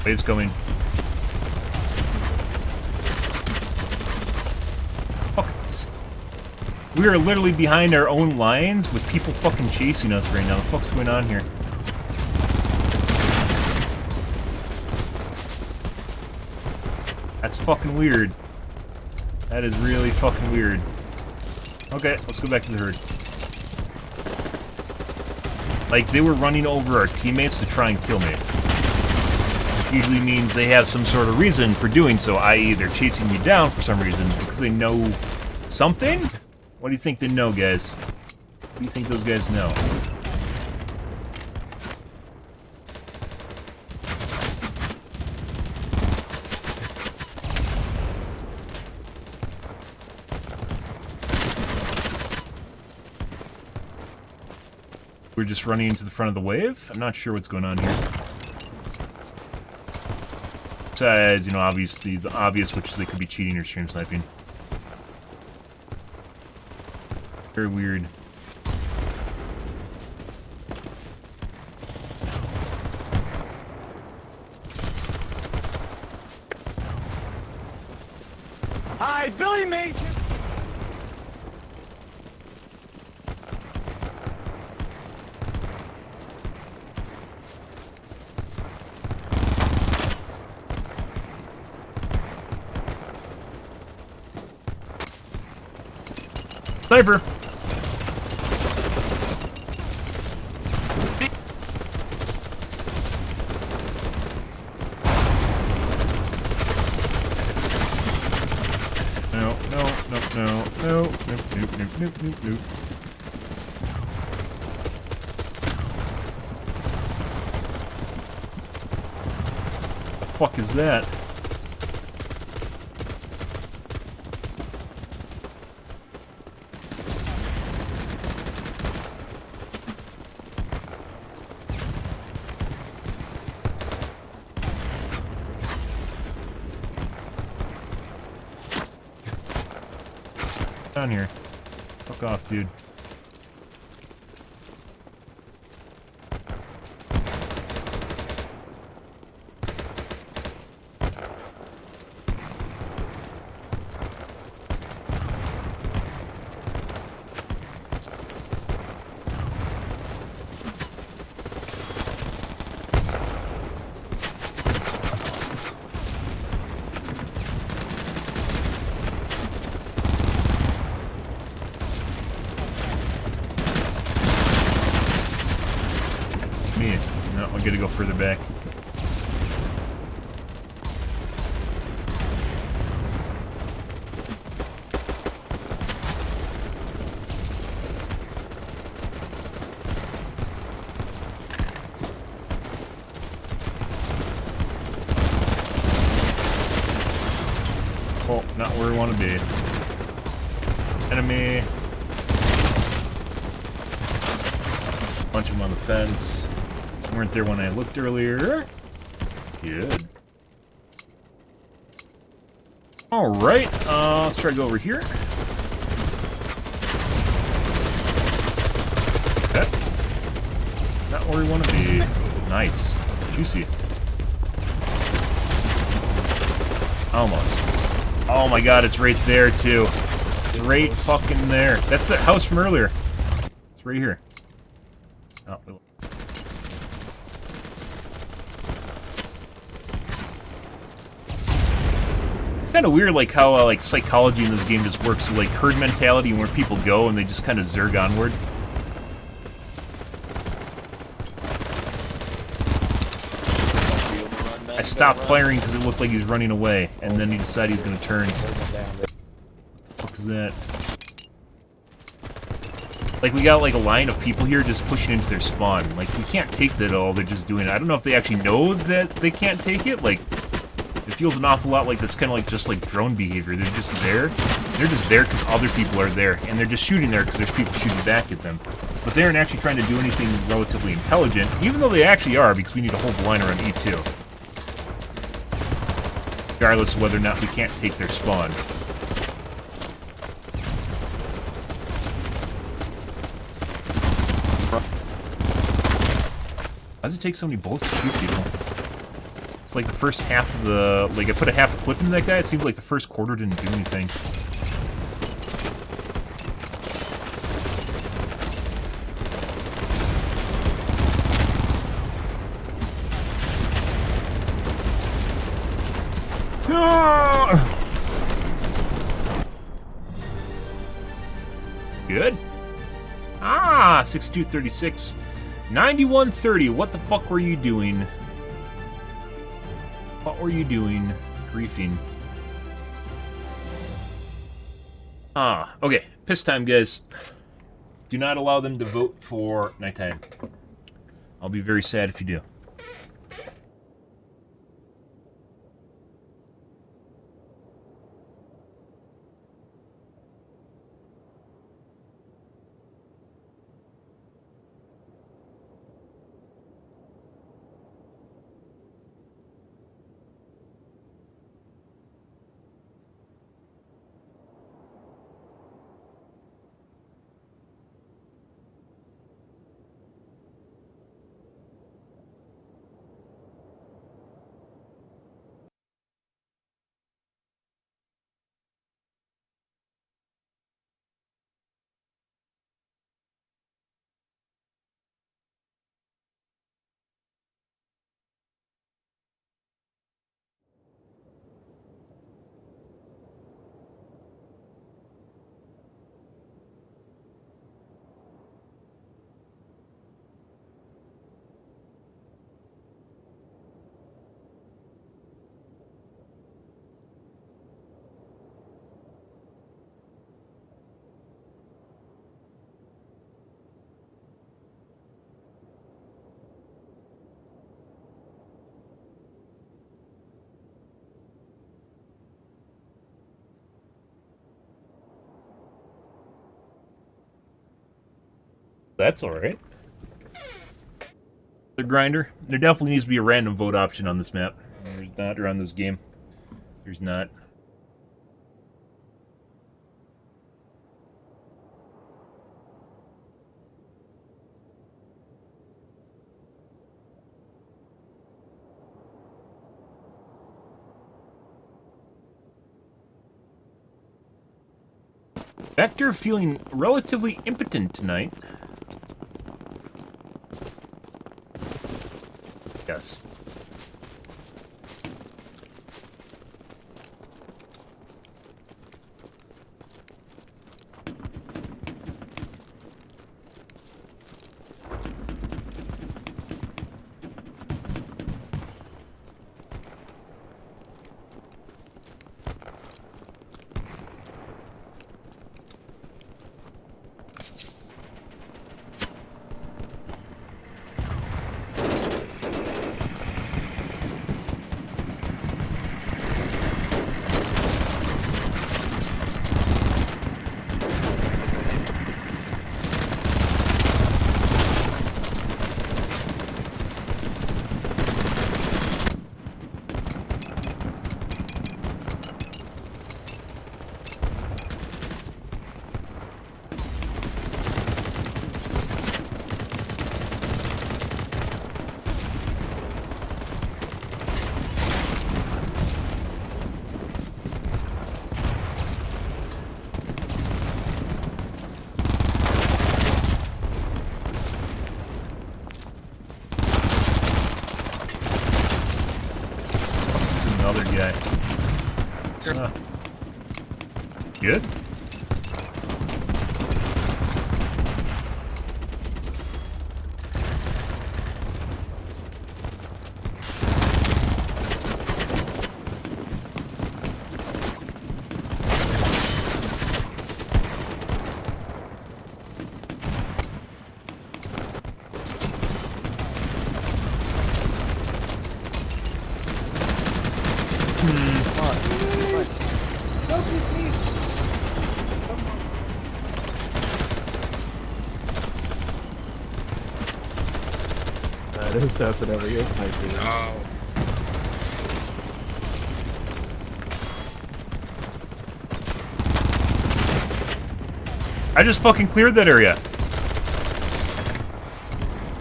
Wave's coming. Fuck. We are literally behind our own lines with people fucking chasing us right now. What the fuck's going on here? That's fucking weird. That is really fucking weird. Okay, let's go back to the herd. Like, they were running over our teammates to try and kill me. Usually means they have some sort of reason for doing so, i.e. they're chasing me down for some reason because they know something? What do you think they know, guys? What do you think those guys know? We're just running into the front of the wave? I'm not sure what's going on here. Besides, you know, obviously the obvious, which is they could be cheating or stream sniping. Very weird. Hi, Billy Mason! Sniper! No, no, no, no, no, nope, nope, nope, nope, nope, nope. The fuck is that? Down here. Fuck off, dude. No, I gotta go further back. Oh, not where we want to be. Enemy. Bunch of them on the fence. Weren't there when I looked earlier. Good. Alright, let's try to go over here. Okay. Not where we want to be. Nice. Juicy. Almost. Oh my god, it's right there too. It's right fucking there. That's the house from earlier. It's right here. Oh, kind of weird, like how like psychology in this game just works. So, like herd mentality and where people go, and they just kind of zerg onward. I stopped firing because it looked like he was running away, and then he decided he was going to turn. What the fuck is that? Like, we got, like, a line of people here just pushing into their spawn. Like, we can't take that at all, they're just doing it. I don't know if they actually know that they can't take it. Like, it feels an awful lot like that's kind of like just, like, drone behavior. They're just there. They're just there because other people are there, and they're just shooting there because there's people shooting back at them. But they aren't actually trying to do anything relatively intelligent, even though they actually are, because we need to hold the line around E2. Regardless of whether or not we can't take their spawn. Why does it take so many bullets to shoot people? It's like the first half of the... Like, I put a half a clip into that guy, it seems like the first quarter didn't do anything. Good. Ah, 6236. 9130. What the fuck were you doing? What were you doing? Griefing. Ah, okay. Piss time, guys. Do not allow them to vote for nighttime. I'll be very sad if you do. That's alright. The grinder. There definitely needs to be a random vote option on this map. There's not, or on this game. There's not. Vector feeling relatively impotent tonight. Yes. is definitely a sniper. Oh. I just fucking cleared that area.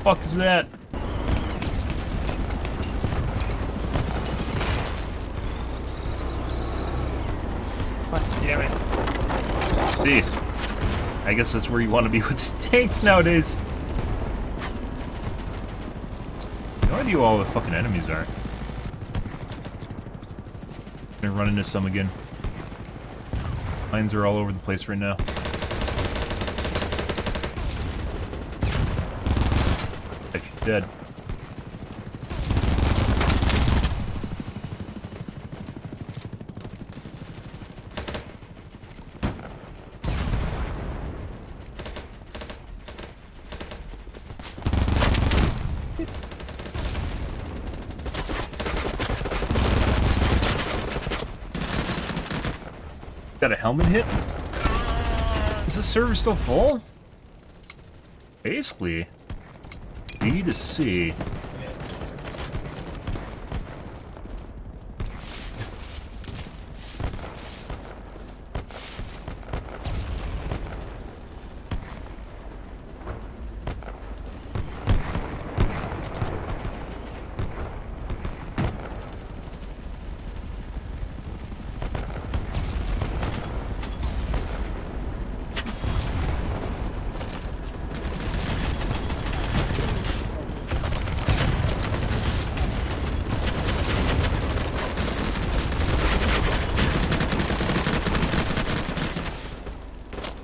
Fuck is that? Damn it. See, I guess that's where you want to be with the tank nowadays. No idea who all the fucking enemies are. Gonna run into some again. Mines are all over the place right now. She's dead. Got a helmet hit? Is this server still full? Basically. B to C.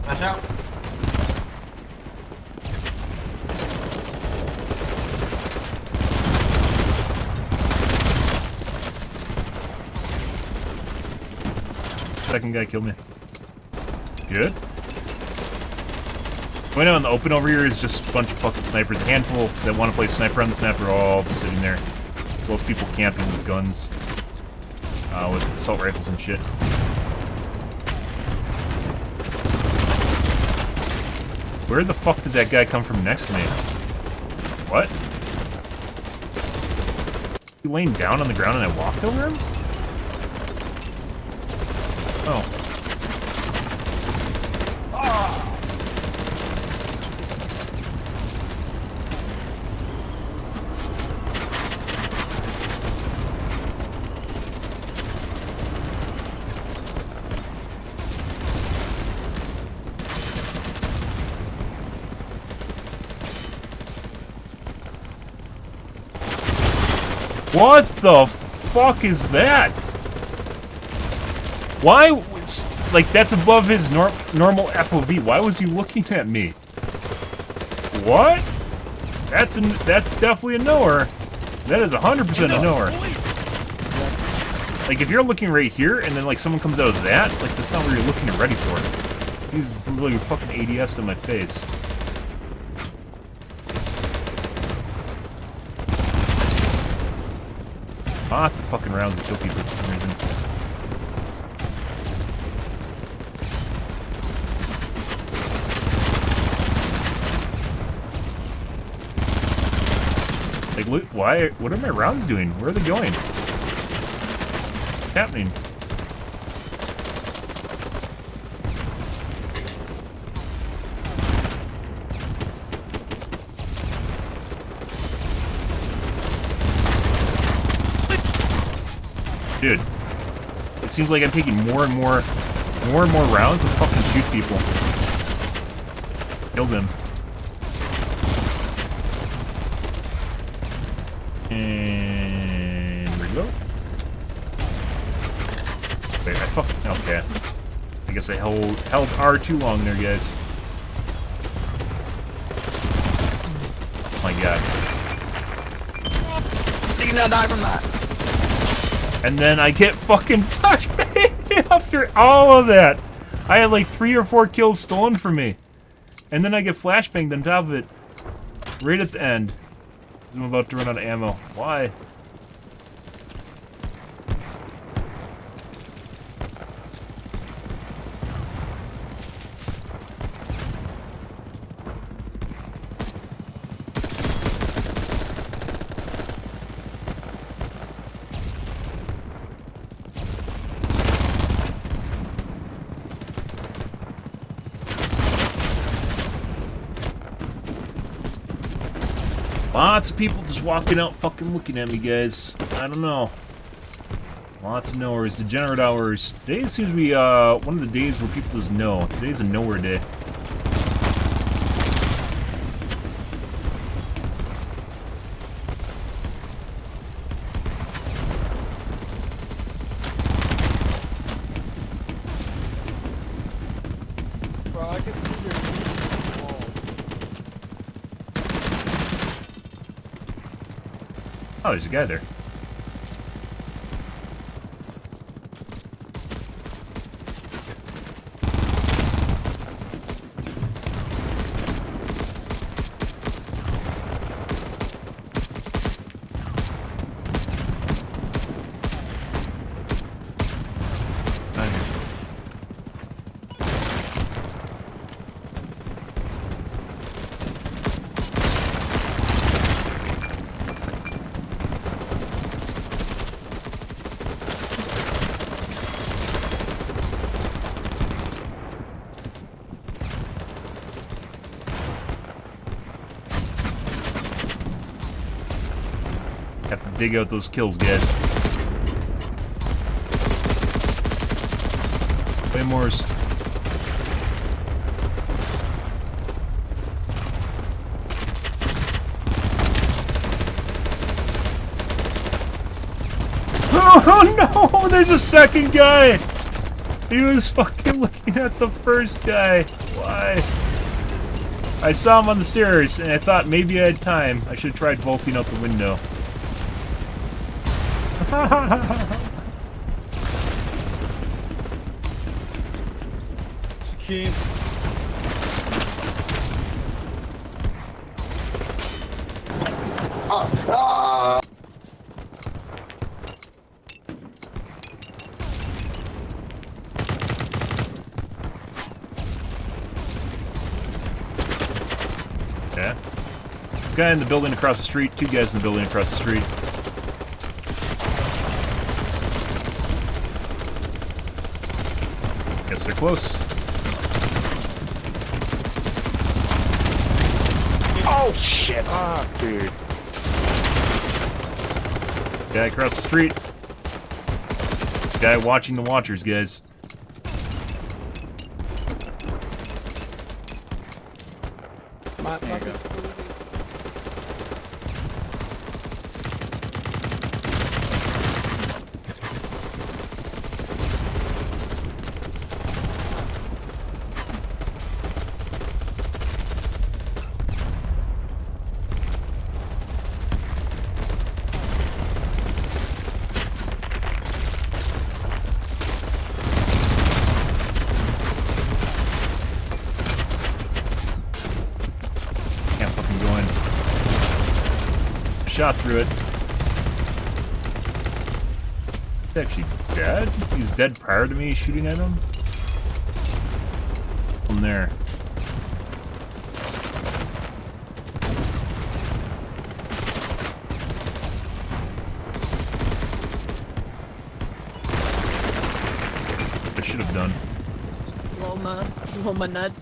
Watch out. Second guy killed me. Good. Going out in the open over here is just a bunch of fucking snipers. A handful that want to play sniper on this map are all just sitting there. Most people camping with guns. With assault rifles and shit. Where the fuck did that guy come from next to me? What? He laying down on the ground and I walked over him? Oh. What the fuck is that? Why was, like, that's above his normal FOV. Why was he looking at me? What? That's definitely a knower. That is 100% a knower. Like, if you're looking right here and then like someone comes out of that, like that's not what you're looking and ready for. He's literally fucking ADS to my face. Lots of fucking rounds to kill people for some reason. Like, look, why? What are my rounds doing? Where are they going? What's happening? Dude, it seems like I'm taking more and more rounds to fucking shoot people. Killed him. And reload. Wait, I fucking okay. I guess I held R too long there, guys. Oh my god. You cannot die from that. And then I get fucking flashbang after all of that. I had like 3 or 4 kills stolen from me. And then I get flashbanged on top of it. Right at the end. I'm about to run out of ammo. Why? Lots of people just walking out fucking looking at me, guys. I don't know. Lots of nowheres. Degenerate hours. Today seems to be one of the days where people just know. Today's a nowhere day. Bro, I can see your teeth on the wall. Oh, there's a guy there. Have to dig out those kills, guys. Claymores. Oh no! There's a second guy! He was fucking looking at the first guy. Why? I saw him on the stairs and I thought maybe I had time. I should have tried vaulting out the window. Keep. Okay. There's a guy in the building across the street, two guys in the building across the street. Guess they're close. Oh shit! Ah, dude. Guy across the street. Guy watching the watchers, guys. Can't fucking go in. Shot through it. He's actually dead? He's dead prior to me shooting at him? From there. I should have done. Loma nut.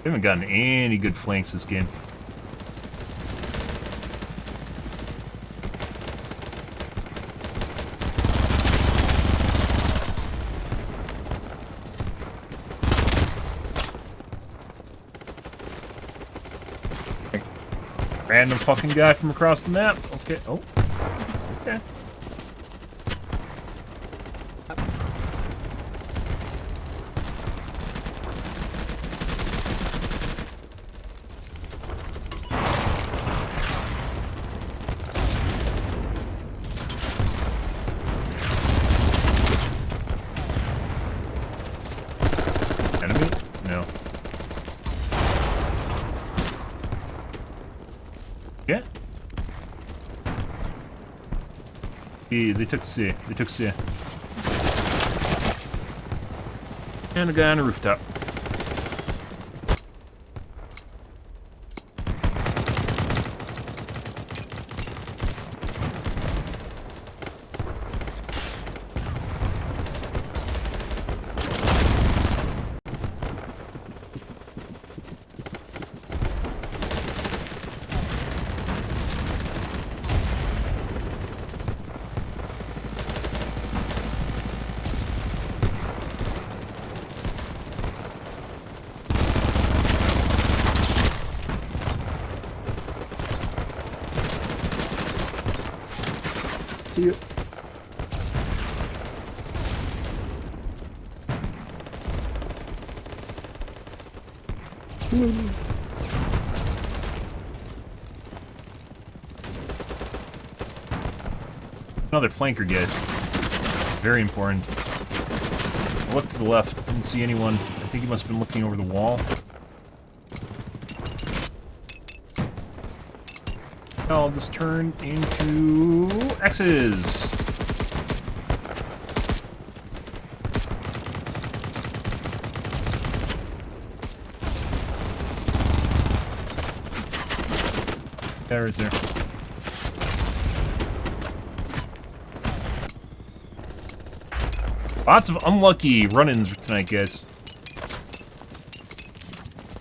We haven't gotten any good flanks this game. Random fucking guy from across the map. Okay. Oh. Okay. Enemy? No. Yeah. They took C. They took C. And a guy on a rooftop. Another flanker, guys. Very important. I looked to the left, didn't see anyone. I think he must have been looking over the wall. I'll just turn into X's. Yeah, right there. Lots of unlucky run-ins tonight, guys.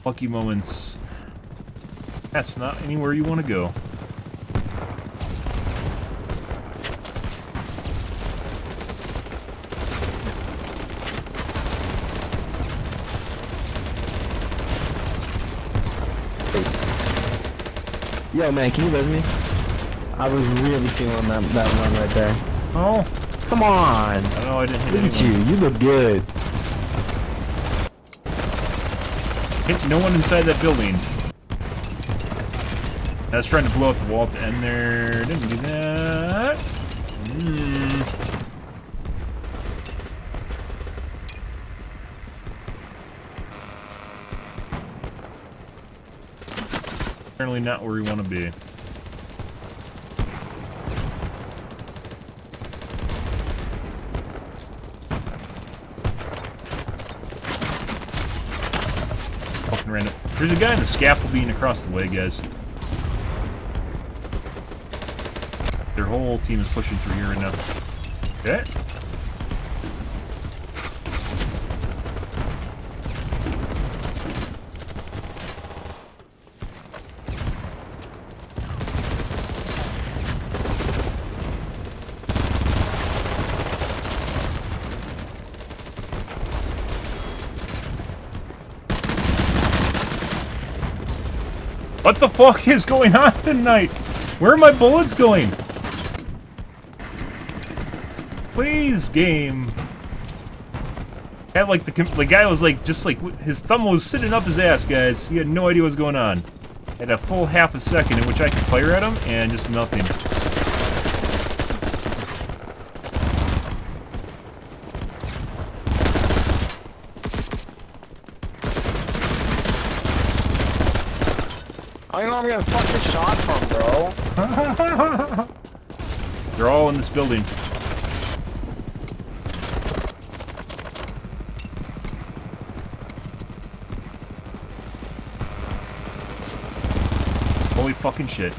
Lucky moments. That's not anywhere you want to go. Yo, man, can you with me? I was really feeling that run right there. Oh, Come on! no, I didn't hit Look at anyone. you look good. Hit no one inside that building. I was trying to blow up the wall to end there. Didn't do that. Apparently not where we want to be. Fucking random. There's a guy in the scaffolding across the way, guys. Their whole team is pushing through here right now. Okay. What the fuck is going on tonight? Where are my bullets going? Please, game. Had like the guy was like just like his thumb was sitting up his ass, guys. He had no idea what was going on. Had a full half a second in which I could fire at him and just nothing. I don't know where I'm getting fucking shot from, bro. They're all in this building. Holy fucking shit.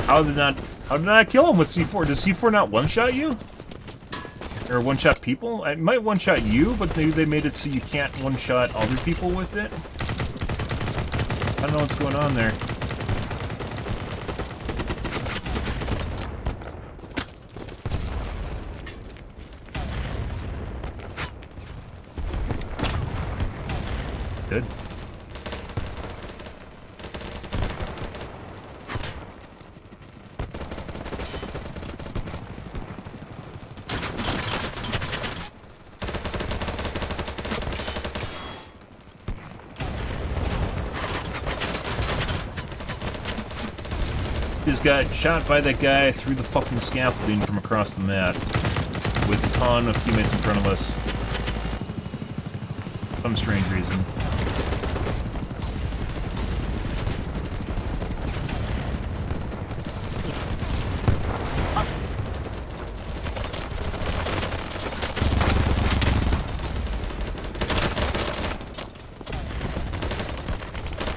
How did I not kill him with C4? Does C4 not one-shot you? Or one-shot people? It might one-shot you, but maybe they made it so you can't one-shot other people with it? I don't know what's going on there. Good. Just got shot by that guy through the fucking scaffolding from across the map with a ton of teammates in front of us. Some strange reason.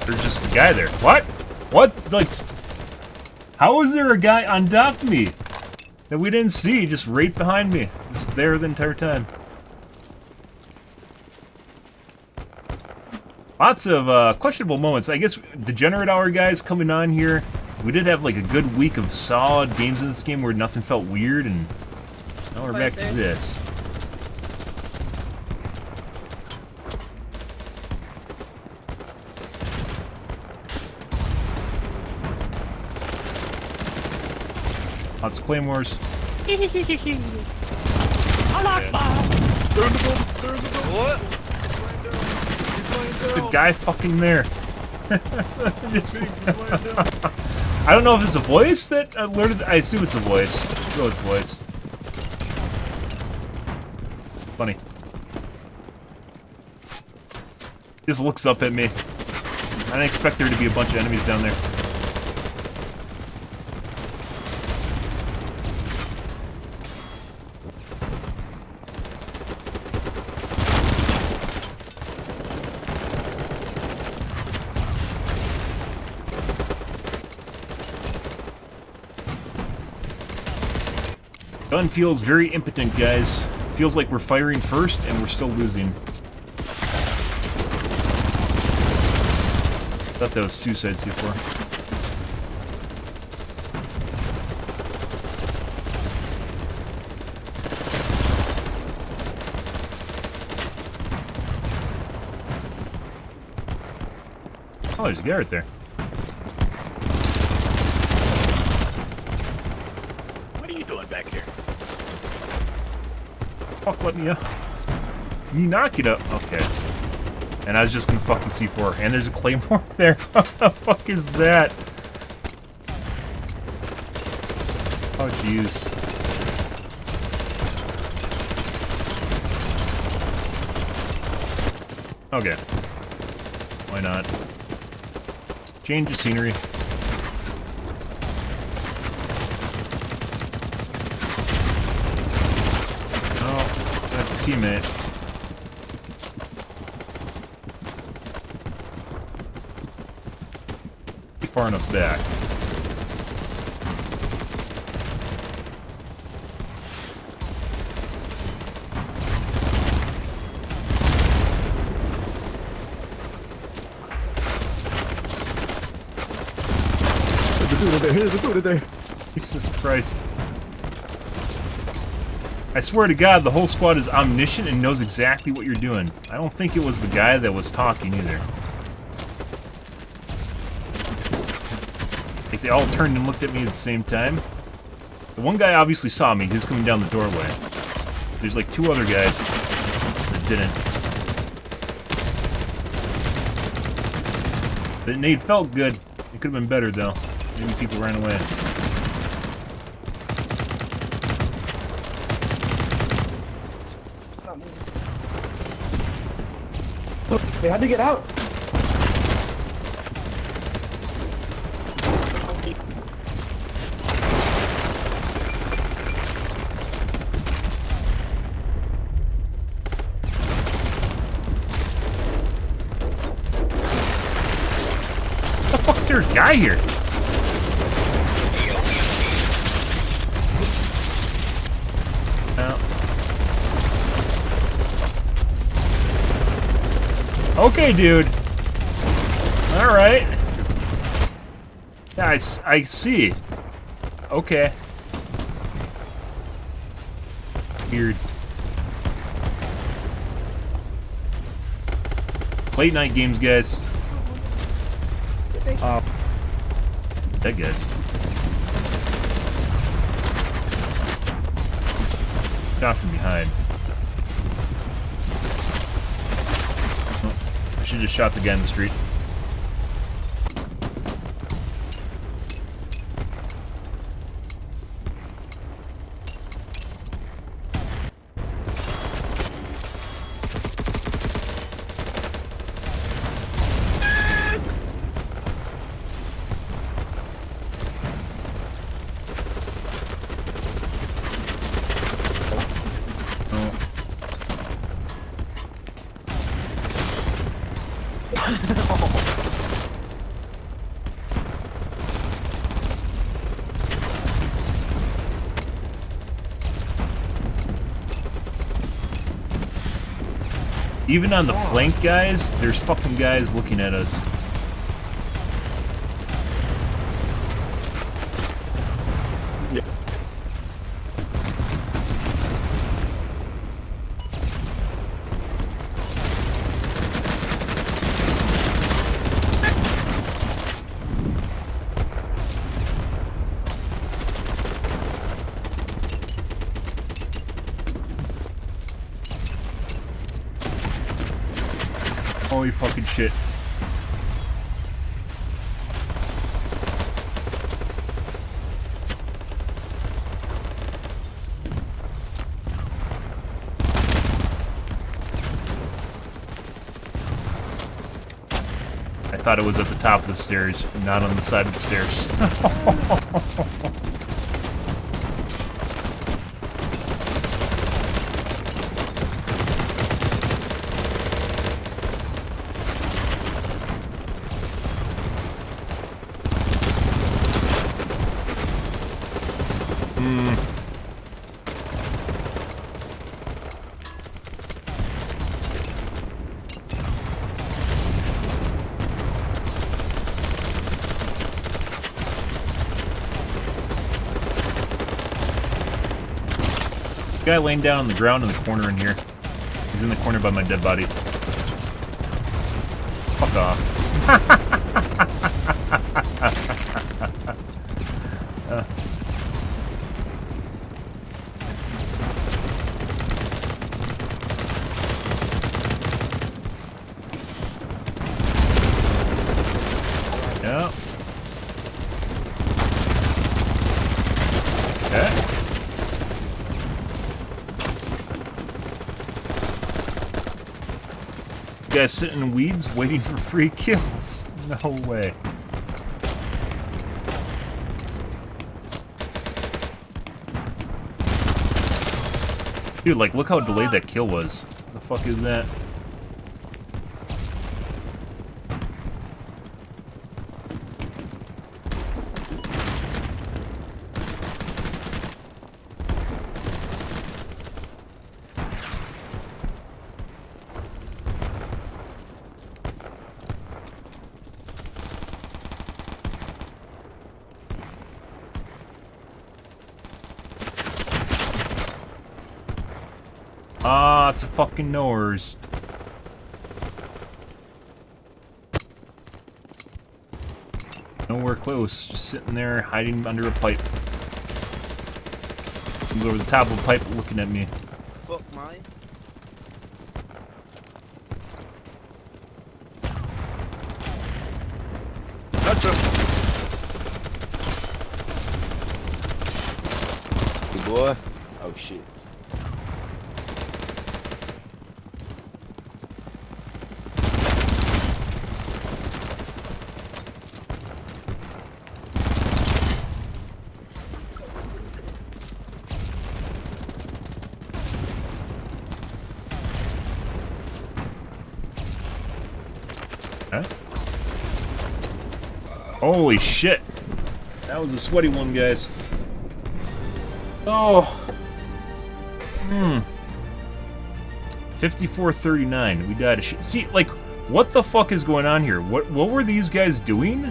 There's just a guy there. What? What? Like, how is there a guy on top of me that we didn't see just right behind me? Just there the entire time. Lots of questionable moments. I guess Degenerate Hour guys coming on here. We did have like a good week of solid games in this game where nothing felt weird, and now we're back to this. Lots of claymores. Allah Akbar. What? The guy fucking there. I don't know if it's a voice that alerted. I assume it's a voice. Go with voice. Funny. Just looks up at me. I didn't expect there to be a bunch of enemies down there. Gun feels very impotent, guys. Feels like we're firing first and we're still losing. Thought that was suicide C4. Oh, there's a guy right there. What are you doing back here? Fuck, let me up. You knock it up. Okay. And I was just gonna fucking C4. And there's a claymore there. What the fuck is that? Oh, jeez. Okay. Why not? Change the scenery. Oh, that's a teammate. Far enough back. Here's the dude there. Jesus Christ. I swear to God, the whole squad is omniscient and knows exactly what you're doing. I don't think it was the guy that was talking either. Like, they all turned and looked at me at the same time. The one guy obviously saw me. He was coming down the doorway. There's like two other guys that didn't. The nade felt good. It could have been better, though. Maybe people ran away. Look, they had to get out. What the fuck's there a guy here? Okay, dude. Alright. Yeah, I see. Okay. Weird. Late night games, guys. That guy's. Shot from behind. I should just shot the guy in the street. Even on the flank, guys, there's fucking guys looking at us. Yeah. Holy fucking shit. I thought it was at the top of the stairs, not on the side of the stairs. Guy laying down on the ground in the corner in here. He's in the corner by my dead body. Fuck off. Yeah. Okay. Guys sitting in weeds waiting for free kills. No way. Dude, like, look how delayed that kill was. What the fuck is that? Ah, it's a fucking knowers. Nowhere close, just sitting there hiding under a pipe. He's over the top of a pipe looking at me. Fuck mine. Gotcha. Good boy. Oh shit. Huh? Holy shit. That was a sweaty one, guys. Oh. 54-39. We died of shit. See, like, what the fuck is going on here? What were these guys doing?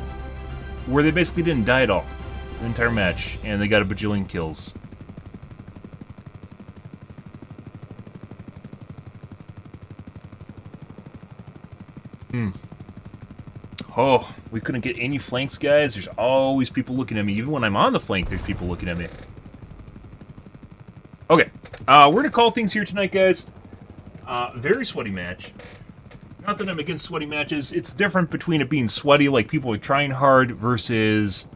Where they basically didn't die at all. The entire match. And they got a bajillion kills. Oh, we couldn't get any flanks, guys. There's always people looking at me. Even when I'm on the flank, there's people looking at me. Okay, we're gonna call things here tonight, guys. Very sweaty match. Not that I'm against sweaty matches. It's different between it being sweaty, like people are trying hard, versus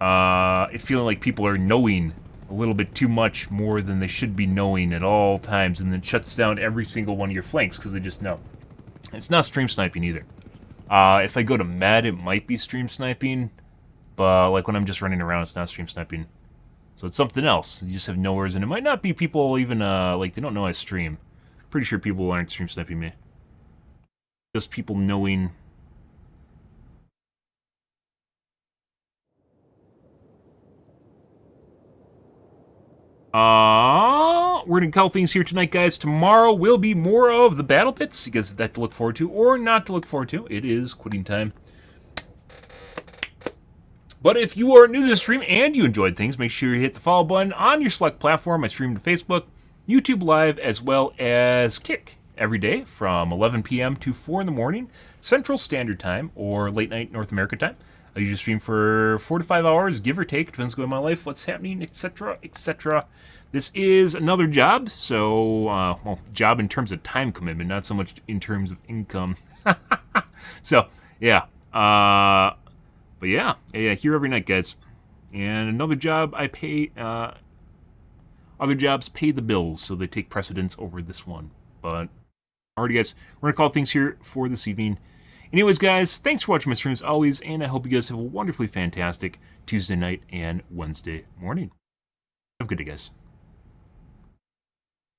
it feeling like people are knowing a little bit too much more than they should be knowing at all times, and then shuts down every single one of your flanks because they just know. It's not stream sniping either. If I go to Mad, it might be stream sniping, but like when I'm just running around, it's not stream sniping. So it's something else. You just have nowheres, and it might not be people even, like, they don't know I stream. Pretty sure people aren't stream sniping me. Just people knowing. We're gonna call things here tonight, guys. Tomorrow will be more of the battle bits. You guys have that to look forward to, or not to look forward to. It is quitting time. But if you are new to the stream and you enjoyed things, make sure you hit the follow button on your select platform. I stream to Facebook, YouTube Live, as well as Kick every day from 11 p.m. to 4 in the morning, Central Standard Time, or late night North America time. I usually stream for 4 to 5 hours, give or take. Depends on my life, what's happening, etc., etc. This is another job, so, well, job in terms of time commitment, not so much in terms of income. So, yeah. But yeah, here every night, guys. And another job I pay, other jobs pay the bills, so they take precedence over this one. But, alrighty, guys, we're going to call things here for this evening. Anyways, guys, thanks for watching my stream as always, and I hope you guys have a wonderfully fantastic Tuesday night and Wednesday morning. Have a good day, guys.